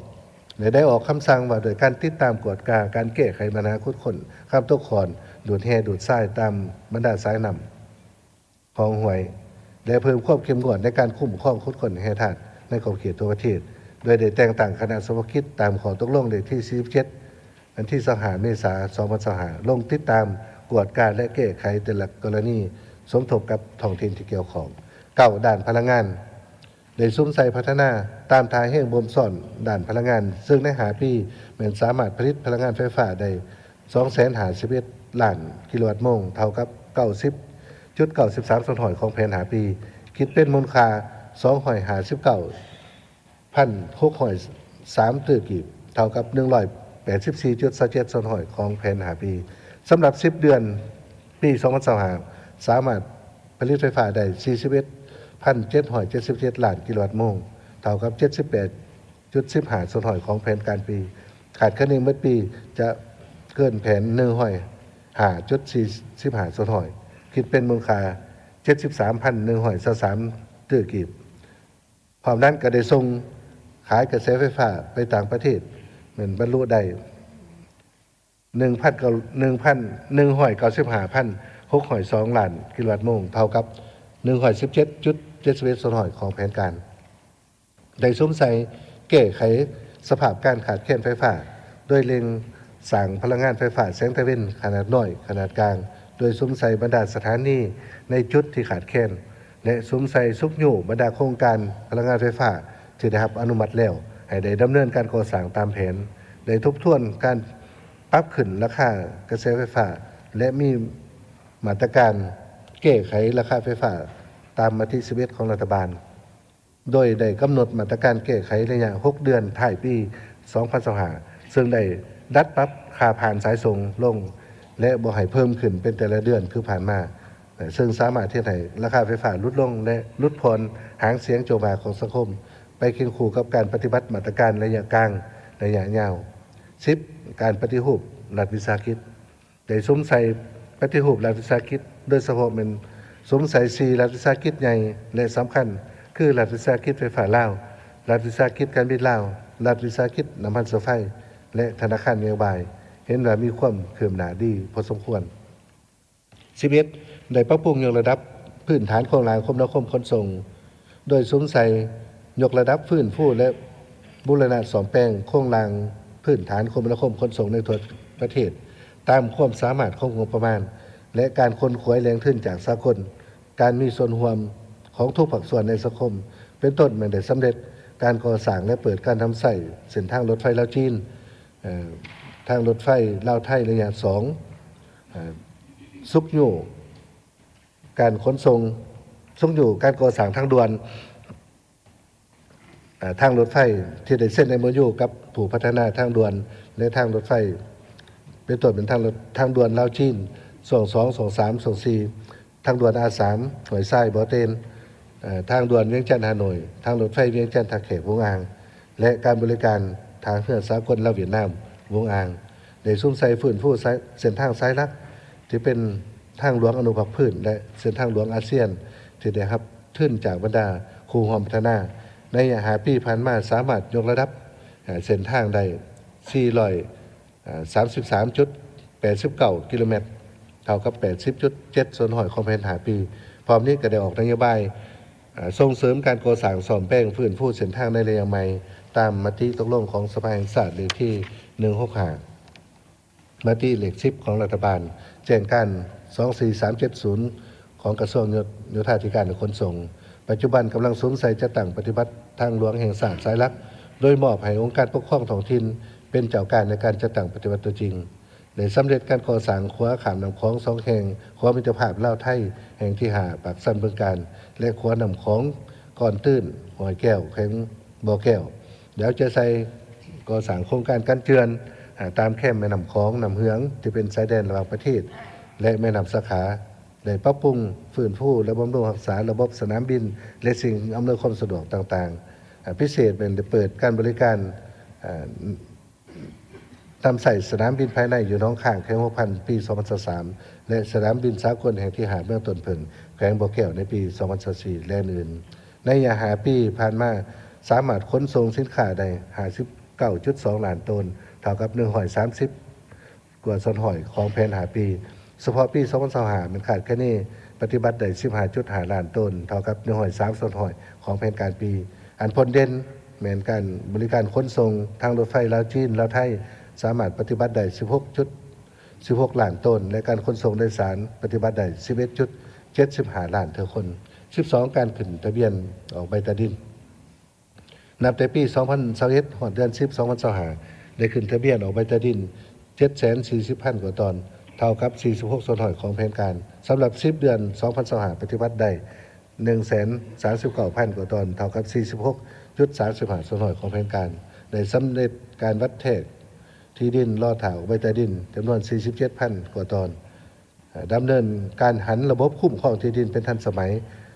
และได้ออกคำสั่งว่าโดยการติดตามกฎการแก้ไขปัญหาคุดคนข้ามตกขอนดูดแห่ดูดทรายตามบรรดาสายนำของห้วยและเพิ่มความเข้มงวดในการคุ้มครองคุดคนแห่ถาดในขอบเขตทั่วประเทศโดยได้แต่งตั้งคณะสมคิดตามข้อตกลงเลขที่47วันที่25 เมษายน 2565ลงติดตามกวดการและแก้ไขแต่ละกรณีสมทบกับท้องถิ่นที่เกี่ยวข้อง9ด้านพลังงานได้ซุ้มใส่พัฒนาตามทายแห่งบ่มซ่อนด้านพลังงานซึ่งใน5 ปีแม้นสามารถผลิตพลังงานไฟฟ้าได้ 251 ล้านกิโลวัตต์โมงเท่ากับ 90.93 ส่วนหอยของแผน5 ปีคิดเป็นมูลค่า259,603 ตื้อกีบเท่ากับ184.27 ส่วนหอยของแผน5 ปีสำหรับ10 เดือนปี2025สามารถผลิตไฟฟ้าได้ 41,777 ล้านกิโลวัตต์โมงเท่ากับ 78.15 ส่วนหอยของแผนการปีขาดคะแนนเมื่อปีจะเกินแผน105.45 ส่วนหอยคิดเป็นมูลค่า 73,123 ตื้อกีบพร้อมนั้นก็ได้ส่งขายกระแสไฟฟ้าไปต่างประเทศเหมือนบรรลุได้ 195,602 ล้านกิโลวัตต์โมงเท่ากับ 117.71 ส่วนหอยของแผนการได้สวมใส่แก้ไขสภาพการขาดแคลนไฟฟ้าโดยเล็งสร้างพลังงานไฟฟ้าแสงตะเวนขนาดน้อยขนาดกลางโดยสวมใส่บรรดาสถานีในจุดที่ขาดแคลนและสวมใส่ซุกอยู่บรรดาโครงการพลังงานไฟฟ้าที่ได้รับอนุมัติแล้วให้ได้ดำเนินการก่อสร้างตามแผนได้ทบทวนการปรับขึ้นราคากระแสไฟฟ้าและมีมาตรการแก้ไขราคาไฟฟ้าตามมติ11ของรัฐบาลโดยได้กำหนดมาตรการแก้ไขระยะ6 เดือนท้ายปี2025ซึ่งได้ดัดปรับค่าผ่านสายส่งลงและบ่ให้เพิ่มขึ้นเป็นแต่ละเดือนคือผ่านมาซึ่งสามารถที่ให้ราคาไฟฟ้าลดลงและลดผ่อนหางเสียงโจมตีของสังคมไปเคียงคู่กับการปฏิบัติมาตรการระยะกลางระยะยาว10การปฏิรูปรัฐวิสาหกิจได้สวมใส่ปฏิรูปรัฐวิสาหกิจโดยเฉพาะเป็นสวมใส่4รัฐวิสาหกิจใหญ่และสำคัญคือรัฐวิสาหกิจไฟฟ้าลาวรัฐวิสาหกิจการบินลาวรัฐวิสาหกิจน้ำมันไฟและธนาคารนโยบายเห็นว่ามีความคืบหน้าดีพอสมควร11ได้ปรับปรุงยกระดับพื้นฐานโครงสร้างคมนาคมขนส่งโดยสวมใส่ยกระดับฟื้นฟูและบูรณะซ่อมแปลงโครงสร้างพื้นฐานคมนาคมขนส่งในทั่วประเทศตามความสามารถของงบประมาณ และการค้นคว้าแรงขึ้นจากสากลการมีส่วนร่วมของทุกภาคส่วนในสังคมเป็นต้นมันได้สำเร็จการก่อสร้างและเปิดการทำใส่เส้นทางรถไฟลาวจีนทางรถไฟลาวไทยระยะ2ซุกอยู่การขนส่งซุกอยู่การก่อสร้างทางด่วนทางรถไฟที่ได้เส้น MOU กับผู้พัฒนาทางด่วนและทางรถไฟเป็นต้นเป็นทางด่วนลาวจีนส่วน2ส่วน3ส่วน4ทางด่วน A3 หอยทรายบ่อเตนทางด่วนเวียงจันทน์ฮานอยทางรถไฟเวียงจันทน์ท่าแขกวงอ่างและการบริการทางเรือสากลลาวเวียดนามวงอ่างได้ซุ่มใส่ฟื้นฟูเส้นทางสายหลักที่เป็นทางหลวงอนุภาคพื้นและเส้นทางหลวงอาเซียนที่ได้รับทุนจากบรรดาครูหอมพัฒนาใน5 ปีผ่านมาสามารถยกระดับเส้นทางได้433.89 กิโลเมตรเท่ากับ 80.7 ส่วนหอยของแผน5 ปีพร้อมนี้ก็ได้ออกนโยบายส่งเสริมการก่อสร้างซ่อมแปลงฟื้นฟูเส้นทางในระยะใหม่ตามมติตกลงของสภาแห่งชาติเลขที่165มติเลข10ของรัฐบาลแจ้งการ24370ของกระทรวงโยธาธิการและขนส่งปัจจุบันกำลังสวมใส่จัดตั้งปฏิบัติทางหลวงแห่งชาติสายหลักโดยมอบให้องค์การปกครองท้องถิ่นเป็นเจ้าการในการจัดตั้งปฏิบัติตัวจริงได้สำเร็จการก่อสร้างขัวขามน้ำคลอง2แห่งขัวมิตรภาพลาวไทยแห่งที่5ปากสันบึงกาฬและขัวน้ำคลองก่อนตื้นหอยแก้วแข็งบ่อแก้วเดี๋ยวจะใส่ก่อสร้างโครงการกันเจือนตามแคมแม่น้ำคลองน้ำเหืองที่เป็นชายแดนระหว่างประเทศและแม่น้ำสาขาได้ปรับปรุงฟื้นฟูและบำรุงรักษาระบบสนามบินและสิ่งอำนวยความสะดวกต่างๆพิเศษเป็นได้เปิดการบริการทำใส่สนามบินภายในอยู่น้องข้างแขวงหัวพันปี 2023 และสนามบินสากลแห่งที่หาดเมืองต้นเพิ่งแขวงบ่อแก้วในปี 2024 และอื่นในระยะ5 ปีผ่านมาสามารถขนส่งสินค้าได้ 59.2 ล้านตนเท่ากับ130 กว่าส่วนหอยของแผน5 ปีเฉพาะปี 2025มันขาดแค่นี้ปฏิบัติได้ 15.5 ล้านตนเท่ากับ103ส่วนหอยของแผนการปีอันพ้นเด่นแม้นการบริการขนส่งทางรถไฟลาวจีนลาวไทยสามารถปฏิบัติได้ 16 ล้านตนและการขนส่งโดยสารปฏิบัติได้ 11.75 ล้านเท่าคน 12 การขึ้นทะเบียนออกใบตาดินนับแต่ปี 2021ฮอดเดือน10 2025ได้ขึ้นทะเบียนออกใบตาดิน 740,000 กว่าตอนเท่ากับ 46 ส่วนหอยของแผนการสำหรับ10 เดือน 2025ปฏิบัติได้ 139,000 กว่าตอนเท่ากับ 46.35 ส่วนหอยของแผนการได้สำเร็จการวัดแทกที่ดินล่อถาวใบตาดินจำนวน 47,000 กว่าตอนดำเนินการหันระบบคุ้มครองที่ดินเป็นทันสมัย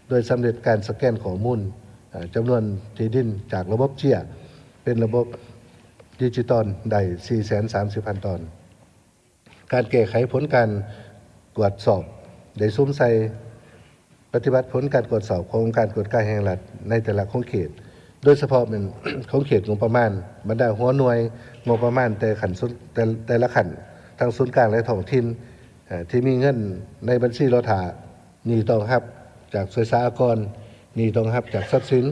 โดยสำเร็จการสแกนข้อมูลจำนวนที่ดินจากระบบเจียเป็นระบบดิจิตอลได้ 430,000 ตอนการแก้ไขผลการตรวจสอบได้ซุ้มใส่ปฏิบัติผลการตรวจสอบของการตรวจการแห่งรัฐในแต่ละของเขตโดยเฉพาะเป็นของเขตงบประมาณบรรดาหัวหน่วยงบประมาณแต่ละขันทั้งศูนย์กลางและท้องถิ่นที่มีเงินในบัญชีรถานี่ต้องรับจากสวยสาอากรนี่ต้องรับจากทรัพย์สิน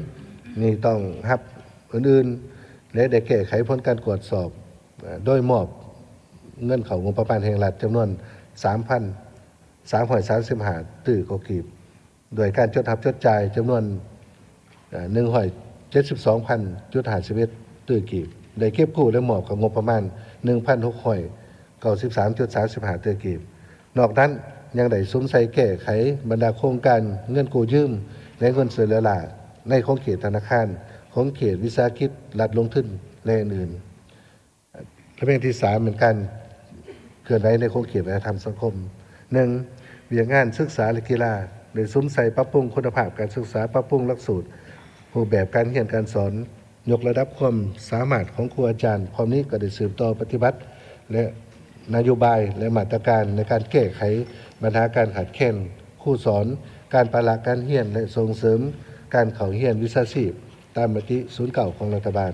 นี่ต้องรับอื่นๆและได้แก้ไขผลการตรวจสอบโดยมอบเงินเข้างบประมาณแห่งรัฐจำนวน 3,335 ตื้อกว่ากีบโดยการจดทับจดจ่ายจำนวน172,000.51 ตื้อกีบได้เก็บกู้และมอบของงบประมาณ 1,693.35 ตื้อกีบนอกนั้นยังได้ซุ้มใส่แก้ไขบรรดาโครงการเงินกู้ยืมและเงินช่วยเหลือหลาในของเขตธนาคารของเขตวิสาหกิจรัฐลงทุนและอื่นและเป็นที่3เป็นการเคลื่อนไหวในของเขตวัฒนธรรมสังคม 1. เวียงงานศึกษาและกีฬาโดยซุ้มใส่ปรับปรุงคุณภาพการศึกษาปรับปรุงหลักสูตรรูปแบบการเรียนการสอนยกระดับความสามารถของครูอาจารย์ความนี้ก็ได้สืบต่อปฏิบัติและนโยบายและมาตรการในการแก้ไขปัญหาการขาดแคลนครูสอนการปรับการเรียนและส่งเสริมการเข้าเรียนวิชาชีพตามมติ09ของรัฐบาล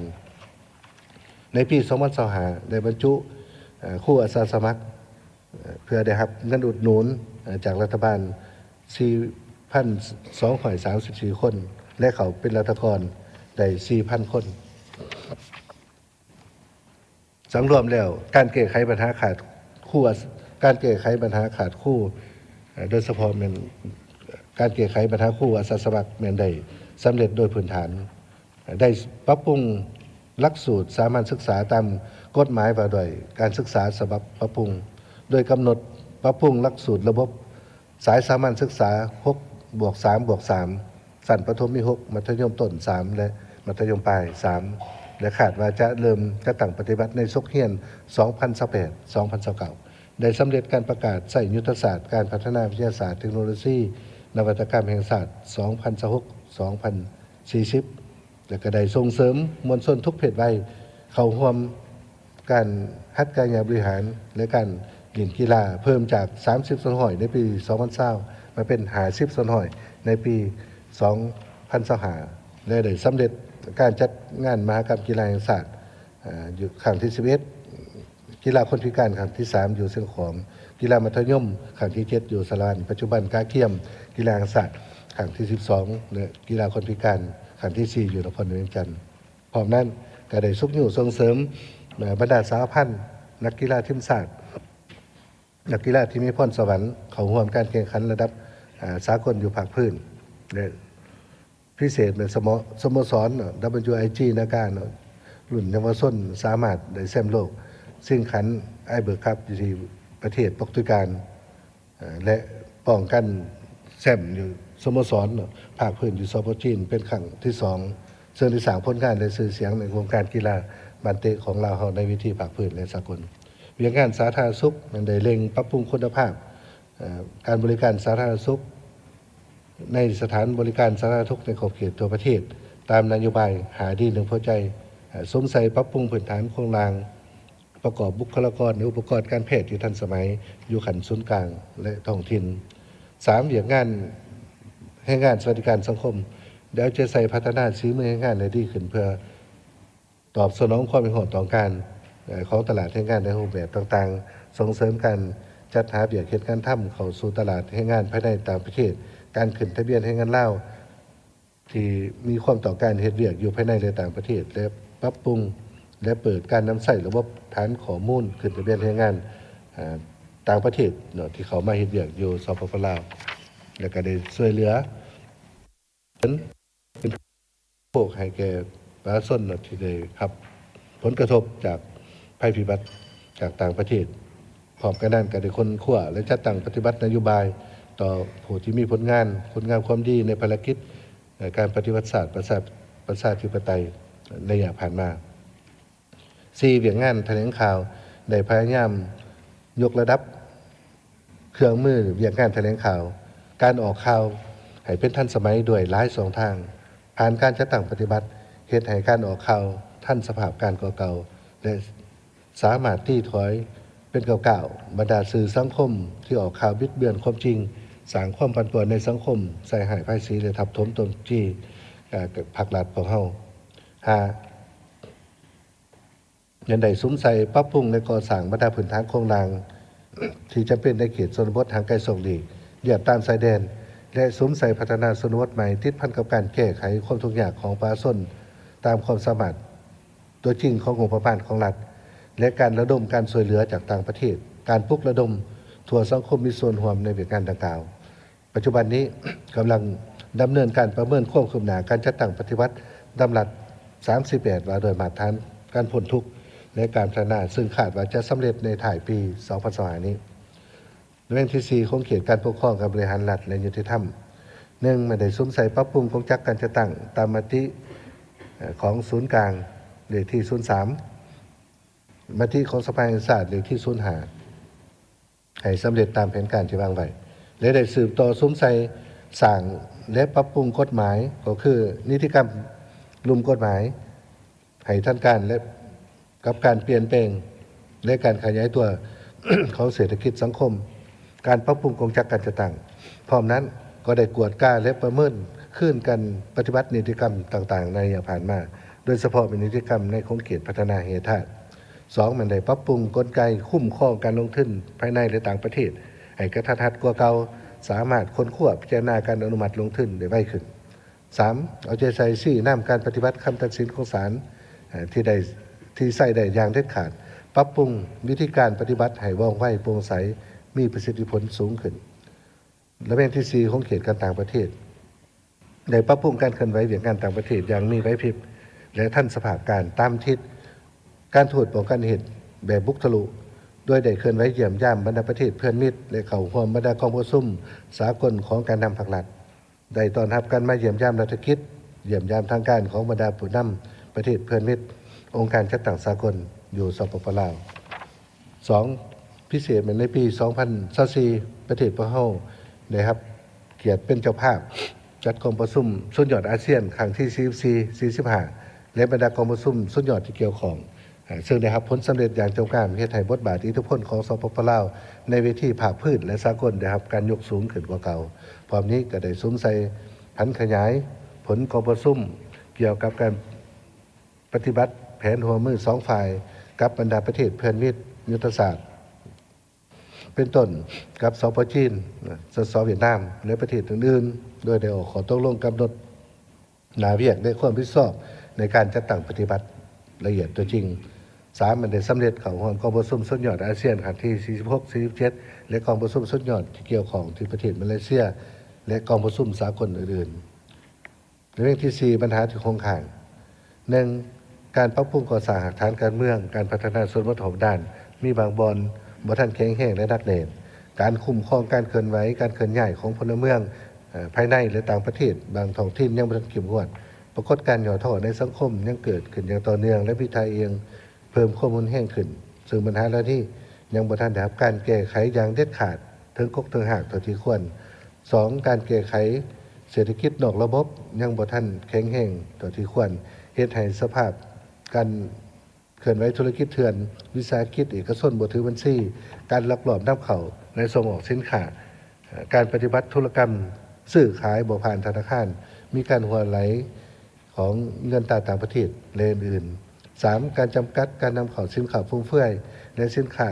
ในปี 2025ได้บรรจุครูอาสาสมัครเพื่อได้รับเงินอุดหนุนจากรัฐบาล 4,234 คนและเขาเป็นรัฐกรได้ 4,000 คนสังรวมแล้วการแก้ไขปัญหาขาดครูการแก้ไขปัญหาขาดครู โดยเฉพาะเป็นการแก้ไขปัญหาครูอาสาสมัครแม่นได้สำเร็จโดยพื้นฐานได้ปรับปรุงหลักสูตรสามัญศึกษาตามกฎหมายว่าด้วยการศึกษาฉบับปรับปรุงโดยกำหนดปรับปรุงหลักสูตรระบบสายสามัญศึกษา6+3+3สั้นประถมมี6มัธยมต้น3และมัธยมปลาย3และคาดว่าจะเริ่มจะตั้งปฏิบัติในศุกร์เฮียน2018-2029ได้สำเร็จการประกาศใส่ยุทธศาสตร์การพัฒนาวิทยาศาสตร์เทคโนโลยีนวัตกรรมแห่งศาสตร์2026-2040และก็ได้ส่งเสริมมวลชนทุกเพศวัยเข้าร่วมการหัดการงานบริหารและการเล่นกีฬาเพิ่มจาก30ส่วนห้อยในปี2020มาเป็น50ส่วนห้อยในปี2025และได้สำเร็จการจัดงานมหกรรมกีฬาแห่งศาสตร์อยู่ครั้งที่11กีฬาคนพิการครั้งที่3อยู่เชียงของกีฬามัธยมครั้งที่7อยู่สระบุรีปัจจุบันกาเกียมกีฬาแห่งศาสตร์ครั้งที่12และกีฬาคนพิการครั้งที่4อยู่นครเวียงจันทร์พร้อมนั้นก็ได้ส่งเสริมบรรดาสาพันธ์นักกีฬาทีมชาตินักกีฬาที่มีพรสวรรค์เข้าร่วมการแข่งขันระดับสากลอยู่ภาคพื้นและพิเศษเป็นสโมสร WIG นาการรุ่นเยาวชนสามารถได้แชมป์โลกซึ่งขันไอเบิร์กคัพอยู่ที่ประเทศโปรตุเกสและป้องกันแชมป์อยู่สโมสรภาคพื้นอยู่สปจีนเป็นครั้งที่2ซึ่งได้สร้างผลงานและชื่อเสียงในวงการกีฬาบันเตะของลาวเฮาในวิธีภาคพื้นและสากลเวียงงานสาธารณสุขมันได้เล็งปรับปรุงคุณภาพการบริการสาธารณสุขในสถานบริการสาธารณสุขในขอบเขตทั่วประเทศตามนโยบายหาดีหนึ่งพอใจสมใส่ปรับปรุงพื้นฐานโครงสร้างประกอบบุคลากรในอุปกรณ์การแพทย์ที่ทันสมัยอยู่ขันศูนย์กลางและท้องถิ่น3เวียงงานให้งานสวัสดิการสังคมเดี๋ยวจะใส่พัฒนาฝีมือให้งานในดีขึ้นเพื่อตอบสนองความเป็นห่วงต่อการของตลาดแรงงานในรูปแบบต่างๆส่งเสริมการจัดหาเบียดเขตการทำเข้าสู่ตลาดแรงงานภายในต่างประเทศการขึ้นทะเบียนแรงงานลาวที่มีความต่อการเฮ็ดเวียกอยู่ภายในและต่างประเทศและปรับปรุงและเปิดการนำใส่ระบบฐานข้อมูลขึ้นทะเบียนแรงงานต่างประเทศที่เขามาเฮ็ดเวียกอยู่สปป.ลาวแล้วก็ได้ช่วยเหลือเป็นพวกให้แก่ประชาชนที่ได้รับผลกระทบจากภัยพิบัติจากต่างประเทศพร้อมกันนั้นก็ได้คนขั้วและจัดตั้งปฏิบัตินโยบายต่อผู้ที่มีผลงานความดีในภารกิจการปฏิวัติศาสตร์ประชาธิปไตยในระยะผ่านมา4เวียงงานแถลงข่าวได้พยายามยกระดับเครื่องมือเวียงงานแถลงข่าวการออกข่าวให้เป็นทันสมัยด้วยหลาย2ทางผ่านการจัดตั้งปฏิบัติเฮ็ดให้การออกข่าวทันสภาพการเก่าๆและสามารถที่ถอยเป็นเก่าๆบรรดาสื่อสังคมที่ออกข่าวบิดเบือนความจริงสร้างความปั่นป่วนในสังคมใส่หายภายสีและทับถมตนจี้ภาครัฐของเฮายันใดซุ้มใส่ปรับปรุงและก่อสร้างบรรดาพื้นฐานโครงสร้างที่จำเป็นในเขตชนบททางไกลส่งหลีกเรียบตามชายแดนและซุ้มใส่พัฒนาชนบทใหม่ติดพันกับการแก้ไขความทุกข์ยากของประชาชนตามความสามารถตัวจริงของงบประมาณของรัฐและการระดมการช่วยเหลือจากต่างประเทศการปลุกระดมทั่วสังคมมีส่วนร่วมในเรื่องการดังกล่าวปัจจุบันนี้กำลังดำเนินการประเมินความคืบหน้าการจัดตั้งปฏิวัติดำรัส38ว่าโดยมาตรฐานการพ้นทุกข์และการพัฒนาซึ่งคาดว่าจะสำเร็จในถ่ายปี2025นี้เรื่องที่4ของเขตการปกครองการบริหารรัฐและยุติธรรม1ไม่ได้ซุ้มใส่ปรับปรุงกงจักการจัดตั้งตามมติของศูนย์กลางเลขที่03มติของสภาแห่งชาติเลขที่05ให้สำเร็จตามแผนการที่วางไว้และได้สืบต่อซุ้มใส่สร้างและปรับปรุงกฎหมายก็คือนิติกรรมลุมกฎหมายให้ทันการและกับการเปลี่ยนแปลงและการขยายตัว ของเศรษฐกิจสังคมการปรับปรุงกงจักการจัดตั้งพร้อมนั้นก็ได้กวดก้าและประเมินขึ้นกันปฏิบัตินิติกรรมต่างๆในระยะผ่านมาโดยเฉพาะเป็นนิติกรรมในโครงเขตพัฒนาเหตุ2มันได้ปรับปรุงกลไกคุ้มครองการลงทุนภายในและต่างประเทศให้กระทัดรัดกว่าเก่าสามารถค้นคว้าพิจารณาการอนุมัติลงทุนได้ไวขึ้น3เอาใจใส่ชี้นำการปฏิบัติคำตัดสินของศาลที่ใส่ได้อย่างเด็ดขาดปรับปรุงวิธีการปฏิบัติให้ว่องไวโปร่งใสมีประสิทธิผลสูงขึ้น และแม่นที่ 4 ของเขตการต่างประเทศได้ปรับปรุงการเคลื่อนไหวเวียงการต่างประเทศอย่างมีไหวพริบและทันสภาพการตามทิศการทูตป้องกันเหตุแบบบุกทะลุโดยได้เคลื่อนไหวเยี่ยมยามบรรดาประเทศเพื่อนมิตรและเข้าร่วมบรรดากองประชุมสากลของการนำภาครัฐได้ต้อนรับการมาเยี่ยมยามรัฐกิจเยี่ยมยามทางการของบรรดาผู้นำประเทศเพื่อนมิตรองค์การจัดตั้งสากลอยู่สปป.ลาว 2. พิเศษในปี 2024 ประเทศพวกเราได้รับเกียรติเป็นเจ้าภาพจัดกองประชุมสุดยอดอาเซียนครั้งที่ 44 45 และบรรดากองประชุมสุดยอดที่เกี่ยวข้องซึ่งได้รับผลสำเร็จอย่างเจ้าการเฮ็ดให้บทบาทอิทธิพลของสปป.ลาวในเวทีภาคพื้นและสากลได้รับการยกสูงขึ้นกว่าเก่าพร้อมนี้ก็ได้สวมใส่ผันขยายผลกองประชุมเกี่ยวกับการปฏิบัติแผนหัวมือ2ฝ่ายกับบรรดาประเทศเพื่อนมิตรยุทธศาสตร์เป็นต้นกับสป.จีนสส.เวียดนามและประเทศอื่นๆโดยได้ออกข้อตกลงกำหนดหน้าเวียกและความรับผิดชอบในการจัดตั้งปฏิบัติละเอียดตัวจริง 3. มันได้สำเร็จเข้าร่วมกองประชุมสุดยอดอาเซียนครั้งที่ 46 47 และกองประชุมสุดยอดที่เกี่ยวข้องที่ประเทศมาเลเซียและกองประชุมสากลอื่นๆเรื่องที่ 4 ปัญหาที่คงค้าง 1. การปรับปรุงก่อสร้างหลักฐานการเมืองการพัฒนาส่วนวัตถุด้านมีบางบอนบ่ทันแข็งแรงและนักแน่นการคุ้มครองการเคลื่อนไหวการเคลื่อนย้ายของพลเมืองภายในและต่างประเทศบางท้องถิ่นยังบ่ทันเข้มงวดปรากฏการณ์ย่อท้อในสังคมยังเกิดขึ้นอย่างต่อเนื่องและพิทัยเองเพิ่มข้อมูลแห้งขึ้นซึ่งปัญหาเหล่านี้ยังบ่ทันได้รับการแก้ไขอย่างเด็ดขาดถึงกกถึงหากเท่าที่ควร 2. การแก้ไขเศรษฐกิจนอกระบบยังบ่ทันแข็งแรงเท่าที่ควรเฮ็ดให้สภาพการเคลื่อนไหวธุรกิจเถื่อนวิสาหกิจเอกชนบ่ถือบัญชีการลักลอบนำเข้าและส่งออกสินค้าการปฏิบัติธุรกรรมซื้อขายบ่ผ่านธนาคารมีการหัวไหลของเงินต่างประเทศและอื่นๆ 3. การจำกัดการนำเข้าสินค้าฟุ่มเฟือยและสินค้า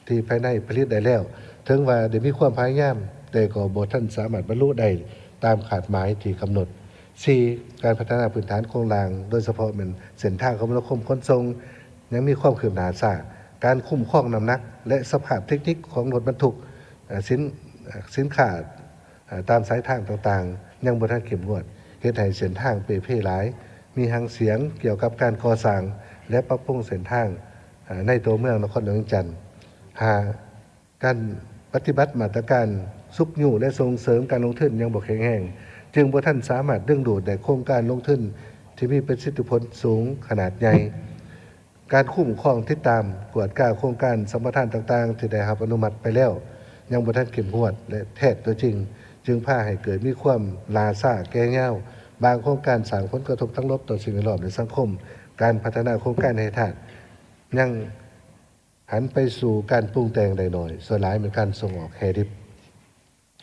ที่ภายในผลิตได้แล้วถึงว่าได้มีความพยายามแต่ก็บ่ทันสามารถบรรลุได้ตามขาดหมายที่กำหนด 4. การพัฒนาพื้นฐานโครงสร้างโดยเฉพาะเป็นเส้นทางคมนาคมขนส่งยังมีความคืบหน้าช้าการคุ้มครองน้ำหนักและสภาพเทคนิคของรถบรรทุกสินค้าตามสายทางต่างๆยังบ่ทันเข้มงวดเฮ็ดให้เส้นทางเป้เพ่หลายมีหังเสียงเกี่ยวกับการก่อสร้างและปรับปรุงเส้นทางในตัวเมืองนครหลวงจันทน์ 5. การปฏิบัติมาตรการซุกยู่และส่งเสริมการลงทุนยังบ่แข็งแรงจึงบ่ทันสามารถดึงดูดได้โครงการลงทุนที่มีประสิทธิผลสูงขนาดใหญ่การคุ้มครองติดตามกวดก้าวโครงการสัมปทานต่างๆที่ได้รับอนุมัติไปแล้วยังบ่ทันเข้มงวดและแท้ตัวจริงจึงพาให้เกิดมีความล่าช้าแก่เง่าบางโครงการสร้างผลกระทบทั้งลบต่อสิ่งแวดล้อมและสังคมการพัฒนาโครงการให้ทันยังหันไปสู่การปรุงแต่งได้น้อยส่วนหลายเป็นการส่งออกแฮดิบ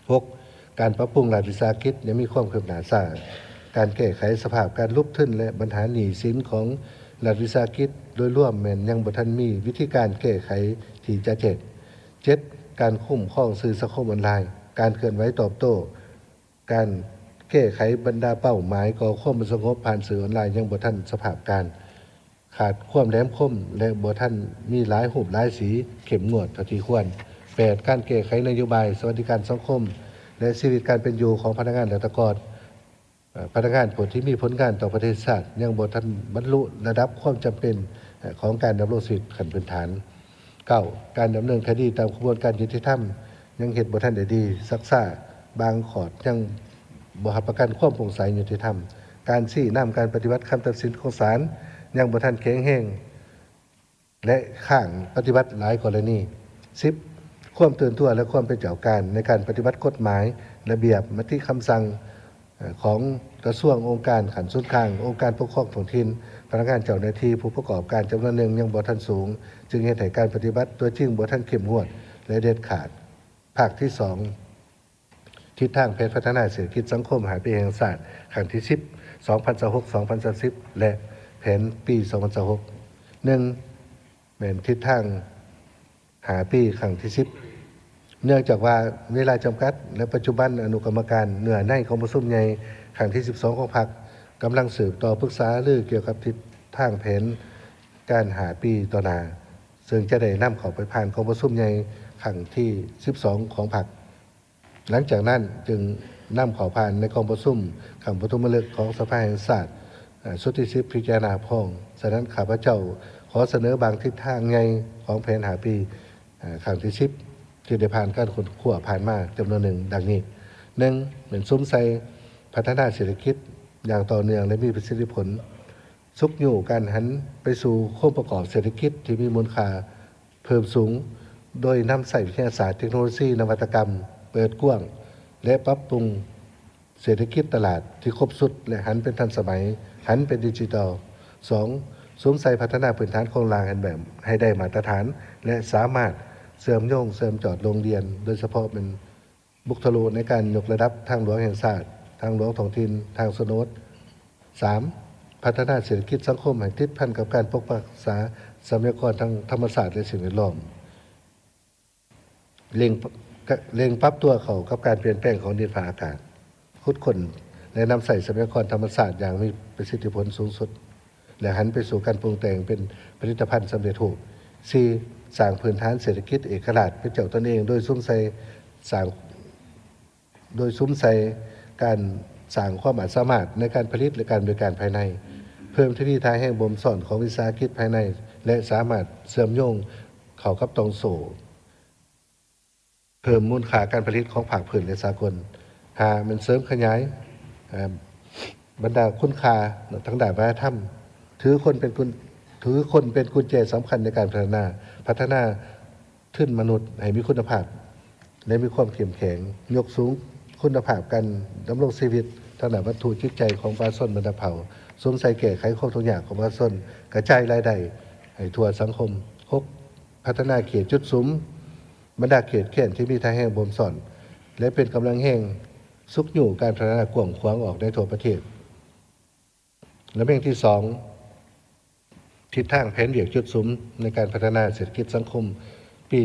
6. การปรับปรุงรัฐวิสาหกิจยังมีความคืบหน้าช้าการแก้ไขสภาพการลุกขึ้นและปัญหาหนี้สินของรัฐวิสาหกิจโดยรวมแม้นยังบ่ทันมีวิธีการแก้ไขที่จะเจ็ด 7. การคุ้มครองสื่อสังคมออนไลน์การเคลื่อนไหวตอบโต้การแก้ไขบรรดาเป้าหมายก่อความไม่สงบผ่านสื่อออนไลน์ยังบ่ทันสภาพการขาดความแหลมคมและบ่ทันมีหลายรูปหลายสีเข้มงวดเท่าที่ควร 8. การแก้ไขนโยบายสวัสดิการสังคมและชีวิตการเป็นอยู่ของพนักงานราชการพนักงานผู้ที่มีผลงานต่อประเทศชาติยังบ่ทันบรรลุระดับความจำเป็นของการดำรงชีวิตขั้นพื้นฐาน 9. การดำเนินคดีตามกระบวนการยุติธรรมยังเฮ็ดบ่ทันได้ดีซักซ่าบางขอดยังบ่รับประกันความโปร่งใสยุติธรรมการชี้นำการปฏิบัติคำตัดสินของศาลยังบ่ทันแข็งแรงและข้างปฏิบัติหลายกรณี 10. ความตื่นตัวและความเป็นเจ้าการในการปฏิบัติกฎหมายระเบียบมติคำสั่งของกระทรวงองค์การขันสุนกลางองค์การปกครองท้องถิ่นพนักงานเจ้าหน้าที่ผู้ประกอบการจำนวนหนึ่งยังบ่ทันสูงจึงเฮ็ดให้การปฏิบัติตัวจริงบ่ทันเข้มงวดและเด็ดขาดภาคที่ 2 ทิศทางแผนพัฒนาเศรษฐกิจสังคมหาปีแห่งชาติครั้งที่ 10 2026-2030 และแผนปี 2026 1. เป็นทิศทางหาปีครั้งที่ 10 เนื่องจากว่าเวลาจำกัดและปัจจุบันอนุกรรมการเนื้อในของประชุมใหญ่ครั้งที่ 12 ของพรรคกำลังสืบต่อปรึกษาหรือเกี่ยวกับทิศทางแผนการหาปีต่อหน้าซึ่งจะได้นำเข้าไปผ่านของประชุมใหญ่ครั้งที่ 12 ของพรรค หลังจากนั้นจึงนำเข้าผ่านในกองประชุมคำประชุมฤกษ์ของสภาแห่งชาติสุดที่10พิจารณาพ้องฉะนั้นข้าพเจ้าขอเสนอบางทิศทางไงของแผนหาปีครั้งที่10ที่ได้ผ่านการขวผ่านมาจำนวนหนึ่งดังนี้1เป็นซุ้มไซพัฒนาเศรษฐกิจอย่างต่อเนื่องและมีประสิทธิผลซุกอยู่การหันไปสู่โครงประกอบเศรษฐกิจที่มีมูลค่าเพิ่มสูงโดยนำใส่วิทยาศาสตร์เทคโนโลยีนวัตกรรมเปิดกว้างและปรับปรุงเศรษฐกิจตลาดที่ครบสุดและหันเป็นทันสมัยหันเป็นดิจิทัล 2. สวมใส่พัฒนาพื้นฐานโครงสร้างกันแบบให้ได้มาตรฐานและสามารถเสริมโยงเสริมจอดโรงเรียนโดยเฉพาะเป็นบุคลากรในการยกระดับทางหลวงแห่งชาติทางหลวงท้องถิ่นทางชนบท 3. พัฒนาเศรษฐกิจสังคมให้ติดพันกับการปกปักษาทรัพยากรทางธรรมศาสตร์และสิ่งแวดล้อมเร่งปรับตัวเข้ากับการเปลี่ยนแปลงของดินฟ้าอากาศคุดคนและนำใส่ทรัพยากรธรรมศาสตร์อย่างมีประสิทธิผลสูงสุดและหันไปสู่การปรุงแต่งเป็นผลิตภัณฑ์สำเร็จรูป 4. สร้างพื้นฐานเศรษฐกิจเอกราชเป็นเจ้าตนเองโดยซุ้มใส่การสร้างความสามารถในการผลิตและการบริการภายในเพิ่มทวีทางแห่งบ่มสอนของวิสาหกิจภายในและสามารถเสริมโยงเข้ากับตรงโซ่เพิ่มมูลค่าการผลิตของภาคพื้นและสากลมันเสริมขยายบรรดาคุณค่าทางด้านวัฒนธรรมถือคนเป็นกุญแจสำคัญในการพัฒนาขึ้นมนุษย์ให้มีคุณภาพและมีความเข้มแข็งยกสูงคุณภาพการดำรงชีวิตทางด้านวัตถุจิตใจของประชาชนบรรดาเผ่าสวมใส่แก้ไขความทุกข์ยากของประชาชนกระจายรายได้ให้ทั่วสังคม 6. พัฒนาเขตจุดซุ้มบรรดาเขตแข่นที่มีทางแห่งบ่มสอนและเป็นกำลังแห่งซุกอยู่การพัฒนากว้างขวางออกในทั่วประเทศและเรื่องที่ 2ทิศทางแผนเดี่ยวจุดซุ้มในการพัฒนาเศรษฐกิจสังคมปี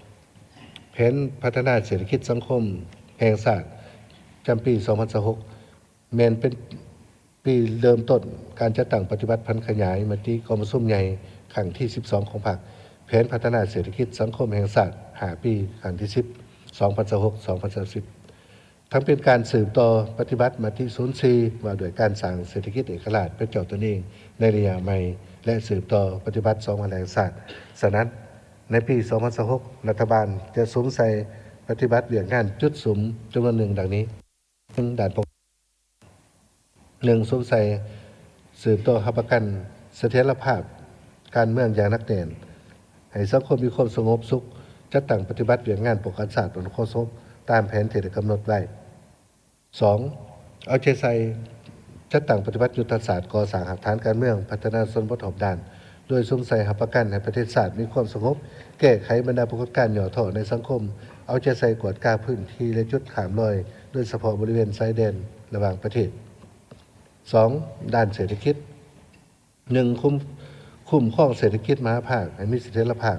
2026 แผนพัฒนาเศรษฐกิจสังคมแห่งชาติจำปี 2026 แม้นเป็นปีเริ่มต้นการจัดตั้งปฏิบัติพันธ์ขยายมติกองประชุมใหญ่ครั้งที่ 12 ของพรรคแผนพัฒนาเศรษฐกิจสังคมแห่งชาติ5 ปีครั้งที่ 10 2026-2030 ทั้งเป็นการสืบต่อปฏิบัติมติ04ว่าด้วยการสร้างเศรษฐกิจเอกราชเป็นเจ้าตนเองในระยะใหม่และสืบต่อปฏิบัติ2 วันแห่งชาติฉะนั้นในปี 2026 รัฐบาลจะสวมใส่ปฏิบัติเรื่องงานจุดสุมจำนวนหนึ่งดังนี้ด่าน1สวมใส่สืบต่อหับประกันเสถียรภาพการเมืองอย่างนักแน่นให้สังคมมีความสงบสุขจัดตั้งปฏิบัติเรื่องงานปกปักษาตนโคศกตามแผนที่ได้กำหนดไว้ 2. เอาใจใส่จัดตั้งปฏิบัติยุทธศาสตร์ก่อสร้างหลักฐานการเมืองพัฒนาชนบทหอบด้านโดยสวมใส่หับประกันให้ประเทศชาติมีความสงบแก้ไขบรรดาปรากฏการณ์หย่อถ่อในสังคมเอาใจใส่กวดกาพื้นที่และจุดขามลอยโดยเฉพาะบริเวณชายแดนระหว่างประเทศ 2. ด้านเศรษฐกิจ 1. คุ้มครองเศรษฐกิจมหาภาคให้มีเสถียรภาพ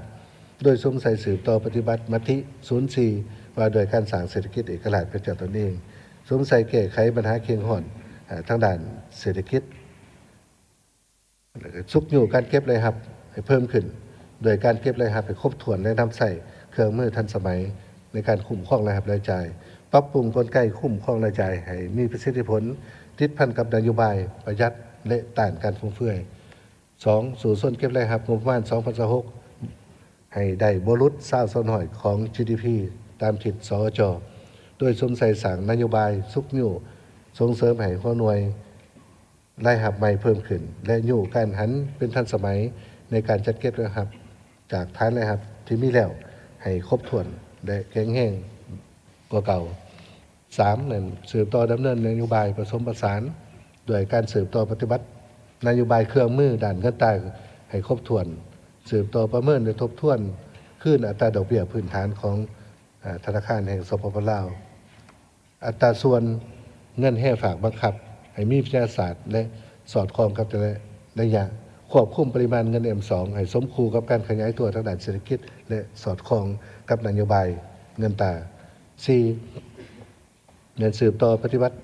โดยสวมใส่สืบต่อปฏิบัติมติ04ว่าโดยการสร้างเศรษฐกิจเอกราชเป็นเจ้าตนเองสวมใส่แก้ไขปัญหาเคียงห่อนทางด้านเศรษฐกิจซุกอยู่การเก็บรายรับให้เพิ่มขึ้นโดยการเก็บรายรับให้ครบถ้วนและนำใส่เครื่องมือทันสมัยในการคุ้มครองรายรับรายจ่ายปรับปรุงกลไกคุ้มครองรายจ่ายให้มีประสิทธิผลติดพันกับนโยบายประหยัดและต้านการฟุ่มเฟือย 2. สู่ส่วนเก็บรายรับงบประมาณ 2026 ให้ได้บ่หลุด20%ของ GDP ตามทิศสอจ.โดยสวมใส่สั่งนโยบายซุกอยู่ส่งเสริมให้หัวหน่วยรายรับใหม่เพิ่มขึ้นและอยู่การหันเป็นทันสมัยในการจัดเก็บรายรับจากฐานรายรับที่มีแล้วให้ครบถ้วนและแข็งแรงกว่าเก่า 3. นั่นสืบต่อดำเนินนโยบายผสมผสานโดยการสืบต่อปฏิบัตินโยบายเครื่องมือด้านเงินตราให้ครบถ้วนสืบต่อประเมินและทบทวนขึ้นอัตราดอกเบี้ยพื้นฐานของธนาคารแห่งสปป.ลาวอัตราส่วนเงินแห่ฝากบังคับให้มีวิทยาศาสตร์และสอดคล้องกับแต่ละระยะควบคุมปริมาณเงิน M2 ให้สมคู่กับการขยายตัวทางด้านเศรษฐกิจและสอดคล้องกับนโยบายเงินตรา 4. เงินสืบต่อปฏิบัติ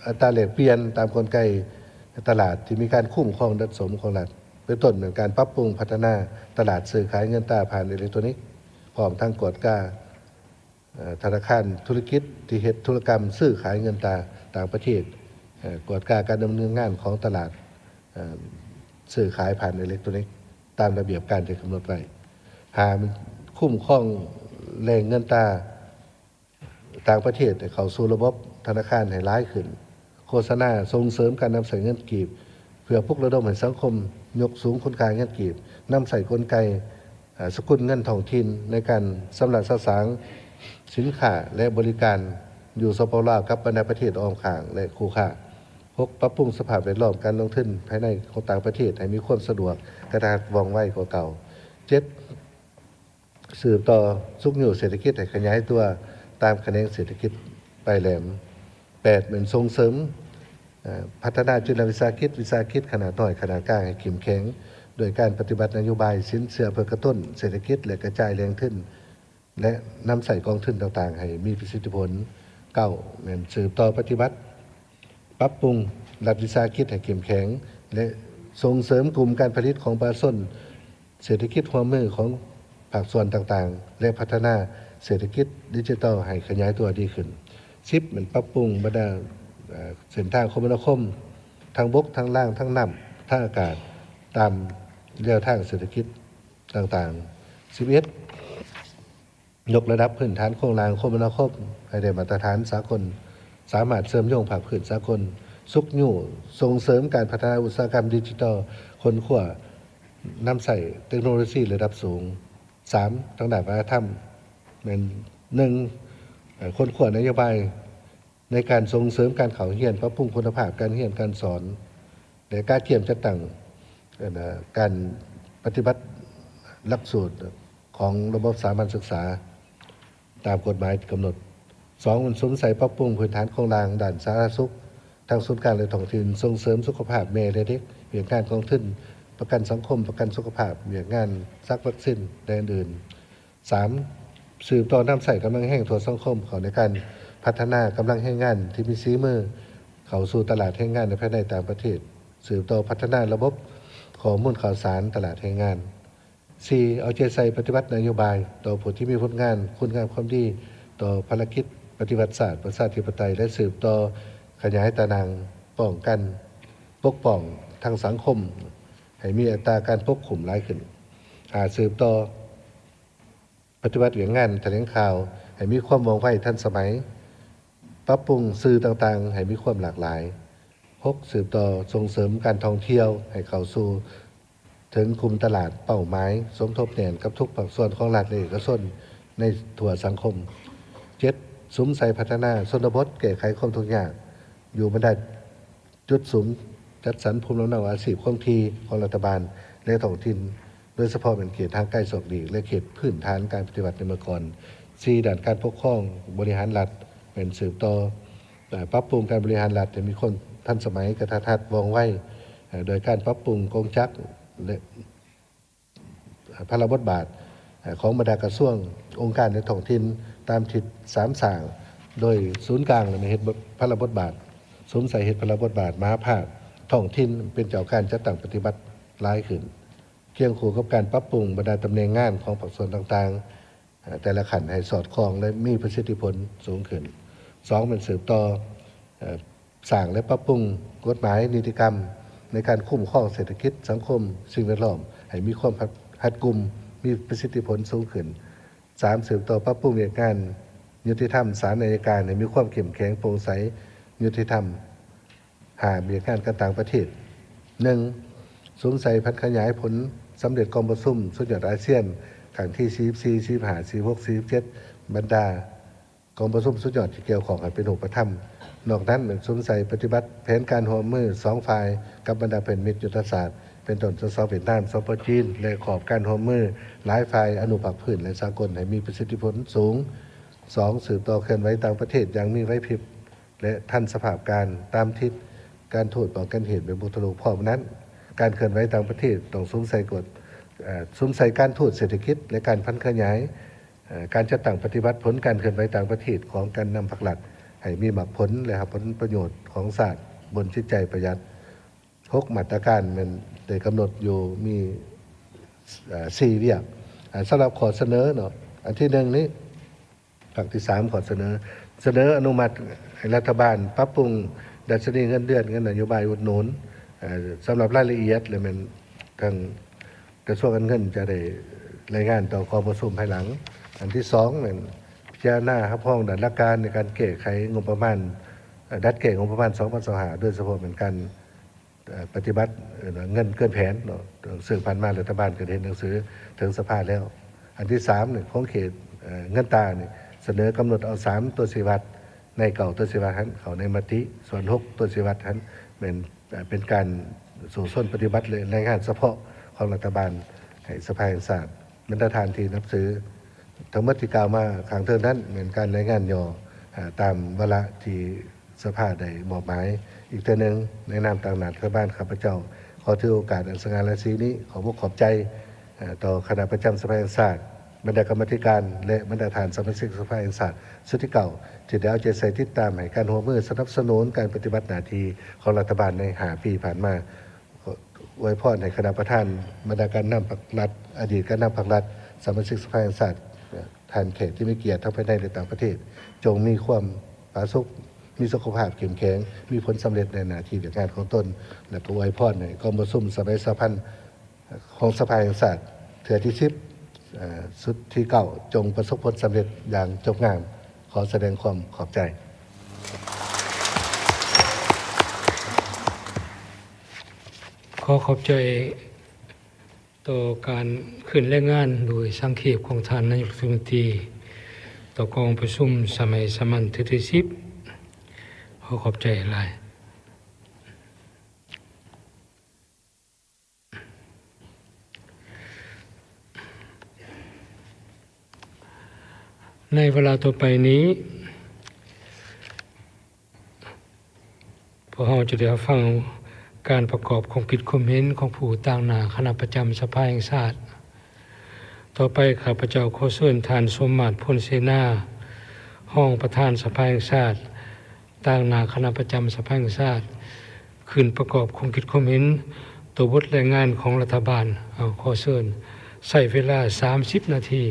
อัตราแลกเปลี่ยนตามกลไกตลาดที่มีการคุ้มครองดัชสมของรัฐเป็นต้นเหมือนการปรับปรุงพัฒนาตลาดซื้อขายเงินตราผ่านอิเล็กทรอนิกส์พร้อมทั้งกวดกา ธนาคารธุรกิจที่เฮ็ดธุรกรรมซื้อขายเงินต่างประเทศกวดการดำเนินงานของตลาดซื้อขายผ่านอิเล็กทรอนิกส์ตามระเบียบการที่กำหนดไว้หามันคุ้มครองแหล่งเงินต่างประเทศเข้าสู่ระบบธนาคารให้ร้ายขึ้นโฆษณาส่งเสริมการนำใส่เงินกีบเพื่อพวกระดมให้สังคมยกสูงคุณค่าเงินกีบนำใส่กลไกสกุลเงินท้องถิ่นในการสำหรับสร้างสินค้าและบริการอยู่สปปลาวกับบรรดาประเทศอ้อมข้างและคู่ค้าปรับปรุงสภาพแวดล้อมการลงทุนภายในของต่างประเทศให้มีความสะดวกกระทัดว่องไวกว่าเก่า7สืบต่อสุขอยู่เศรษฐกิจให้ขยายตัวตามแขนงเศรษฐกิจไปแหลม8เป็นส่งเสริมพัฒนาจุลวิสาหกิจขนาดน้อยขนาดกลางให้เข้มแข็งโดยการปฏิบัตินโยบายสินเชื่อเพื่อกระตุ้นเศรษฐกิจและกระจายแรงทุนและนำใส่กองทุนต่างๆให้มีประสิทธิผล9เป็นสืบต่อปฏิบัติปรับปรุงรัฐวิสาหกิจให้เข้มแข็งและส่งเสริมกลุ่มการผลิตของปลาส้นเศรษฐกิจหัวมือของภาคส่วนต่างๆและพัฒนาเศรษฐกิจดิจิทัลให้ขยายตัวดีขึ้น10มันปรับปรุงบรรดาเส้นทางคมนาคมทางบกทางล่างทางน้ำทางอากาศตามแนวทางเศรษฐกิจต่างๆ11ยกระดับพื้นฐานโครงสร้างคมนาคมให้ได้มาตรฐานสากลสามารถเสริมโยงภาคพื้นสากลสุขยู่ส่งเสริมการพัฒนาอุตสาหกรรมดิจิทัลค้นคว้านำใส่เทคโนโลยีระดับสูง3ทางด้านวัฒนธรรมเป็น1ค้นคว้านโยบายในการส่งเสริมการเข้าเรียนปรับปรุงคุณภาพการเรียนการสอนและการเทียมจัดตั้งการปฏิบัติหลักสูตรของระบบสามัญศึกษาตามกฎหมายกำหนด2มันสมใส่ปรับปรุงพื้นฐานโครงสร้างด้านสาธารณสุขทางศูนย์กลางและท้องถิ่นส่งเสริมสุขภาพแม่และเด็กเรื่องการกองทุนประกันสังคมประกันสุขภาพเรื่องงานซักวัคซีนและอื่น3สืบต่อนำใส่กำลังแห่งทั่วสังคมเขาในการพัฒนากำลังแห่งงานที่มีฝีมือเข้าสู่ตลาดแห่งงานในภายในต่างประเทศสืบต่อพัฒนาระบบข้อมูลข่าวสารตลาดแห่งงาน4เอาใจใส่ปฏิบัตินโยบายต่อผู้ที่มีผลงานคุณงามความดีต่อภารกิจปฏิวัติศาสตร์ประชาธิปไตยและสืบต่อขยายตารางป้องกันปกป้องทางสังคมให้มีอัตราการควบคุมหลายขึ้นสืบต่อปฏิบัติเรื่องงานแถลงข่าวให้มีความว่องไวทันสมัยปรับปรุงสื่อต่างๆให้มีความหลากหลาย6สืบต่อส่งเสริมการท่องเที่ยวให้เข้าสู่ถึงกลุ่มตลาดเป้าหมายสมทบแทนกับทุกภาคส่วนของรัฐและเอกชนในทั่วสังคม7สุมใส่พัฒนาชนบทแก้ไขความทุกข์ยากอยู่บรรดาจุดสูงจัดสรรภูมิลำเนาอาชีพคงที่ของรัฐบาลและท้องถิ่นโดยเฉพาะเป็นเขตทางใกล้ศอกดีและเขตพื้นฐานการปฏิบัติในเมื่อก่อน4ด้านการปกครองบริหารรัฐเป็นสืบต่อปรับปรุงการบริหารรัฐให้มีคนทันสมัยกระทัดว่องไวโดยการปรับปรุงกองจักรและพระบทบาทของบรรดากระทรวงองค์การในท้องถิ่นตามทิศ3สั่งโดยศูนย์กลางในเหตุพระบทบาทสมใส่เหตุพระบทบาทมหาภาคท้องถิ่นเป็นเจ้าการจัดตั้งปฏิบัติหลายขึ้นเคียงคู่กับการปรับปรุงบรรดาตำแหน่งงานของภาคส่วนต่างๆแต่ละขันให้สอดคล้องและมีประสิทธิผลสูงขึ้น2เป็นสืบต่อสร้างและปรับปรุงกฎหมายนิติกรรมในการคุ้มครองเศรษฐกิจสังคมสิ่งแวดล้อมให้มีความหัดกุมมีประสิทธิผลสูงขึ้น3สืบต่อปรับปรุงเรื่องงานยุติธรรมศาลอัยการให้มีความเข้มแข็งโปร่งใสยุติธรรมเรื่องงานการต่างประเทศ1สวมใส่พันขยายผลสำเร็จกองประชุมสุดยอดอาเซียนครั้งที่44 45 46 47บรรดากองประชุมสุดยอดที่เกี่ยวข้องให้เป็นรูปธรรมนอกนั้นสวมใส่ปฏิบัติแผนการร่วมมือ2ฝ่ายกับบรรดาเป็นมิตรยุทธศาสตร์เป็นต้นสเวียดนามสปจีนและขอบการร่วมมือหลายฝ่ายอนุภาคพื้นและสากลให้มีประสิทธิผลสูง2สืบต่อเคลื่อนไหวต่างประเทศอย่างมีไหวพริบและทันสภาพการตามทิศการโทษป้องกันเหตุเป็นบุตรลูกพร้อมนั้นการเคลื่อนไหวต่างประเทศต้องสวมใส่กฎสวมใส่การทูตเศรษฐกิจและการพันขยายการจัดตั้งปฏิบัติผลการเคลื่อนไหวต่างประเทศของการนำพรรคหลักให้มีหมักผลและผลประโยชน์ของศาสตร์บนจิตใจประหยัด6มาตรการมันได้กำหนดอยู่มี4เรื่องสำหรับขอเสนอเนาะอันที่1นี้ ภาคที่3ขอเสนออนุมัติให้รัฐบาลปรับปรุงดัชนีเงินเดือนเงินนโยบายอุดหนุนสำหรับรายละเอียดเลยมันทางกระทรวงการเงินจะได้รายงานต่อกองประชุมภายหลังอันที่2เนี่ยพิจารณาครับพ้องดันหลักการในการแก้ไขงบประมาณดัดแก้งบประมาณ2025โดยเฉพาะเป็นการปฏิบัติเงินเกินแผนสื่อผ่านมารัฐบาลก็เห็นหนังสือถึงสภาแล้วอันที่3เนี่ยของเขตเงินตาเนี่ยเสนอกำหนดเอา3ตัวชีวัตในเก่าตัวชีวัตนั้นเขาในมติส่วน6ตัวชีวัตนั้นเป็นการสู่ส้นปฏิบัติเลยรายงานเฉพาะของรัฐบาลให้สภาแห่งชาติบรรดาทานที่นับซื้อทั้งหมดที่กล่าวมาข้างเทิงนั้นเป็นการรายงานย่อตามวาระที่สภาได้มอบหมายอีกเท่านึงในนามต่างหนารัฐบาลข้าพเจ้าขอถือโอกาสอันสง่าราศีนี้ขอบใจต่อคณะประจำสภาแห่งชาติบรรดากรรมธิการและบรรดาฐานสมาชิกสภาแห่งชาติชุดที่เก่าที่ได้เอาใจใส่ติดตามให้การหัวมือสนับสนุนการปฏิบัติหน้าที่ของรัฐบาลใน5 ปีผ่านมาอวยพรให้คณะประธานบรรดาการนำพรรครัฐอดีตการนำพรรครัฐสมาชิกสภาแห่งชาติท่านแขกที่มีเกียรติทั้งภายในและต่างประเทศจงมีความผาสุกมีสุขภาพเข้มแข็งมีผลสำเร็จในหน้าที่การงานของตนและก็อวยพรให้กองประชุมสมัยสัมพันธ์ของสภาแห่งชาติเถื่อที่10สุดที่เก่าจงประสบผลสำเร็จอย่างจบงามขอแสดงความขอบใจ ขอบใจต่อการขึ้นรายงานโดยสังเขปของท่านนายกรัฐมนตรีต่อกองประชุมสมัยสามัญที่10ขอบใจหลายในเวลาต่อไปนี้พวกเราจะได้ฟังการประกอบความคิดความเห็นของผู้ต่างหน้าคณะประจำสภาแห่งชาติต่อไปข้าพเจ้าขอเชิญท่านสมมาตรพลเสนาห้องประธานสภาแห่งชาติต่างหน้าคณะประจำสภาแห่งชาติขึ้นประกอบความคิดความเห็นตัวบทรายงานของรัฐบาลขอเชิญใช้เวลา30 นาที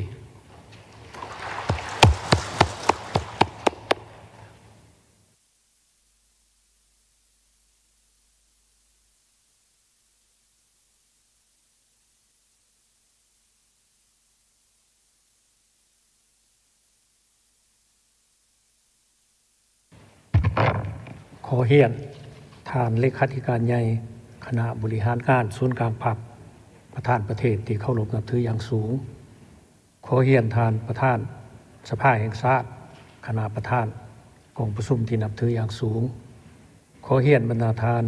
ขอเฮียนทานเลขาธิการใหญ่คณะบริหารการศูนย์กลางพรรคประธานประเทศที่เคารพนับถืออย่างสูงขอเฮียนทานประธานสภาแห่งชาติคณะประธานกองประชุมที่นับถืออย่างสูงขอเฮียนบรรดาทาน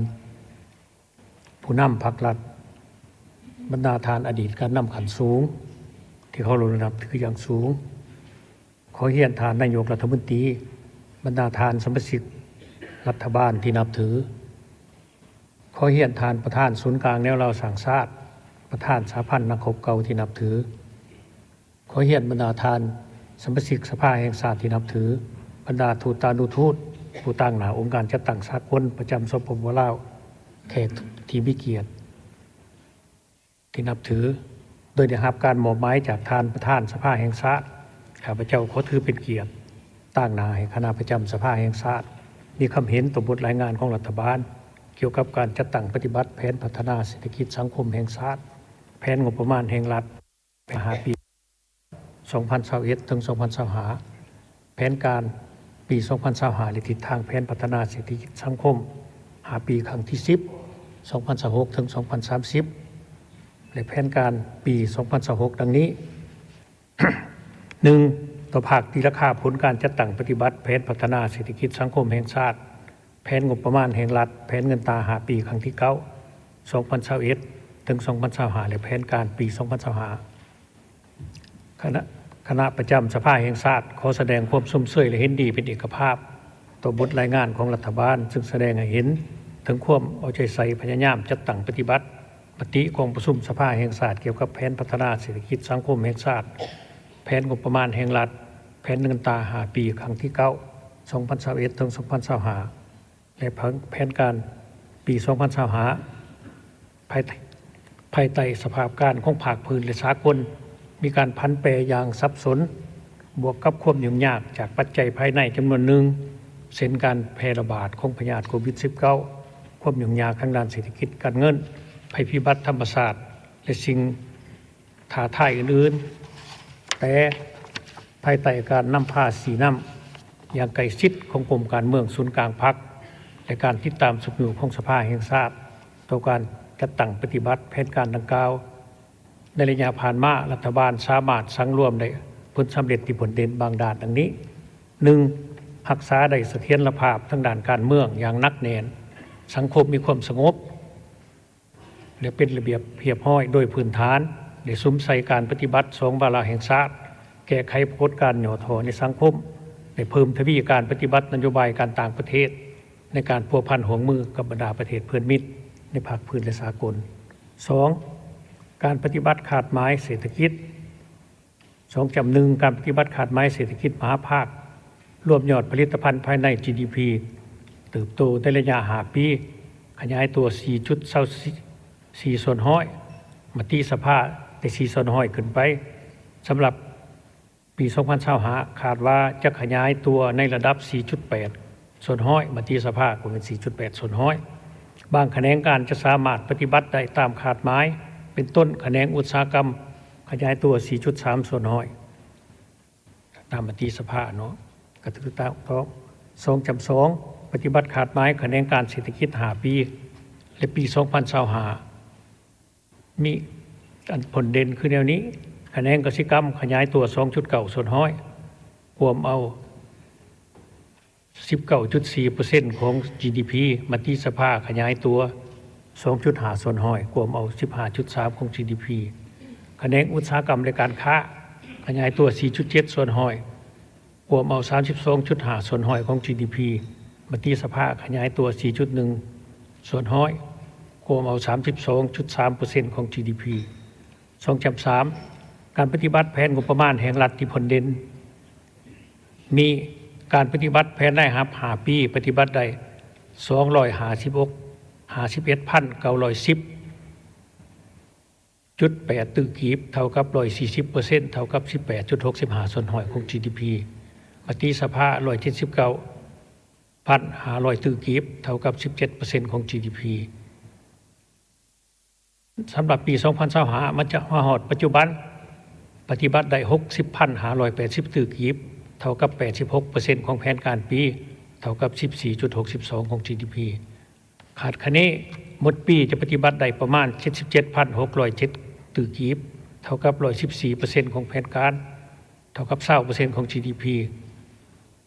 ผู้นำพรรครัฐบรรดาทานอดีตการนำขันสูงที่เคารพนับถืออย่างสูงขอเฮียนทานนายกรัฐมนตรีบรรดาทานสมาชิกรัฐบาลที่นับถือขอเฮียนทานประธานศูนย์กลางแนวเราสังชาติประธานสหพันธ์นักรบเก่าที่นับถือขอเฮียนบรรดาทานสมาชิกสภาแห่งชาติที่นับถือบรรดาทูตานุทูตผู้ตั้งหน้าองค์การจัดตั้งสากลประจำสปปลาวแขกที่มีเกียรติที่นับถือโดยได้รับการมอบหมายจากทานประธานสภาแห่งชาติข้าพเจ้าขอถือเป็นเกียรติตั้งหน้าให้คณะประจำสภาแห่งชาติมีคำเห็นต่อบทรายงานของรัฐบาลเกี่ยวกับการจัดตั้งปฏิบัติแผนพัฒนาเศรษฐกิจสังคมแห่งชาติแผนงบประมาณแห่งรัฐ5 ปี 2021 ถึง 2025แผนการปี 2025และทิศทางแผนพัฒนาเศรษฐกิจสังคม5 ปีครั้งที่ 10 2026 ถึง 2030 และแผนการปี 2026 ดังนี้ 1. ต่อภาคที่ราคาผลการจัดตั้งปฏิบัติแผนพัฒนาเศรษฐกิจสังคมแห่งชาติแผนงบประมาณแห่งรัฐแผนเงินตรา5 ปีครั้งที่ 9 2021 ถึง 2025 และแผนการปี 2025 คณะประจำสภาแห่งชาติขอแสดงความสมเสยและเห็นดีเป็นเอกภาพต่อบทรายงานของรัฐบาลซึ่งแสดงให้เห็นถึงความเอาใจใส่พยายามจัดตั้งปฏิบัติมติของประชุมสภาแห่งชาติเกี่ยวกับแผนพัฒนาเศรษฐกิจสังคมแห่งชาติแผนงบประมาณแห่งรัฐแผนเงินตรา5 ปีครั้งที่ 9 2021 ถึง 2025 และแผนการปี 2025 ภายใต้สภาพการของภาคพื้นและสากลมีการพันแปรอย่างซับซ้อน บวกกับความยุ่งยากจากปัจจัยภายในจำนวนหนึ่งเช่นการแพร่ระบาดของพยาธิโควิด -19 ความยุ่งยากทางด้านเศรษฐกิจการเงินภัยพิบัติธรรมชาติและสิ่งท้าทายอื่นๆแต่ภายใต้การนำพาสีน้ำอย่างใกล้ชิดของกรมการเมืองศูนย์กลางพรรคและการติดตามสุขอยู่ของสภาแห่งชาติต่อการจัดตั้งปฏิบัติแผนการดังกล่าวในระยะผ่านมารัฐบาลสามารถสังรวมได้ผลสำเร็จที่ผลเด่นบางด้านดังนี้ 1. รักษาได้เสถียรภาพทางด้านการเมืองอย่างนักแน่นสังคมมีความสงบและเป็นระเบียบเรียบร้อยโดยพื้นฐานได้ซุ้มใส่การปฏิบัติ2 วาระแห่งชาติแก้ไขปรากฏการณ์หย่อถอในสังคมได้เพิ่มทวีการปฏิบัตินโยบายการต่างประเทศในการพัวพันห่วงมือกับบรรดาประเทศเพื่อนมิตรในภาคพื้นและสากล 2. การปฏิบัติขาดหมายเศรษฐกิจ 2.1 การปฏิบัติขาดหมายเศรษฐกิจมหาภาครวมยอดผลิตภัณฑ์ภายใน GDP เติบโตในระยะ5 ปีขยายตัว 4.4 ส่วนห้อยมาตีสภาได้4 ส่วนห้อยขึ้นไปสำหรับปี2025คาดว่าจะขยายตัวในระดับ 4.8 ส่วนห้อยมาตีสภาก็เป็น 4.8 ส่วนห้อยบางแขนงการจะสามารถปฏิบัติได้ตามขาดหมายเป็นต้นแขนงอุตสาหกรรมขยายตัว 4.3 ส่วนห้อยตามมติสภาเนาะก็ถือตามก็2.2 ปฏิบัติขาดหมายแขนงการเศรษฐกิจ5 ปีและปี2025มีผลเด่นคือแนวนี้แขนงกสิกรรมขยายตัว 2.9 ส่วนห้อยรวมเอา 19.4% ของ GDP มติสภาขยายตัว 2.5 ส่วนห้อยรวมเอา 15.3 ของ GDP แขนงอุตสาหกรรมและการค้าขยายตัว 4.7 ส่วนห้อยรวมเอา 32.5 ส่วนห้อยของ GDP มติสภาขยายตัว 4.1 ส่วนห้อยรวมเอา 32.3% ของ GDP 2.3 การปฏิบัติแผนงบประมาณแห่งรัฐที่ผลเด่นมีการปฏิบัติแผนได้ครับ5 ปีปฏิบัติได้251,910.8 ตึกกีบเท่ากับ 140% เท่ากับ 18.65 ส่วนห้อยของ GDP มติสภา 179,500 ตึกกีบเท่ากับ 17% ของ GDP สำหรับปี2025มันจะมาฮอดปัจจุบันปฏิบัติได้ 60,580 ตึกกีบเท่ากับ 86% ของแผนการปีเท่ากับ 14.62 ของ GDP ขาดคะเนหมดปีจะปฏิบัติได้ประมาณ 77,607 ตึกกีบเท่ากับ 114% ของแผนการเท่ากับ 20% ของ GDP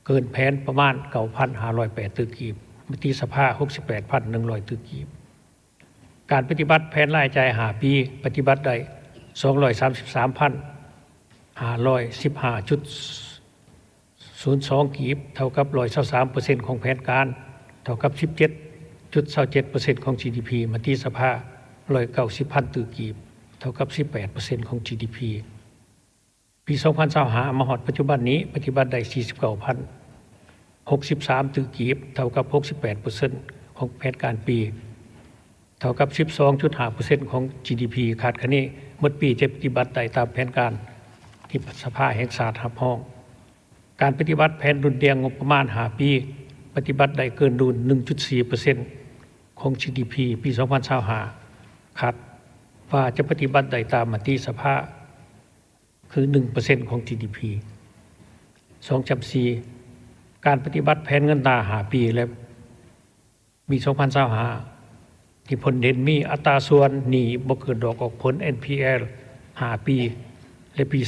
เกินแผนประมาณ 9,508 ตึกกีบมติสภา 68,100 ตึกกีบการปฏิบัติแผนรายจ่าย5 ปีปฏิบัติได้ 233,515.02 กีบเท่ากับ 123% ของแผนการเท่ากับ 17.27% ของ GDP มติสภา 190,000 ตึกกีบเท่ากับ 18% ของ GDP ปี2025มาฮอดปัจจุบันนี้ปฏิบัติได้ 49,063 ตึกกีบเท่ากับ 68% ของแผนการปีเท่ากับ 12.5% ของ GDP ขาดคะเนหมดปีจะปฏิบัติได้ตามแผนการที่สภาแห่งชาติรับรองการปฏิบัติแผนดุลเดียงงบประมาณ5 ปีปฏิบัติได้เกินดุล 1.4% ของ GDP ปี2025ขาดว่าจะปฏิบัติได้ตามมติสภาคือ 1% ของ GDP 2.4 การปฏิบัติแผนเงินตรา5 ปีและปี2025ที่ผลเด่นมีอัตราส่วนหนี้บ่เกินดอกออกผล NPL 5 ปีและปี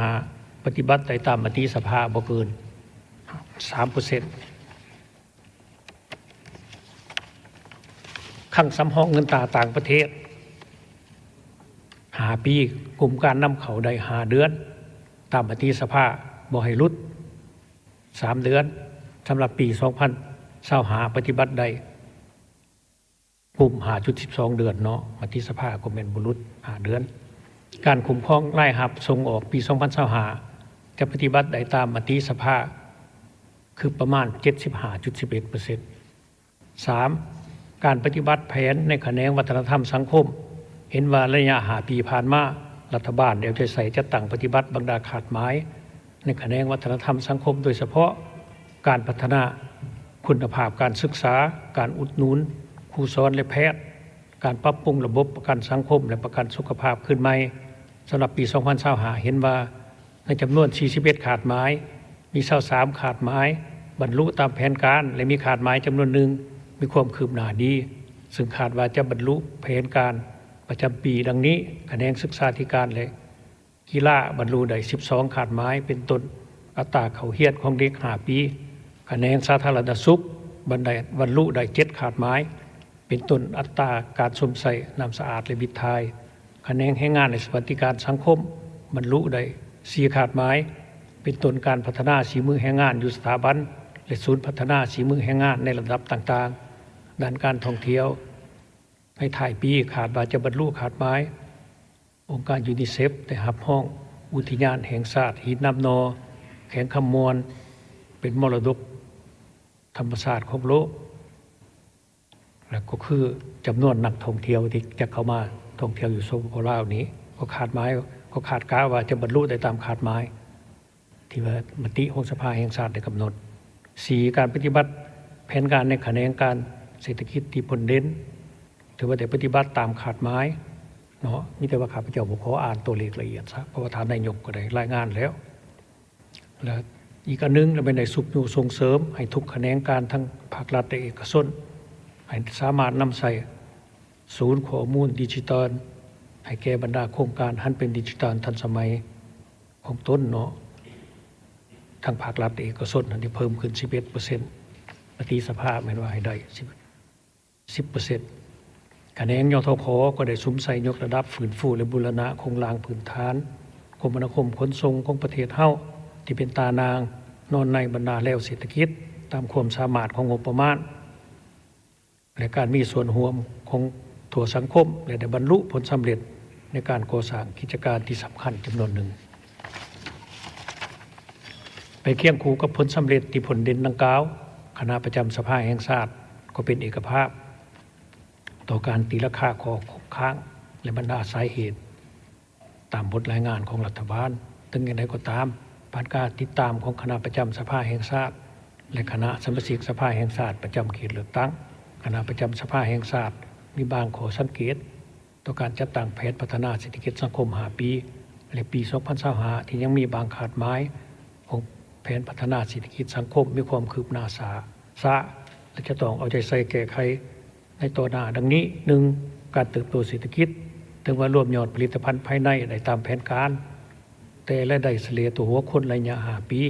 2015ปฏิบัติได้ตามมติสภาบ่เกิน 3% คั่งสำรองเงินตราต่างประเทศ5 ปีกลุ่มการนำเข้าได้5 เดือนตามมติสภาบ่ให้หลุด3 เดือนสำหรับปี2025ปฏิบัติได้กลุ่ม 5.12 เดือนเนาะมติสภาก็แม่นบ่หลุด5 เดือนการคุ้มครองรายรับส่งออกปี2025จะปฏิบัติได้ตามมติสภาคือประมาณ 75.11% 3. การปฏิบัติแผนในแขนงวัฒนธรรมสังคมเห็นว่าระยะ5 ปีผ่านมารัฐบาลได้เอาใจใส่จัดตั้งปฏิบัติบางดาขาดหมาย ในแขนงวัฒนธรรมสังคมโดยเฉพาะการพัฒนาคุณภาพการศึกษาการอุดหนุนครูสอนและแพทย์การปรับปรุงระบบประกันสังคมและประกันสุขภาพขึ้นใหม่สำหรับปี2025เห็นว่าในจำนวน41ขาดหมายมี23ขาดหมายบรรลุตามแผนการและมีขาดหมายจำนวนหนึ่งมีความคืบหน้าดีซึ่งคาดว่าจะบรรลุแผนการประจำปีดังนี้แขนงศึกษาธิการและกีฬาบรรลุได้12ขาดหมายเป็นต้นอัตราเข้าเรียนของเด็ก5ปีแขนงสาธารณสุขบรรลุได้7ขาดหมายเป็นต้นอัตราการสวมใส่น้ำสะอาดและบิดทายแขนงแรงงานและสวัสดิการสังคมบรรลุได้4ขาดหมายเป็นต้นการพัฒนาฝีมือแรงงานอยู่สถาบันและศูนย์พัฒนาฝีมือแรงงานในระดับต่างๆด้านการท่องเที่ยวในท้ายปีขาดว่าจะบรรลุขาดหมายองค์การยูนิเซฟได้รับห้องอุทยานแห่งชาติหินน้ำนอแข็งคำมวลเป็นมรดกธรรมชาติของโลกและก็คือจำนวนนักท่องเที่ยวที่จะเข้ามาท่องเที่ยวอยู่สปป.ลาวนี้ก็ขาดหมายก็ขาดกะว่าจะบรรลุได้ตามขาดหมายที่ว่ามติของสภาแห่งชาติได้กำหนด 4. การปฏิบัติแผนการในแขนงการเศรษฐกิจที่ผลเด่นถือว่าได้ปฏิบัติตามขาดหมายเนาะมีแต่ว่าข้าพเจ้าบ่ขออ่านตัวเลขละเอียดซะเพราะว่าท่านนายกก็ได้รายงานแล้วและอีกอันนึงเราเป็นได้สุขอยู่ส่งเสริมให้ทุกแขนงการทั้งภาครัฐและเอกชนให้สามารถนำใส่ศูนย์ข้อมูลดิจิทัลให้แก่บรรดาโครงการหันเป็นดิจิทัลทันสมัยของต้นเนาะทั้งภาครัฐและเอกชนที่เพิ่มขึ้น 11% ปฏิสภาพแม้ว่าให้ได้ 10% คะแนนยทค.ก็ได้สุมใส่ยกระดับฟื้นฟูและบูรณะโครงรางพื้นฐานคมนาคมขนส่งของประเทศเฮาที่เป็นตานางนอนในบรรดาแล้วเศรษฐกิจตามความสามารถของงบประมาณและการมีส่วนร่วมของทั่วสังคมและได้บรรลุผลสำเร็จในการก่อสร้างกิจการที่สำคัญจำนวนหนึ่งไปเคียงคู่กับผลสำเร็จที่ผลเด่นดังกล่าวคณะประจำสภาแห่งชาติก็เป็นเอกภาพต่อการตีราคาข้อค้างและบรรดาสาเหตุตามบทรายงานของรัฐบาลถึงอย่างไรก็ตามผ่านการติดตามของคณะประจำสภาแห่งชาติและคณะสมาชิกสภาแห่งชาติประจำเขตเลือกตั้งคณะประจำสภาแห่งชาติมีบางข้อสังเกตต่อการจัดตั้งแผนพัฒนาเศรษฐกิจสังคม5ปีและปี2025ที่ยังมีบางขาดหมายของแผนพัฒนาเศรษฐกิจสังคมมีความคืบหน้าช้าและจะต้องเอาใจใส่แก้ไขในต่อหน้าดังนี้ 1. การเติบโตเศรษฐกิจถึงว่ารวมยอดผลิตภัณฑ์ภายในได้ตามแผนการแต่และได้เฉลี่ยตัวหัวคนระยะ5ปี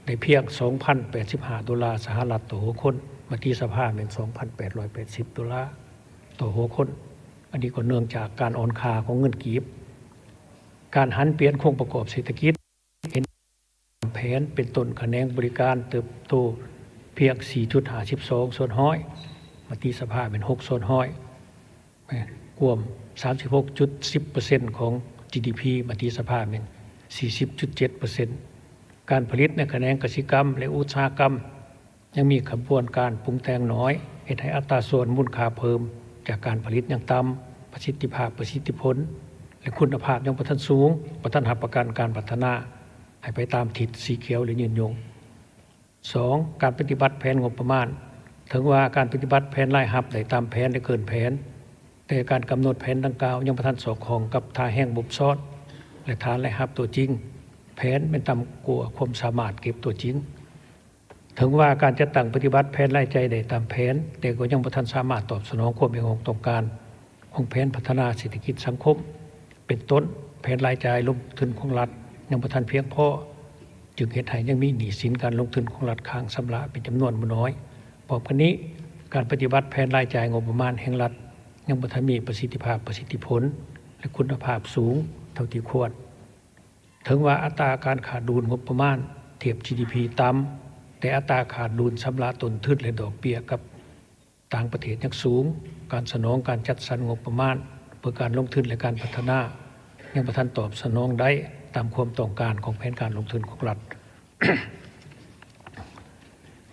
ได้เพียง $2,085 ต่อหัวคนมาที่สภาเป็น $2,880 ต่อหัวคนอันนี้ก็เนื่องจากการอ่อนค่าของเงินกีบการหันเปลี่ยนโครงประกอบเศรษฐกิจเห็นแผนเป็นต้นคะแนนบริการเติบโตเพียง 4.52 ส่วนห้อยมาที่สภาเป็น6ส่วนห้อยรวม 36.10% ของ GDP มาที่สภาเป็น 40.7% การผลิตในแขนงกสิกรรมและอุตสาหกรรมยังมีกระบวนการปรุงแต่งน้อยเฮ็ดให้อัตราส่วนมูลค่าเพิ่มจากการผลิตยังต่ำประสิทธิภาพประสิทธิผลและคุณภาพยังบ่ทันสูงบ่ทันรับประกันการพัฒนาให้ไปตามทิศสีเขียวและยืนยง 2. การปฏิบัติแผนงบประมาณถึงว่าการปฏิบัติแผนรายรับได้ตามแผนและเกินแผนแต่การกำหนดแผนดังกล่าวยังบ่ทันสอดคล้องกับท่าแห่งบบซ้อนและฐานรายรับตัวจริงแผนเป็นต่ำกว่าความสามารถเก็บตัวจริงถึงว่าการจัดตั้งปฏิบัติแผนรายจ่ายได้ตามแผนแต่ก็ยังบ่ทันสามารถตอบสนองความต้องการของแผนพัฒนาเศรษฐกิจสังคมเป็นต้นแผนรายจ่ายลงทุนของรัฐยังบ่ทันเพียงพอจึงเฮ็ดให้ยังมีหนี้สินการลงทุนของรัฐค้างชำระเป็นจำนวนบ่น้อยพร้อมกันนี้การปฏิบัติแผนรายจ่ายงบประมาณแห่งรัฐยังบ่ทันมีประสิทธิภาพประสิทธิผลและคุณภาพสูงเท่าที่ควรถึงว่าอัตราการขาดดุลงบประมาณเทียบ GDP ต่ำแต่อัตราขาดดุลชำระต้นทุนและดอกเบี้ยกับต่างประเทศยังสูงการสนองการจัดสรรงบประมาณเพื่อการลงทุนและการพัฒนายังบ่ทันตอบสนองได้ตามความต้องการของแผนการลงทุนของรัฐ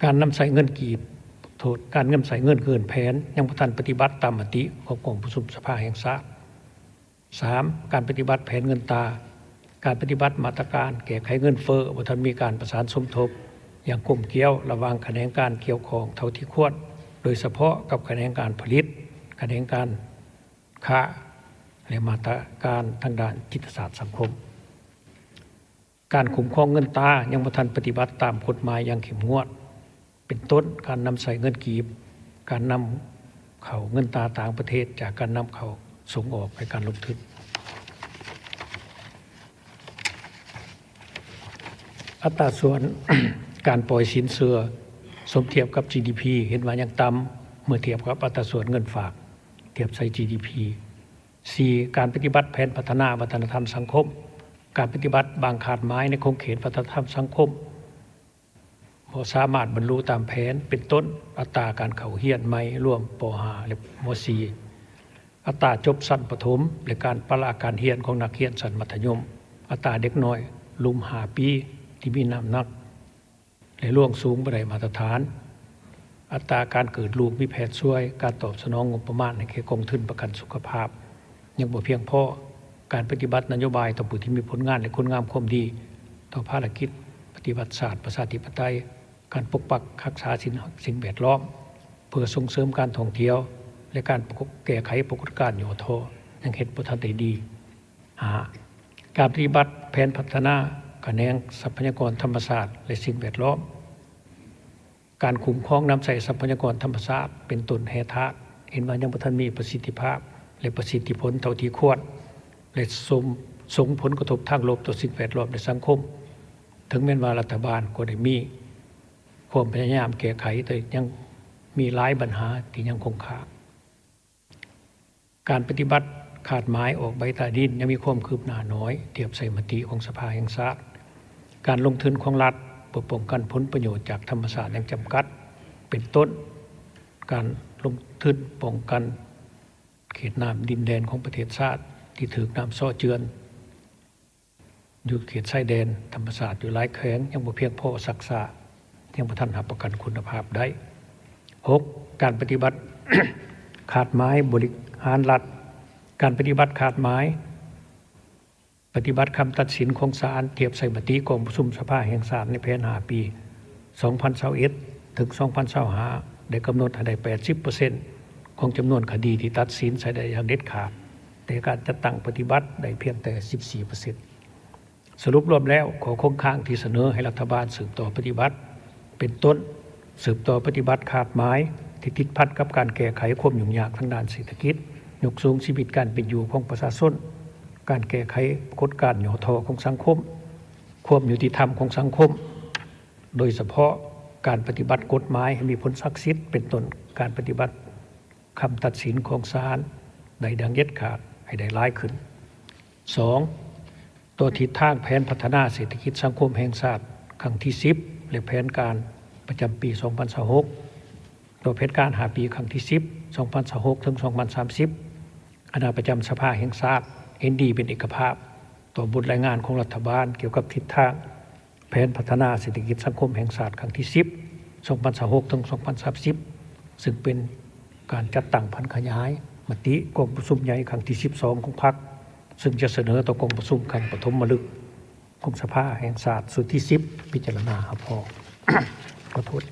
การนำใส่เงินกีบการนำใส่เงินเกินแผนยังบ่ทันปฏิบัติตามมติขององค์ประชุมสภาแห่งชาติ 3. การปฏิบัติแผนเงินตรา การปฏิบัติมาตรการแก้ไขเงินเฟ้อบ่ทันมีการประสานสมทบอย่างกลมเกลียวระหว่างแขนงการเกี่ยวข้องเท่าที่ควรโดยเฉพาะกับแขนงการผลิตแขนงการค้าและมาตรการทางด้านจิตศาสตร์สังคมการคุ้มครองเงินตรายังบ่ทันปฏิบัติตามกฎหมายอย่างเข้มงวดเป็นต้นการนำใส่เงินกีบการนำเข้าเงินตราต่างประเทศจากการนำเข้าส่งออกไปการลงทุนอัตราส่วน การปล่อยสินเชื่อสมเทียบกับ GDP เห็นว่ายังต่ำเมื่อเทียบกับอัตราส่วนเงินฝากเทียบใส่ GDP 4. การปฏิบัติแผนพัฒนาวัฒนธรรมสังคมการปฏิบัติบางขาดหมายในโครงเขตวัฒนธรรมสังคมบ่สามารถบรรลุตามแผนเป็นต้นอัตราการเข้าเรียนใหม่รวมป .5 และม .4 อัตราจบชั้นประถมและการประลาการเรียนของนักเรียนชั้นมัธยมอัตราเด็กน้อยลุม5 ปีที่มีน้ำหนักและล่วงสูงบ่ได้มาตรฐานอัตราการเกิดลูกมีแผนช่วยการตอบสนองงบประมาณในกองทุนประกันสุขภาพยังบ่เพียงพอการปฏิบัตินโยบายต่อผู้ที่มีผลงานและคุณงามความดีต่อภารกิจปฏิบัติศาสตร์ประชาธิปไตยการปกปักรักษาสิ่งแวดล้อมเพื่อส่งเสริมการท่องเที่ยวและการแก้ไขปรากฏการณ์โยโทยังเฮ็ดบ่ทันได้ดีการปฏิบัติแผนพัฒนาแขนงทรัพยากรธรรมชาติและสิ่งแวดล้อมการคุ้มครองน้ำใช้ทรัพยากรธรรมชาติเป็นต้นแห่ธาตุเห็นว่ายังบ่ทันมีประสิทธิภาพและประสิทธิผลเท่าที่ควรและส่งผลกระทบทางลบต่อสิ่งแวดล้อมในสังคมถึงแม้ว่ารัฐบาลก็ได้มีความพยายามแก้ไขแต่ยังมีหลายปัญหาที่ยังคงค้างการปฏิบัติขาดหมายออกใบใต้ดินยังมีความคืบหน้าน้อยเทียบใส่มติของสภาแห่งชาติการลงทุนของรัฐเพื่อป้องกันผลประโยชน์จากธรรมชาติอย่างจำกัดเป็นต้นการลงทุนป้องกันเขตน้ำดินแดนของประเทศชาติที่ถูกน้ำซ้อเจือนอยู่เขตชายแดนธรรมชาติอยู่หลายแขวงยังบ่เพียงพอรักษายังบ่ทันรับประกันคุณภาพได้ 6. การปฏิบัติ ขาดหมายบริหารรัฐการปฏิบัติขาดหมายปฏิบัติคำตัดสินของศาลเทียบใส่มติกองประชุมสภาแห่งชาติในแผน5 ปี 2021 ถึง 2025 ได้กำหนดให้ได้ 80% ของจำนวนคดีที่ตัดสินใส่ได้อย่างเด็ดขาดแต่การจัดตั้งปฏิบัติได้เพียงแต่ 14% สรุปรวมแล้วขอคงค้างที่เสนอให้รัฐบาลสืบต่อปฏิบัติเป็นต้นสืบต่อปฏิบัติขาดหมายที่ติดพันกับการแก้ไขความยุ่งยากทางด้านเศรษฐกิจยกสูงชีวิตการเป็นอยู่ของประชาชนการแก้ไขกฎการย่อท้อของสังคมความยุติธรรมของสังคมโดยเฉพาะการปฏิบัติกฎหมายให้มีผลศักดิ์สิทธิ์เป็นต้นการปฏิบัติคำตัดสินของศาลได้ดังเด็ดขาดให้ได้หลายขึ้น 2. ตัวทิศทางแผนพัฒนาเศรษฐกิจสังคมแห่งชาติครั้งที่ 10และแผนการประจำปี 2026ตัวแผนการ5 ปีครั้งที่ 10 2026 ถึง 2030คณะประจำสภาแห่งชาติเห็นดีเป็นเอกภาพต่อบทรายงานของรัฐบาลเกี่ยวกับทิศทางแผนพัฒนาเศรษฐกิจสังคมแห่งชาติครั้งที่ 10 2026 ถึง 2030ซึ่งเป็นการจัดตั้งพันขยายมติกองประชุมใหญ่ครั้งที่ 12 ของพรรคซึ่งจะเสนอต่อกองประชุมครั้งปฐมฤกษ์ของสภาแห่งชาติสุดที่ 10 พิจารณาครับพ่อ ขอโทษ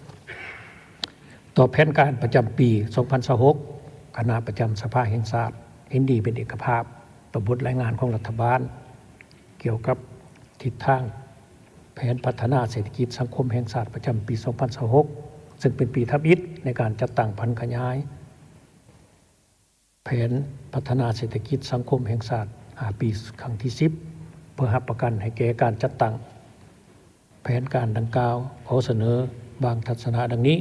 ต่อแผนการประจำปี 2026 คณะประจำสภาแห่งชาติเห็นดีเป็นเอกภาพต่อบทรายงานของรัฐบาลเกี่ยวกับทิศทางแผนพัฒนาเศรษฐกิจสังคมแห่งชาติประจำปี 2026 ซึ่งเป็นปีทับอิฐในการจัดตั้งพันขยายแผนพัฒนาเศรษฐกิจสังคมแห่งชาติ5 ปีครั้งที่ 10 เพื่อรับประกันให้แก่การจัดตั้งแผนการดังกล่าวขอเสนอบางทัศนะดังนี้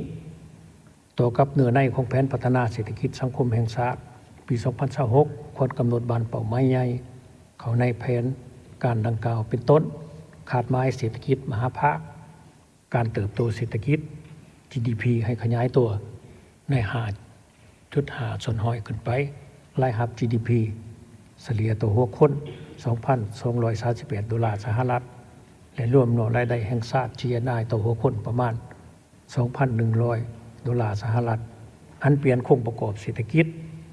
ต่อกับเนื้อในของแผนพัฒนาเศรษฐกิจสังคมแห่งชาติปี 2026 ควรกำหนดบานเป้าหมายใหญ่เข้าในแผนการดังกล่าวเป็นต้นขาดหมายเศรษฐกิจมหาภาคการเติบโตเศรษฐกิจ GDP ให้ขยายตัวใน5.5 ส่วนห้อยขึ้นไปรายรับ GDP เฉลี่ยต่อหัวคน $2,238 และรวมรายได้แห่งชาติ GNI ต่อหัวคนประมาณ $2,100 อันเปลี่ยนโครงประกอบเศรษฐกิจ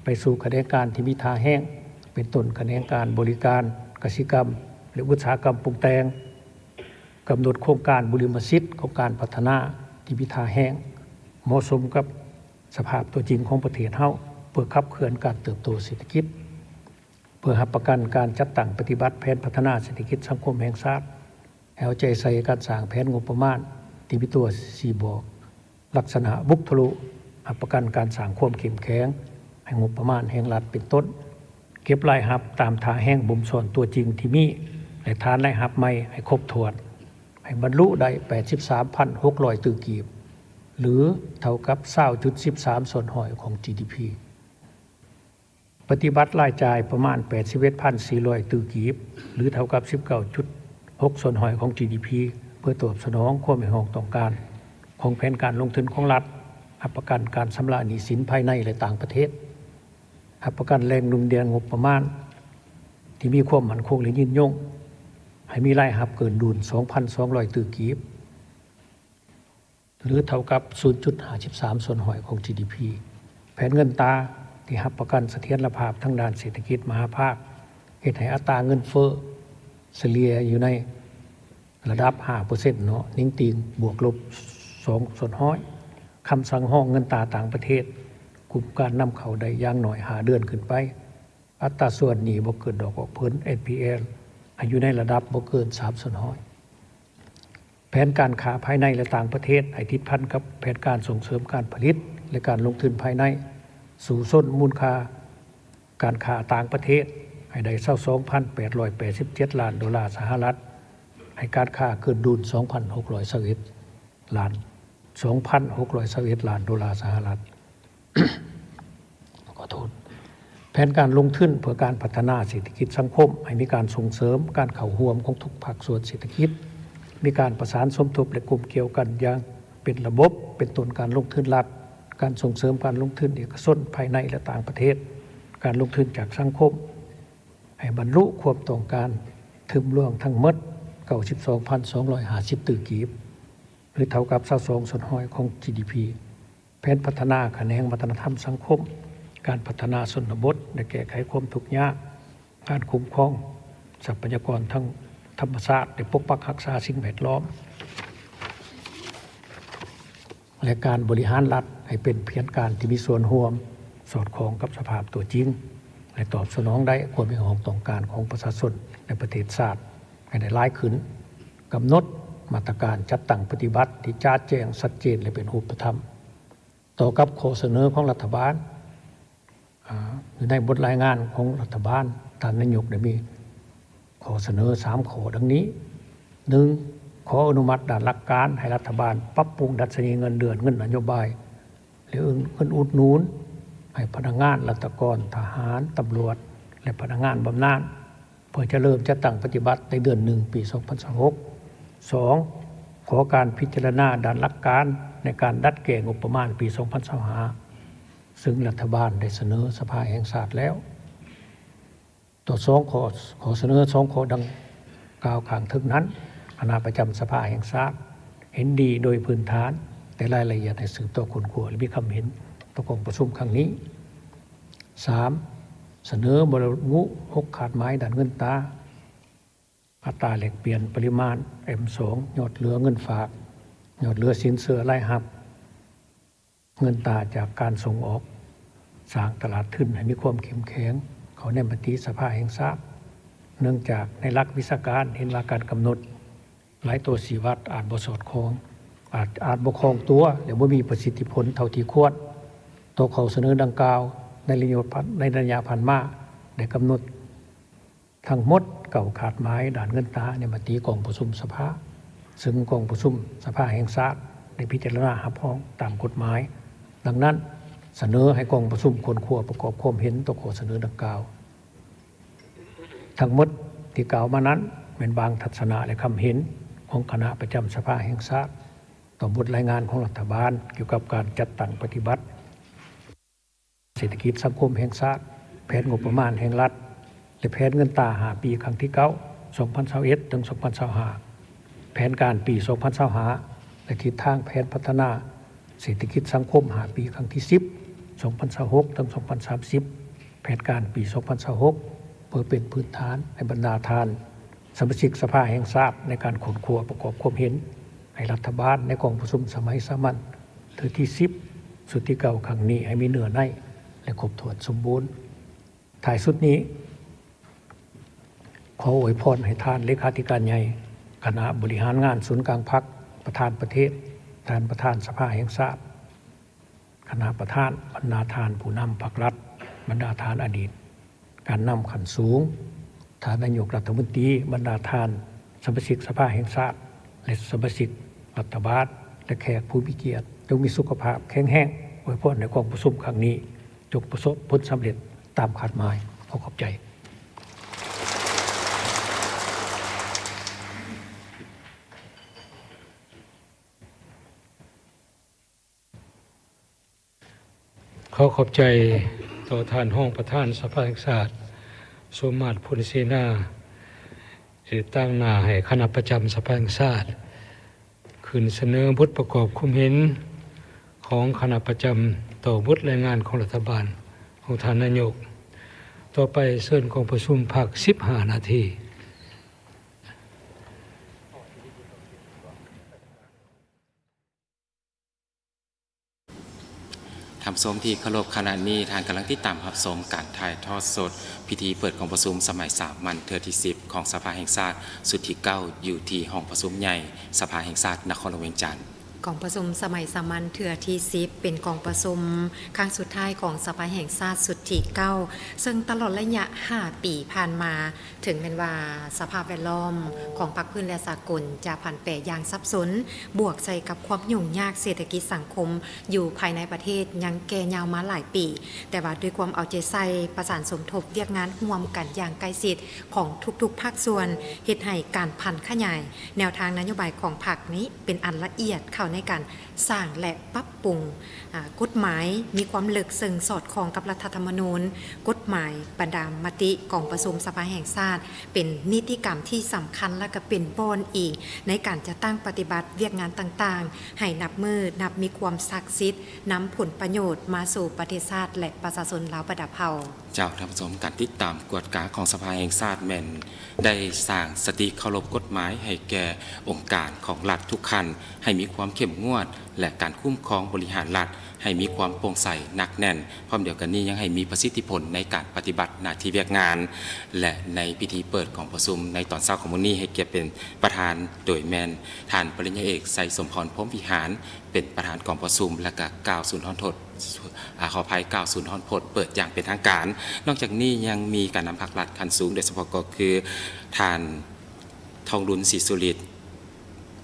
ไปสู่คะแนนการที่มีท่าแห้งเป็นต้นคะแนนการบริการกสิกรรม และอุตสาหกรรมปรุงแต่งกำหนดโครงการบุริมสิทธิ์ของการพัฒนาที่พิธาแห้งเหมาะสมกับสภาพตัวจริงของประเทศเฮาเพื่อขับเคลื่อนการเติบโตเศรษฐกิจเพื่อรับประกันการจัดตั้งปฏิบัติแผนพัฒนาเศรษฐกิจสังคมแห่งชาติเอาใจใส่การสร้างแผนงบประมาณที่มีตัว4บอกลักษณะบุคทะลุรับประกันการสร้างความเข้มแข็งให้งบประมาณแห่งรัฐเป็นต้นเก็บรายรับตามท่าแห้งบ่มสอนตัวจริงที่มีและทานรายรับใหม่ให้ครบถ้วนให้บรรลุได้ 83,600 ตื้อกีบหรือเท่ากับ 20.13 ส่วนหอยของ GDP ปฏิบัติรายจ่ายประมาณ 81,400 ตื้อกีบหรือเท่ากับ 19.6 ส่วนหอยของ GDP เพื่อตอบสนองความไม่ห้องต้องการของแผนการลงทุนของรัฐรับประกันการชำระหนี้สินภายในและต่างประเทศรับประกันแรงหนุนเดือนงบประมาณที่มีความมั่นคงและยืนยงให้มีรายรับเกินดุล 2,200 ตื้อกีบหรือเท่ากับ 0.53 ส่วนหอยของ GDP แผนเงินตราที่รับประกันเสถียรภาพทั้งด้านเศรษฐกิจมหาภาคเฮ็ดให้อัตราเงินเฟ้อเฉลี่ยอยู่ในระดับ 5% เนาะนิ่งติงบวกลบ2ส่วนห้อยคำสั่งห้องเงินตราต่างประเทศกลุ่มการนำเข้าได้อย่างน้อย5เดือนขึ้นไปอัตราส่วนหนี้บ่เกินดอกออกผล NPL อยู่ในระดับบ่เกิน3ส่วนห้อยแผนการค้าภายในและต่างประเทศให้ทิศพันกับแผนการส่งเสริมการผลิตและการลงทุนภายในสู่ส้นมูลค่าการค้าต่างประเทศให้ได้ 22,887 ล้านดอลลาร์สหรัฐให้การค้าเกินดุล 2,621 ล้านดอลลาร์สหรัฐ ขอโทษแผนการลงทุนเพื่อการพัฒนาเศรษฐกิจสังคมให้มีการส่งเสริมการเข้าร่วมของทุกภาคส่วนเศรษฐกิจมีการประสานสมทบและกลุ่มเกี่ยวกันอย่างเป็นระบบเป็นต้นการลงทุนรัฐการส่งเสริมการลงทุนเอกชนภายในและต่างประเทศการลงทุนจากสังคมให้บรรลุความต้องการถึงล่วงทั้งหมด 92,250 ตื้อกีบหรือเท่ากับ 22 ส่วนห้อยของ GDP แผนพัฒนาแขนงวัฒนธรรมสังคมการพัฒนาชนบทและแก้ไขความทุกข์ยากการคุ้มครองทรัพยากรทั้งธรรมชาติและปกปักรักษาสิ่งแวดล้อมและการบริหารรัฐให้เป็นเพียงการที่มีส่วนร่วมสอดคล้องกับสภาพตัวจริงและตอบสนองได้ความเป็นของต้องการของประชาชนในประเทศชาติให้ได้หลายขึ้นกำหนดมาตรการจัดตั้งปฏิบัติที่ชัดแจ้งชัดเจนและเป็นรูปธรรมต่อกับข้อเสนอของรัฐบาลอยู่ในบทรายงานของรัฐบาลท่านนายกได้มีข้อเสนอ3ข้อดังนี้ 1. ขออนุมัติด้านหลักการให้รัฐบาลปรับปรุงดัชนีเงินเดือนเงินนโยบายหรือเงินอุดหนุนให้พนักงานราชการทหารตำรวจและพนักงานบำนาญเพื่อจะเริ่มจัดตั้งปฏิบัติในเดือน1ปี2026 2. ขอการพิจารณาด้านหลักการในการดัดแก้งบประมาณปี2025ซึ่งรัฐบาลได้เสนอสภาแห่งชาติแล้วต่อขอเสนอ2ข้อดังกล่าวข้างถึงนั้นคณะประจำสภาแห่งชาติเห็นดีโดยพื้นฐานแต่รายละเอียดให้สืบต่อคนขัวและมีคำเห็นต่อของประชุมครั้งนี้ 3. เสนอบรรลุ6ขาดหมายด้านเงินตราอัตราแลกเปลี่ยนปริมาณ M2 ยอดเหลือเงินฝากยอดเหลือสินเชื่อรายรับเงินตราจากการส่งออกสร้างตลาดทุนให้มีความเข้มแข็งเขาในมติสภาแห่งชาติเนื่องจากในหลักวิชาการเห็นว่าการกำหนดหลายตัวชี้วัดอาจบ่สอดคล้องอาจบ่คล้องตัวหรือบ่มีประสิทธิผลเท่าที่ควรตัวเขาเสนอดังกล่าวในระยะผ่านมาได้กำหนดทั้งหมดเก่าขาดหมายด้านเงินตราในมติกองประชุมสภาซึ่งกองประชุมสภาแห่งชาติได้พิจารณารับรองตามกฎหมายดังนั้นเสนอให้กองประชุมคนขัวประกอบความเห็นต่อข้อเสนอดังกล่าวทั้งหมดที่กล่าวมานั้นเป็นบางทัศนะและคำเห็นของคณะประจำสภาแห่งชาติต่อบทรายงานของรัฐบาลเกี่ยวกับการจัดตั้งปฏิบัติเศรษฐกิจสังคมแห่งชาติแผนงบประมาณแห่งรัฐและแผนเงินตรา5ปีครั้งที่9 2021ถึง2025แผนการปี2025และทิศทางแผนพัฒนาเศรษฐกิจสังคม5ปีครั้งที่10 2026ถึง2030แผนการปี2026เพื่อเป็นพื้นฐานให้บรรดาทาน สมาชิกสภาแห่งชาติในการขนขวประกอบความเห็นให้รัฐบาลในกองประชุมสมัยสามัญเทื่อที่10สุดที่เก่าครั้งนี้ให้มีเนื้อในและครบถ้วนสมบูรณ์ท้ายสุดนี้ขออวยพรให้ท่านเลขาธิการใหญ่คณะบริหารงานศูนย์กลางพรรคประธานประเทศท่านประธานสภาแห่งชาติคณะประธานบรรดาท่านผู้นำพรรครัฐบรรดาท่านอดีตการนำขั้นสูงท่านนายกรัฐมนตรีบรรดาท่านสมาชิกสภาแห่งชาติและสมาชิกรัฐบาลและแขกผู้มีเกียรติจงมีสุขภาพแข็งแรงอวยพรในกองประชุมครั้งนี้จงประสบผลสำเร็จตามคาดหมายขอบใจขอบใจต่อท่านห้องประธานสภาแห่งชาติสมมาตรพุทธเสนาที่ตั้งหน้าให้คณะประจำสภาแห่งชาติขึ้นเสนอบทประกอบความเห็นของคณะประจำต่อบทรายงานของรัฐบาลของท่านนายกต่อไปเชิญกองประชุมพัก15 นาทีทำสมที่เคารพขณะนี้ทานกำลังติดตามรับชมการถ่ายทอดสดพิธีเปิดกองประชุมสมัยสามัญเทื่อที่10ของสภาแห่งชาติสุดที่9อยู่ที่ห้องประชุมใหญ่สภาแห่งชาตินครหลวงเวียงจันทน์กองประชุมสมัยสามัญเทื่อที่10เป็นกองประชุมครั้งสุดท้ายของสภาแห่งชาติสุดที่9ซึ่งตลอดระยะ5 ปีผ่านมาถึงแม้ว่าสภาพแวดล้อมของพรรคพื้นและสากลจะผันแปรอย่างสับสนบวกใส่กับความยุ่งยากเศรษฐกิจสังคมอยู่ภายในประเทศยังแก่ยาวมาหลายปีแต่ว่าด้วยความเอาใจใส่ประสานสมทบเรียกงานร่วมกันอย่างใกล้ชิดของทุกๆภาคส่วนเฮ็ดให้การพันขยายแนวทางนโยบายของพรรคนี้เป็นอันละเอียดเข้าในการสร้างและปรับปรุงกฎหมายมีความลึกซึ้งสอดคล้องกับรัฐธรรมนูญกฎหมายบรรดามติกองประชุมสภาแห่งชาติเป็นนิติกรรมที่สำคัญและก็เป็นบอนอีกในการจะตั้งปฏิบัติเวียกงานต่างๆให้นับมือนับมีความศักดิ์สิทธิ์นำผลประโยชน์มาสู่ประเทศชาติและประชาชนลาวประดับเผ่าเจ้าท่านผู้ชมการติดตามกวดกาของสภาแห่งชาติแม่นได้สร้างสติเคารพกฎหมายให้แก่องค์การของรัฐทุกขั้นให้มีความเข้มงวดและการคุ้มครองบริหารรัฐให้มีความโปร่งใสหนักแน่นพร้อมเดียวกันนี้ยังให้มีประสิทธิผลในการปฏิบัติหน้าที่เวียกงานและในพิธีเปิดของประชุมในตอนเช้าของมื้อนี้ให้เกียรติเป็นประธานโดยแม่นท่านปริญญาเอกไสสมพรพรหมวิหารเป็นประธานกองประชุมและก็กล่าวสุนทรพจน์ขออภัยกล่าวสุนทรพจน์เปิดอย่างเป็นทางการนอกจากนี้ยังมีการนำภาครัฐขั้นสูงโดยเฉพาะก็คือท่านทองรุนศรีสุริต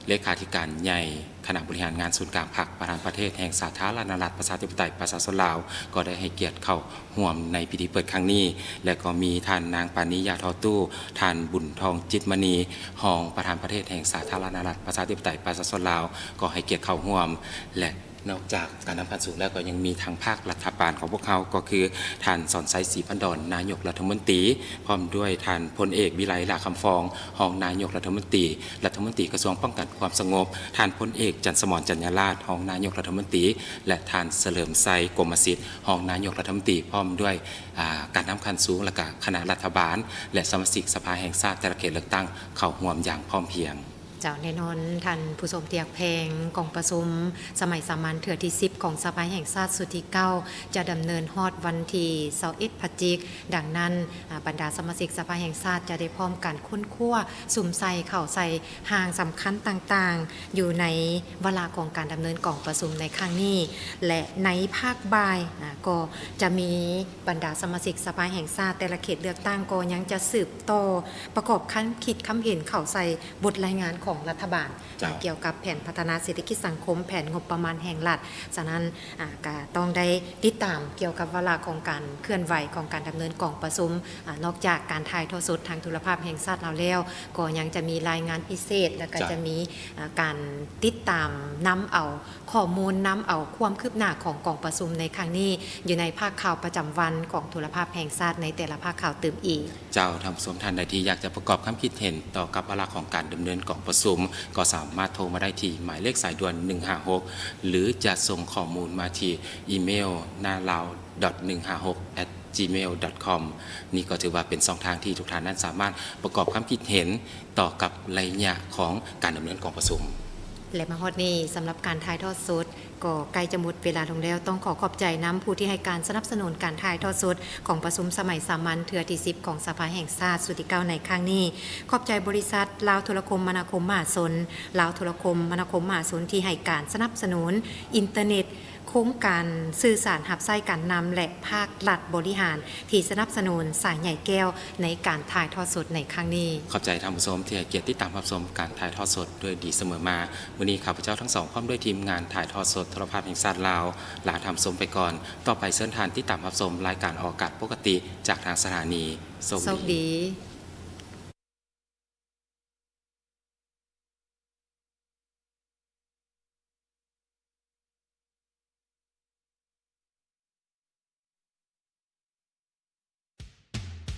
เลขาธิการใหญ่คณะบริหารงานศูนย์กลางพรรคประธานประเทศแห่งสาธารณรัฐประชาธิปไตยประชาชนลาวก็ได้ให้เกียรติเข้าร่วมในพิธีเปิดครั้งนี้และก็มีท่านนางปานิยาทอตู้ท่านบุญทองจิตมณีรองประธานประเทศแห่งสาธารณรัฐประชาธิปไตยประชาชนลาวก็ให้เกียรติเข้าร่วมและนอกจากการนำพันสูงแล้วก็ยังมีทางภาครัฐบาลของพวกเขาก็คือท่านสอนไซศรีพันดอนนายกรัฐมนตรีพร้อมด้วยท่านพลเอกวิไลลาคำฟองรองนายกรัฐมนตรีกระทรวงป้องกันความสงบท่านพลเอกจันทร์สมรจันยราชรองนายกรัฐมนตรีและท่านเฉลิมไซกรมสิทธิ์รองนายกรัฐมนตรีพร้อมด้วยการนำคันสูงและก็คณะรัฐบาลและสมาชิกสภาแห่งชาติแต่ละเขตเลือกตั้งเข้าร่วมอย่างพร้อมเพรียงเจ้าแน่นอนท่านผู้ชมเตียกแพงกองประชุมสมัยสามัญเทื่อที่10ของสภาแห่งชาติสุดที่9จะดำเนินฮอดวันที่21 พฤศจิกายนดังนั้นบรรดาสมาชิกสภาแห่งชาติจะได้พร้อมกันค้นคว้าสุ่มใส่เข้าใส่ห่างสำคัญต่างๆอยู่ในเวลาของการดำเนินกองประชุมในครั้งนี้และในภาคบ่ายก็จะมีบรรดาสมาชิกสภาแห่งชาติแต่ละเขตเลือกตั้งก็ยังจะสืบต่อประกอบคั้นคิดคำเห็นเข้าใส่บทรายงานของรัฐบาลเกี่ยวกับแผนพัฒนาเศรษฐกิจสังคมแผนงบประมาณแห่งรัฐฉะนั้นก็ต้องได้ติดตามเกี่ยวกับเวลาของการเคลื่อนไหวของการดำเนินกองประชุมนอกจากการถ่ายทอดสดทางโทรภาพแห่งชาติเราแล้วก็ยังจะมีรายงานพิเศษและก็จะมีการติดตามนำเอาข้อมูลนำเอาความคืบหน้าของกองประชุมในครั้งนี้อยู่ในภาคข่าวประจำวันของโทรภาพแห่งชาติในแต่ละภาคข่าวตื่มอีกเจ้าทำสมทันใดที่อยากจะประกอบความคิดเห็นต่อกับเวลาของการดำเนินกองประชุมก็สามารถโทรมาได้ที่หมายเลขสายด่วน156หรือจะส่งข้อมูลมาที่อีเมล nalao.156 gmail.com นี่ก็ถือว่าเป็นช่องทางที่ทุกท่านนั้นสามารถประกอบความคิดเห็นต่อกับระยะของการดำเนินกองประชุม และมาฮอดนี้สำหรับการถ่ายทอดสดก็ใกล้จะหมดเวลาลงแล้วต้องขอบใจน้ำผู้ที่ให้การสนับสนุนการถ่ายทอดสดของประชุมสมัยสามัญเทือที่10ของสภาแห่งชาติสุดที่9ในครั้งนี้ขอบใจบริษัทลาวโทรคมมนาคมมหาชนลาวโทรคมมนาคมมหาชนที่ให้การสนับสนุนอินเทอร์เน็ตโครงการสื่อสารหับไส้การนำและภาครัฐบริหารที่สนับสนุนสายใหญ่แก้วในการถ่ายทอดสดในครั้งนี้ ขอบใจท่านผู้ชมที่ให้เกียรติติดตามรับชมการถ่ายทอดสดด้วยดีเสมอมาวันนี้ข้าพเจ้าทั้งสองพร้อมด้วยทีมงานถ่ายทอดสดโทรภาพแห่งชาติลาวลาทำชมไปก่อน ต่อไปเชิญทานที่ตามรับชมรายการออกอากาศปกติจากทางสถานีโชค โชค ดี ดี